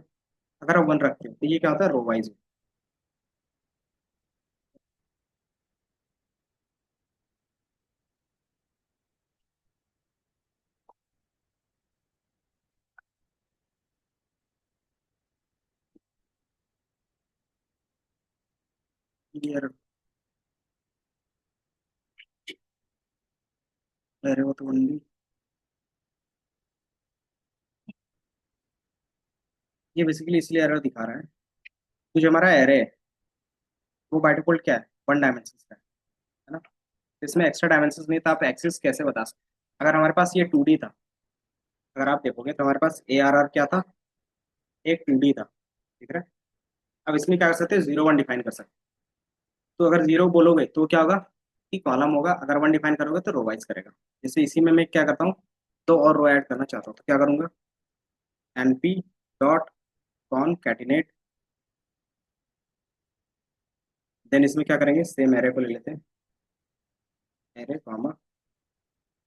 अगर आप 1 रखते हो तो ये क्या होता है, रो वाइज। क्लियर एरे हो तो ओनली ये बेसिकली इसलिए एरर दिखा रहा है। तो जो हमारा एरे है वो बाय डिफॉल्ट क्या है, वन डायमेंशन का है ना। तो इसमें एक्स्ट्रा डायमेंशन नहीं, तो आप एक्सिस कैसे बता सकते। अगर हमारे पास ये 2D था, अगर आप देखोगे तो हमारे पास ए आर आर क्या था, एक 2D था, ठीक है। अब इसमें क्या कर सकते हैं, 0 1 डिफाइन कर सकते हैं। तो अगर 0 बोलोगे तो क्या होगा कि कॉलम होगा, अगर 1 डिफाइन करोगे तो रो वाइज करेगा। जैसे इसी में मैं क्या करता हूँ, दो और रो ऐड करना चाहता हूँ, तो क्या करूंगा, np डॉट कॉनकैटिनेट, देन इसमें क्या करेंगे, सेम एरे को ले लेते हैं, एरे कॉमा,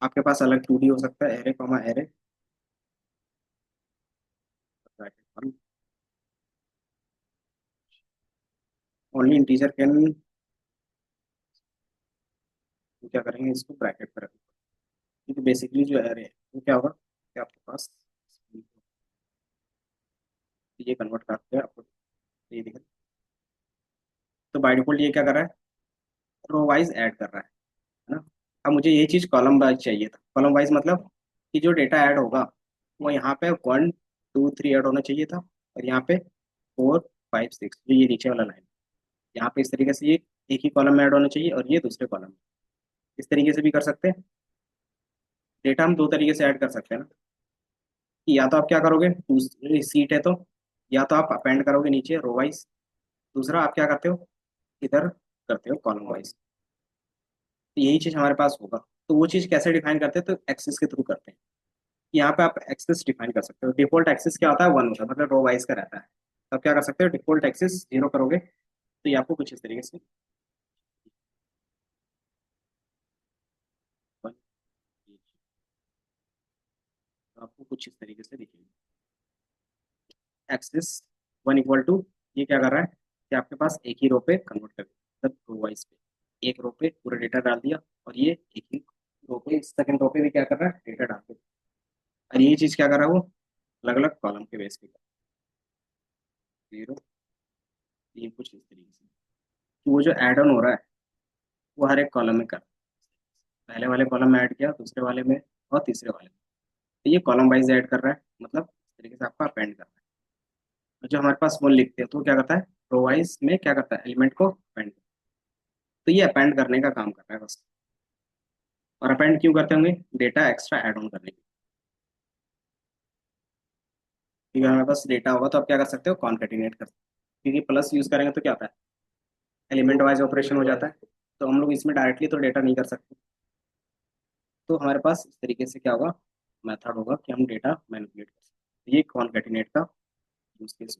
आपके पास अलग 2D हो सकता है, array comma array, only integer can, क्या करेंगे इसको ब्रैकेट पर रखेंगे। क्योंकि बेसिकली जो एरे है वो क्या होगा कि आपके पास ये कन्वर्ट करके आपको ये दिखेगा। तो बाय डिफॉल्ट ये क्या कर रहा है, रो वाइज ऐड कर रहा है ना। अब मुझे ये चीज़ कॉलम वाइज चाहिए था, कॉलम वाइज मतलब कि जो डेटा ऐड होगा वो यहाँ पे 1 2 3 ऐड होना चाहिए था, और यहाँ पे 4 5 6, जो ये नीचे वाला लाइन, यहाँ पे इस तरीके से ये एक ही कॉलम में ऐड होना चाहिए और ये दूसरे कॉलम में। इस तरीके से भी कर सकते हैं। डेटा हम दो तरीके से ऐड कर सकते हैं ना, कि या तो आप क्या करोगे, दूसरी सीट है तो या तो आप अपेंड करोगे नीचे रो वाइज, दूसरा आप क्या करते हो, इधर करते हो कॉलम वाइज। तो यही चीज़ हमारे पास होगा। तो वो चीज़ कैसे डिफाइन करते हैं, तो एक्सिस के थ्रू करते हैं। यहाँ पे आप एक्सिस डिफाइन कर सकते हो। डिफॉल्ट एक्सिस क्या होता है, 1 होता है, मतलब रो वाइज का रहता है। तो आप क्या कर सकते हो, डिफॉल्ट एक्सिस 0 करोगे तो ये आपको कुछ इस तरीके से आपको कुछ इस तरीके से दिखेगी। एक्सिस 1 = ये क्या कर रहा है कि आपके पास एक ही रो पे कन्वर्ट कर, मतलब रो वाइज पे एक रो पे पूरा डेटा डाल दिया, और ये एक ही रो पे सेकंड रो पे भी क्या कर रहा है, डेटा डाल दिया। और ये चीज़ क्या कर रहा है, वो अलग अलग कॉलम के बेस पे कर रहा है। 0, ये कुछ इस तरीके से, कि वो जो एड ऑन हो रहा है वो हर एक कॉलम में कर, पहले वाले कॉलम में ऐड किया, दूसरे वाले में और तीसरे वाले में। तो ये कॉलम वाइज ऐड कर रहा है, मतलब इस तरीके से आपका अपेंड कर रहा है। और जो हमारे पास वो लिखते हैं तो वो क्या करता है, रो वाइज में क्या करता है, एलिमेंट को अपेंड। तो ये अपेंड करने का काम कर रहा है बस। और अपेंड क्यों करते होंगे, डेटा एक्स्ट्रा ऐड ऑन करने के लिए। क्योंकि हमारे पास डेटा होगा तो आप क्या कर सकते हो, कॉन्केटिनेट कर सकते हो। क्योंकि प्लस यूज करेंगे तो क्या होता है, एलिमेंट वाइज ऑपरेशन हो जाता है। तो हम लोग इसमें डायरेक्टली तो डेटा नहीं कर सकते। तो हमारे पास इस तरीके से क्या होगा, मेथड होगा कि हम डेटा मैनिपुलेट कर सकते हैं। ये कॉन्केटिनेट का यूज केस।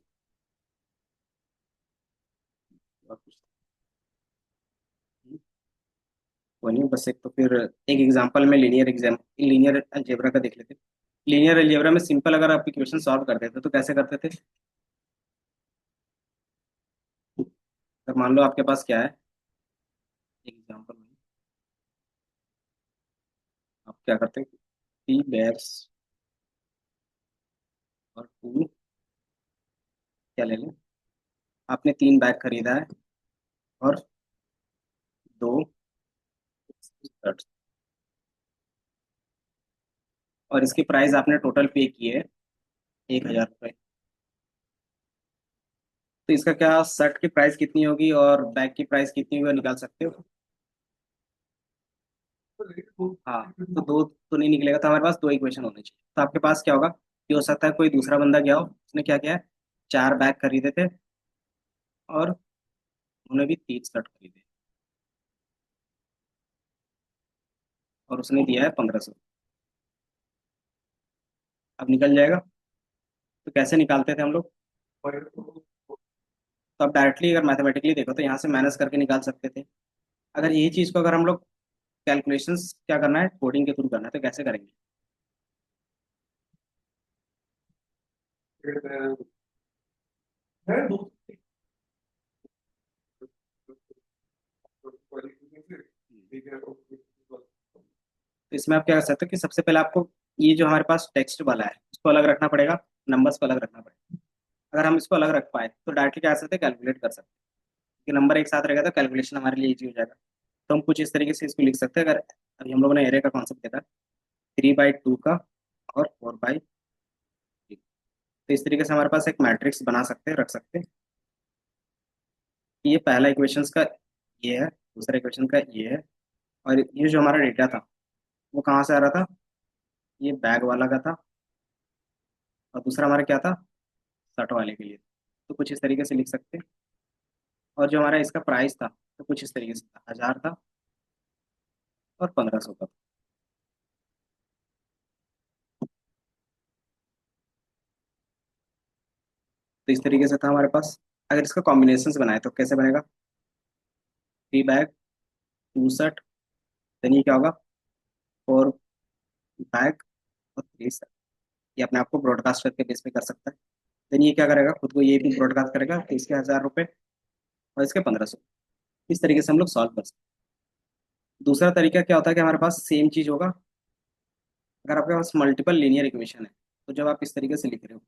और कुछ नहीं, कोई नहीं, बस एक तो फिर एक एग्जांपल में लीनियर अलजेब्रा का देख लेते हैं। लीनियर अलजेब्रा में सिंपल अगर आप इक्वेशन सॉल्व करते थे तो कैसे करते थे। अगर मान लो आपके पास क्या है, एक एग्जांपल में आप क्या करते हैं, 3 बैग्स और 2, क्या ले लें, आपने 3 बैग खरीदा है और 2 शर्ट, और इसकी प्राइस आपने टोटल पे की है 1,000 रुपये। तो इसका क्या, शर्ट की प्राइस कितनी होगी और बैग की प्राइस कितनी होगी, निकाल सकते हो। हाँ, तो दो तो नहीं निकलेगा, तो हमारे पास दो इक्वेशन होने चाहिए। तो आपके पास क्या होगा, कि हो सकता है कोई दूसरा बंदा गया हो, उसने क्या किया है, 4 बैग खरीदे थे और उन्होंने भी 3 शर्ट खरीदे, और उसने दिया है 1500। अब निकल जाएगा। तो कैसे निकालते थे हम लोग, तो अब डायरेक्टली अगर मैथमेटिकली देखो तो यहाँ से माइनस करके निकाल सकते थे। अगर यही चीज़ को अगर हम लोग कैलकुलेशंस क्या करना है, कोडिंग के थ्रू करना है, तो कैसे करेंगे। तो इसमें आप क्या कर सकते हो कि सबसे पहले आपको ये जो हमारे पास टेक्स्ट वाला है उसको अलग रखना पड़ेगा, नंबर्स को अलग रखना पड़ेगा। अगर हम इसको अलग रख पाए तो डायरेक्टली क्या कर सकते हैं, कैलकुलेट कर सकते हैं। कि नंबर एक साथ रहेगा तो कैलकुलेशन हमारे लिए इजी हो जाएगा। तो हम कुछ इस तरीके से इसको लिख सकते हैं। अगर अभी हम लोगों ने एरे का कॉन्सेप्ट देखा 3/2 का और 4/3, तो इस तरीके से हमारे पास एक मैट्रिक्स बना सकते हैं, रख सकते हैं। ये पहला इक्वेशंस का ये है, दूसरा इक्वेशन का ये है, और ये जो हमारा डेटा था वो कहाँ से आ रहा था, ये बैग वाला का था, और दूसरा हमारा क्या था, शर्ट वाले के लिए। तो कुछ इस तरीके से लिख सकते हैं। और जो हमारा इसका प्राइस था तो कुछ इस तरीके से था, 1000 था और 1500 का था। तो इस तरीके से था हमारे पास। अगर इसका कॉम्बिनेशन बनाए तो कैसे बनेगा, 3 बैग 2 शर्ट, देन ये क्या होगा, 4 बैग और 3 शर्ट। ये अपने आप को ब्रॉडकास्ट करके बेस पे कर सकता है। देन ये क्या करेगा, खुद को ये भी ब्रॉडकास्ट करेगा, तो इसके 1000 रुपये और इसके 1500। इस तरीके से हम लोग सॉल्व कर सकते हैं। दूसरा तरीका क्या होता है कि हमारे पास सेम चीज होगा, अगर आपके पास मल्टीपल लीनियर इक्वेशन है, तो जब आप इस तरीके से लिख रहे हो,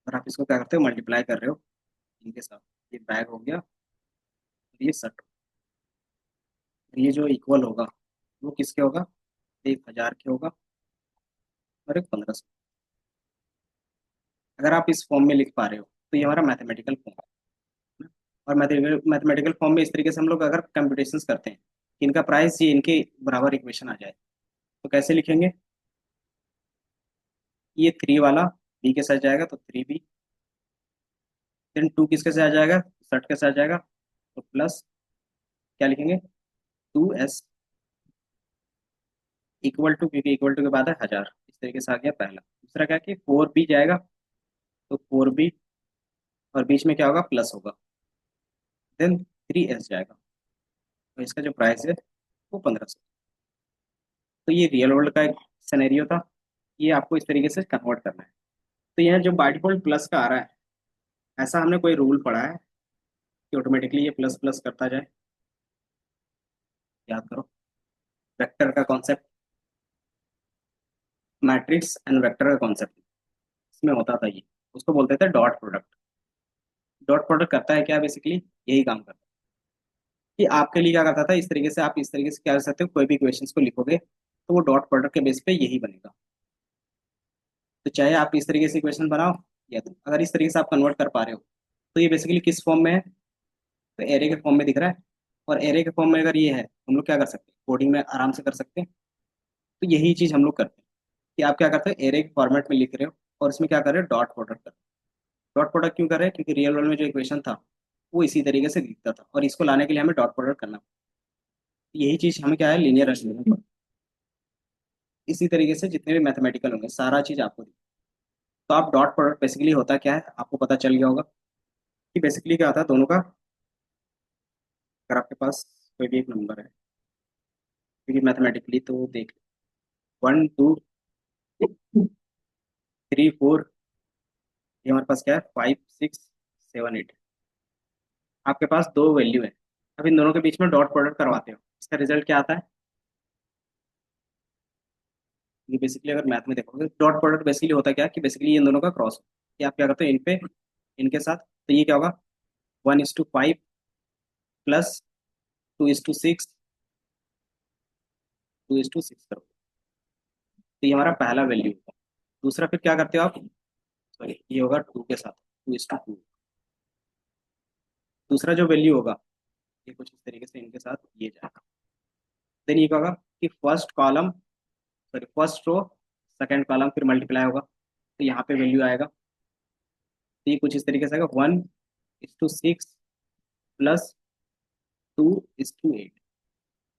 और आप इसको क्या करते हो, मल्टीप्लाई कर रहे हो इनके साथ, ये बैग हो गया और ये शर्ट, ये जो इक्वल होगा वो किसके होगा, एक 1000 के होगा और एक 1500। अगर आप इस फॉर्म में लिख पा रहे हो तो ये हमारा मैथमेटिकल फॉर्म है। और मैथमेटिकल फॉर्म में इस तरीके से हम लोग अगर कंप्यूटेशंस करते हैं कि इनका प्राइस ये इनके बराबर इक्वेशन आ जाए, तो कैसे लिखेंगे, ये 3 वाला बी के साथ जाएगा तो 3B, देन 2 किसके साथ जाएगा, शर्ट के साथ जाएगा, तो प्लस क्या लिखेंगे, 2S इक्वल टू, क्योंकि इक्वल टू के बाद है 1000, इस तरीके से आ गया पहला। दूसरा क्या कि 4B जाएगा तो 4B, और बीच में क्या होगा, प्लस होगा, देन 3S जाएगा, तो इसका जो प्राइस है वो 1500। तो ये रियल वर्ल्ड का एक सिनेरियो था, ये आपको इस तरीके से कन्वर्ट करना है। तो यह जो बाय डिफॉल्ट प्लस का आ रहा है, ऐसा हमने कोई रूल पढ़ा है कि ऑटोमेटिकली ये प्लस प्लस करता जाए, याद करो। वेक्टर का कॉन्सेप्ट, मैट्रिक्स एंड वेक्टर का कॉन्सेप्ट, इसमें होता था ये, उसको बोलते थे डॉट प्रोडक्ट। डॉट प्रोडक्ट करता है क्या, बेसिकली यही काम करता है कि आपके लिए क्या करता था, इस तरीके से आप इस तरीके से क्या कर सकते हो, कोई भी इक्वेशंस को लिखोगे तो वो डॉट प्रोडक्ट के बेस पे यही बनेगा। तो चाहे आप इस तरीके से इक्वेशन बनाओ, या तो अगर इस तरीके से आप कन्वर्ट कर पा रहे हो, तो ये बेसिकली किस फॉर्म में है, तो एरे के फॉर्म में दिख रहा है। और एरे के फॉर्म में अगर ये है, हम लोग क्या कर सकते हैं, कोडिंग में आराम से कर सकते हैं। तो यही चीज हम लोग करते हैं कि आप क्या करते हो, एरे के फॉर्मेट में लिख रहे हो और इसमें क्या कर रहे हो, डॉट प्रोडक्ट कर रहे हो। डॉट प्रोडक्ट क्यों कर रहे हैं, क्योंकि रियल वर्ल्ड में जो इक्वेशन था वो इसी तरीके से दिखता था, और इसको लाने के लिए हमें डॉट प्रोडक्ट करना। यही चीज हमें क्या है, लीनियर अलजेब्रा। इसी तरीके से जितने भी मैथमेटिकल होंगे सारा चीज आपको दिखेगा। तो आप डॉट प्रोडक्ट बेसिकली होता क्या है, आपको पता चल गया होगा कि बेसिकली क्या होता है दोनों का। अगर आपके पास कोई भी एक नंबर है, क्योंकि मैथमेटिकली तो देख, 1 2 3 4, ये हमारे पास क्या है, 5 6 7 8। आपके पास दो वैल्यू है, अब इन दोनों के बीच में डॉट प्रोडक्ट करवाते हो, इसका रिजल्ट क्या आता है। ये बेसिकली अगर मैथ में देखोगे, डॉट प्रोडक्ट बेसिकली होता क्या है कि बेसिकली इन दोनों का क्रॉस, कि आप क्या करते हो इन पे, इनके साथ, तो ये क्या होगा, 1:5 प्लस 2:6, 2:6 करो। तो ये हमारा पहला वैल्यू होगा। दूसरा फिर क्या करते हो आप, सॉरी ये होगा 2 के साथ, 2:2। दूसरा जो वैल्यू होगा ये कुछ इस तरीके से इनके साथ ये जाएगा। देन ये क्या होगा कि first column, sorry first row second column फिर मल्टीप्लाई होगा, तो यहाँ पे वैल्यू आएगा। तो ये कुछ इस तरीके से आएगा, 1:6 प्लस 2:8। तो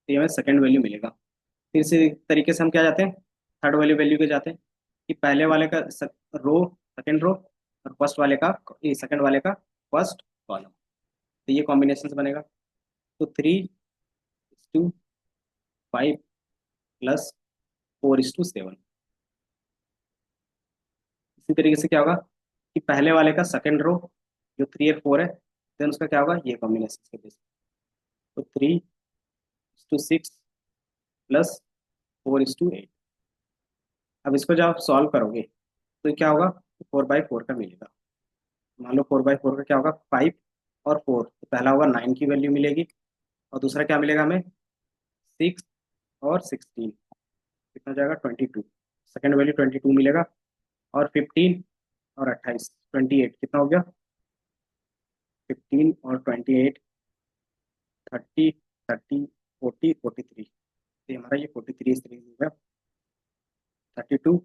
ये हमें सेकंड वैल्यू मिलेगा। फिर इसी तरीके से हम क्या जाते हैं, थर्ड वाली वैल्यू के जाते हैं, कि पहले वाले का रो, सेकंड रो, और फर्स्ट वाले का, ये सेकंड वाले का फर्स्ट कॉलम। तो ये कॉम्बिनेशन बनेगा। तो 3:5 प्लस 4:7। इसी तरीके से क्या होगा कि पहले वाले का सेकंड रो जो 3 और 4 है, देन उसका क्या होगा, ये कॉम्बिनेशन के बेस। तो 3:6 प्लस 4:8। अब इसको जब आप सॉल्व करोगे तो क्या होगा, 4/4 का मिलेगा। मान लो 4/4 का क्या होगा, 5 और 4, तो पहला होगा 9 की वैल्यू मिलेगी, और दूसरा क्या मिलेगा हमें, 6 और 16, कितना हो जाएगा 22, सेकेंड वैल्यू 22 मिलेगा, और 15 और 28 28 कितना हो गया, 15 और 28 30 30 40 43, तो हमारा ये 43 इस तरीके से हो गया, 32,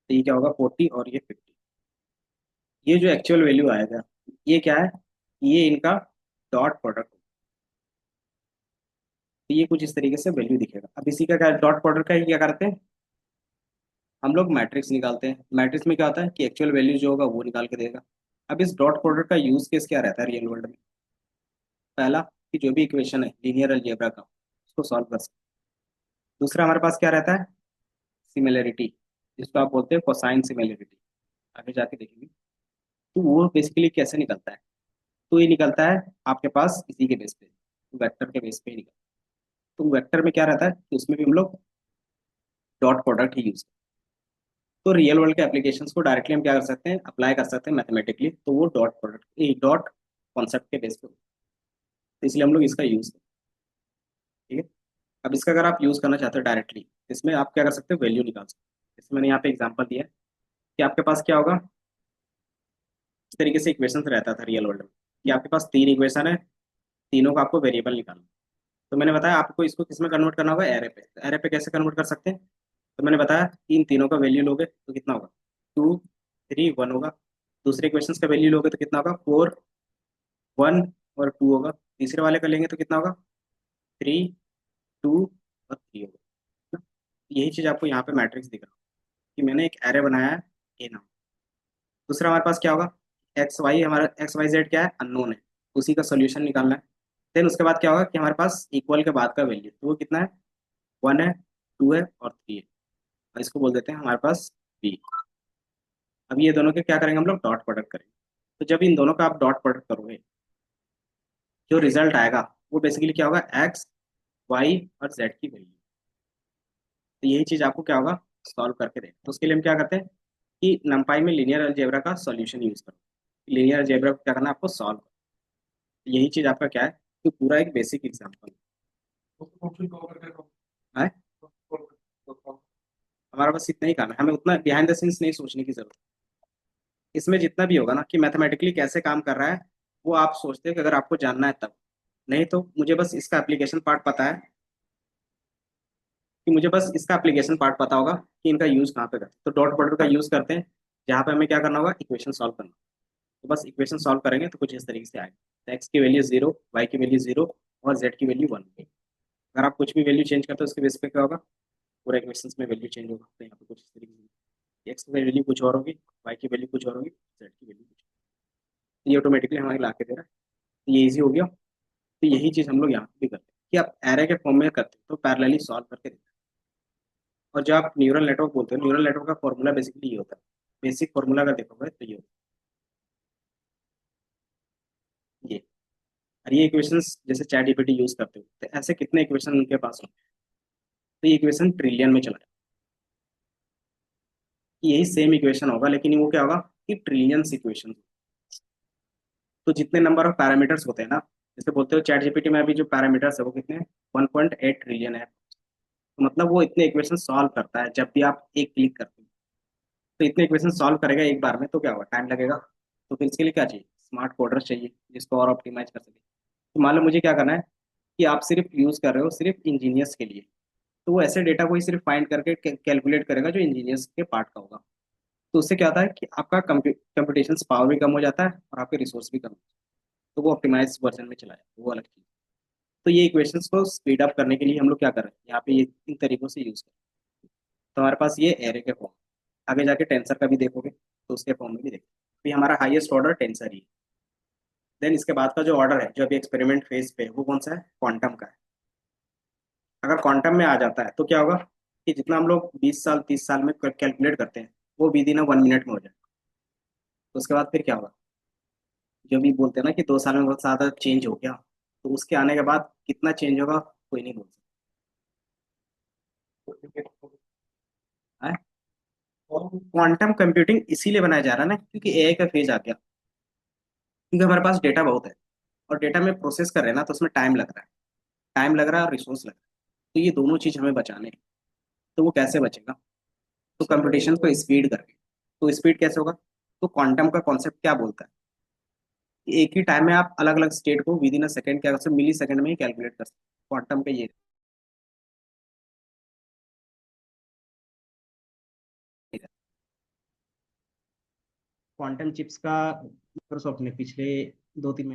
तो ये क्या होगा 40 और ये 50। ये जो एक्चुअल वैल्यू आएगा ये क्या है, ये इनका डॉट प्रोडक्ट, तो ये कुछ इस तरीके से वैल्यू दिखेगा। अब इसी का क्या डॉट प्रोडक्ट का ही क्या करते हैं हम लोग, मैट्रिक्स निकालते हैं। मैट्रिक्स में क्या होता है कि एक्चुअल वैल्यू जो होगा वो निकाल के देगा। अब इस डॉट प्रोडक्ट का यूज केस क्या रहता है रियल वर्ल्ड में, पहला कि जो भी इक्वेशन है लीनियर अलजेब्रा का उसको सॉल्व कर सकते हैं। दूसरा हमारे पास क्या रहता है, सिमिलरिटी, जिसको आप बोलते हैं कोसाइन सिमिलरिटी, आगे जाके देखेंगे। तो वो बेसिकली कैसे निकलता है, तो ये निकलता है आपके पास इसी के बेस पे, वेक्टर के बेस पे ही निकलता है। तो वेक्टर में क्या रहता है कि उसमें भी हम लोग डॉट प्रोडक्ट ही यूज करते हैं। तो रियल वर्ल्ड के एप्लीकेशंस को डायरेक्टली हम क्या कर सकते हैं, अप्लाई कर सकते हैं मैथमेटिकली, तो वो डॉट प्रोडक्ट डॉट कॉन्सेप्ट के बेस पे होता है। तो इसलिए हम लोग इसका यूज करते हैं, ठीक है। अब इसका अगर आप यूज करना चाहते हो डायरेक्टली, इसमें आप क्या कर सकते हो, वैल्यू निकाल सकते हो। जैसे मैंने यहाँ पे एग्जांपल दिया है कि आपके पास क्या होगा, इस तरीके से इक्वेशन रहता था रियल वर्ल्ड में कि आपके पास 3 इक्वेशन है, तीनों का आपको वेरिएबल निकालना। तो मैंने बताया आपको इसको किस में कन्वर्ट करना होगा, एरे पे। तो एरे पे कैसे कन्वर्ट कर सकते हैं, तो मैंने बताया इन तीनों का वैल्यू लोगे तो कितना होगा, 2 3 1 होगा। दूसरे इक्वेशन का वैल्यू लोगे तो कितना होगा, 4 1 और 2 होगा। तीसरे वाले का लेंगे तो कितना होगा, 3 2 और 3 होगा ना? यही चीज आपको यहाँ पे मैट्रिक्स दिख रहा है कि मैंने एक एरे बनाया है ए नाम। दूसरा हमारे पास क्या होगा, एक्स वाई, हमारा एक्स वाई जेड क्या है, अननोन है, उसी का सोल्यूशन निकालना है। देन उसके बाद क्या होगा कि हमारे पास इक्वल के बाद का वैल्यू, तो वो कितना है, 1 है, 2 है और 3 है, और इसको बोल देते हैं हमारे पास बी। अब ये दोनों के क्या करेंगे हम लोग, डॉट प्रोडक्ट करेंगे। तो जब इन दोनों का आप डॉट प्रोडक्ट करोगे, जो रिजल्ट आएगा वो बेसिकली क्या होगा, एक्स वाई और जेड की वैल्यू। तो यही चीज आपको क्या होगा, सॉल्व करके देगा। तो उसके लिए हम क्या करते हैं कि नंपाई में लीनियर अलजेब्रा का सॉल्यूशन यूज करो। लीनियर अलजेब्रा को क्या करना है आपको, सॉल्व। यही चीज आपका क्या है, तो पूरा एक बेसिक एग्जाम्पल है। हमारा बस इतना ही काम है, हमें उतना बिहाइंड द सीन्स नहीं सोचने की जरूरत। इसमें जितना भी होगा ना कि मैथमेटिकली कैसे काम कर रहा है, वो आप सोचते हैं कि अगर आपको जानना है तब, नहीं तो मुझे बस इसका एप्लीकेशन पार्ट पता है, कि मुझे बस इसका एप्लीकेशन पार्ट पता होगा कि इनका यूज कहाँ पे करते हैं। तो डॉट प्रोडक्ट का यूज करते हैं जहाँ पे हमें क्या करना होगा, इक्वेशन सॉल्व करना। तो बस इक्वेशन सॉल्व करेंगे तो कुछ इस तरीके से आएगा, तो एक्स की वैल्यू 0, वाई की वैल्यू 0 और जेड की वैल्यू 1। अगर आप कुछ भी वैल्यू चेंज करते हो उसके बेस पे क्या होगा, पूरा इक्वेशन में वैल्यू चेंज होगा। तो यहाँ पे कुछ इस तरीके से एक्स की वैल्यू कुछ और होगी, वाई की वैल्यू कुछ और होगी, जेड की वैल्यू कुछ, तो ये ऑटोमेटिकली हमारे ला के दे रहा है। तो ये इजी हो गया। तो यही चीज हम लोग यहाँ पे भी करते हैं कि आप एरे के फॉर्म में करते हैं तो पैरेलली सॉल्व करके देते हैं। और जो आप न्यूरल नेटवर्क बोलते हो, न्यूरल नेटवर्क का फॉर्मूला बेसिकली ये होता है, बेसिक फॉर्मूला अगर देखोगे तो ये होता है ये। और ये इक्वेशंस जैसे चैट जीपीटी यूज करते हो तो ऐसे कितने इक्वेशन उनके पास होते हैं, तो ये इक्वेशन ट्रिलियन में चला जाए। यही सेम इक्वेशन होगा लेकिन वो क्या होगा कि ट्रिलियंस इक्वेशन। तो जितने नंबर ऑफ पैरामीटर्स होते हैं ना, जैसे बोलते हो चैट जीपीटी में अभी जो पैरामीटर्स है वो कितने हैं, 1.8 ट्रिलियन है। तो मतलब वो इतने इक्वेशन सॉल्व करता है जब भी आप एक क्लिक करते हो। तो इतने इक्वेशन सॉल्व करेगा एक बार में तो क्या होगा, टाइम लगेगा। तो फिर इसके लिए क्या चाहिए, स्मार्ट कोडर्स चाहिए जिसको और ऑप्टिमाइज कर सके। तो मान लो मुझे क्या करना है कि आप सिर्फ यूज कर रहे हो सिर्फ इंजीनियर्स के लिए, तो वो ऐसे डेटा को ही सिर्फ फाइंड करके कैलकुलेट करेगा जो इंजीनियर्स के पार्ट का होगा। तो उससे क्या होता है कि आपका कंप्यूटेशन पावर भी कम हो जाता है और आपके रिसोर्स भी कम हो जाते हैं। तो वो ऑप्टिमाइज वर्जन में चला जाए, वो अलग चीज़। तो ये इक्वेशंस को स्पीड अप करने के लिए हम लोग क्या कर रहे हैं यहाँ पे, ये इन तरीकों से यूज करें। तो हमारे पास ये एरे के फॉर्म, आगे जाके टेंसर का भी देखोगे तो उसके फॉर्म में भी देखोगे। तो ये हमारा हाईएस्ट ऑर्डर टेंसर ही है। देन इसके बाद का जो ऑर्डर है जो अभी एक्सपेरिमेंट फेज पे है, वो कौन सा है, क्वांटम का है। अगर क्वांटम में आ जाता है तो क्या होगा कि जितना हम लोग 20 साल 30 साल में कैलकुलेट करते हैं वो विद इन 1 मिनट में हो जाए। तो उसके बाद फिर क्या होगा, जो भी बोलते हैं ना कि 2 साल में बहुत ज्यादा चेंज हो गया, तो उसके आने के बाद कितना चेंज होगा कोई नहीं बोल सकता है। क्वांटम कंप्यूटिंग इसीलिए बनाया जा रहा है ना, क्योंकि एआई का फेज आ गया, क्योंकि हमारे पास डेटा बहुत है और डेटा में प्रोसेस कर रहे हैं ना, तो उसमें टाइम लग रहा है और रिसोर्स लग रहा है। तो ये दोनों चीज हमें बचाने हैं। तो वो कैसे बचेगा? तो कंप्यूटेशन को स्पीड करके। तो स्पीड कैसे होगा? तो क्वांटम का कॉन्सेप्ट क्या बोलता है कि एक ही टाइम में आप अलग अलग स्टेट को विद इन अ सेकंड, क्या कर सकते, मिली सेकंड में ही कैलकुलेट कर सकते। क्वांटम का ये क्वांटम चिप्स का माइक्रोसॉफ्ट ने पिछले 2-3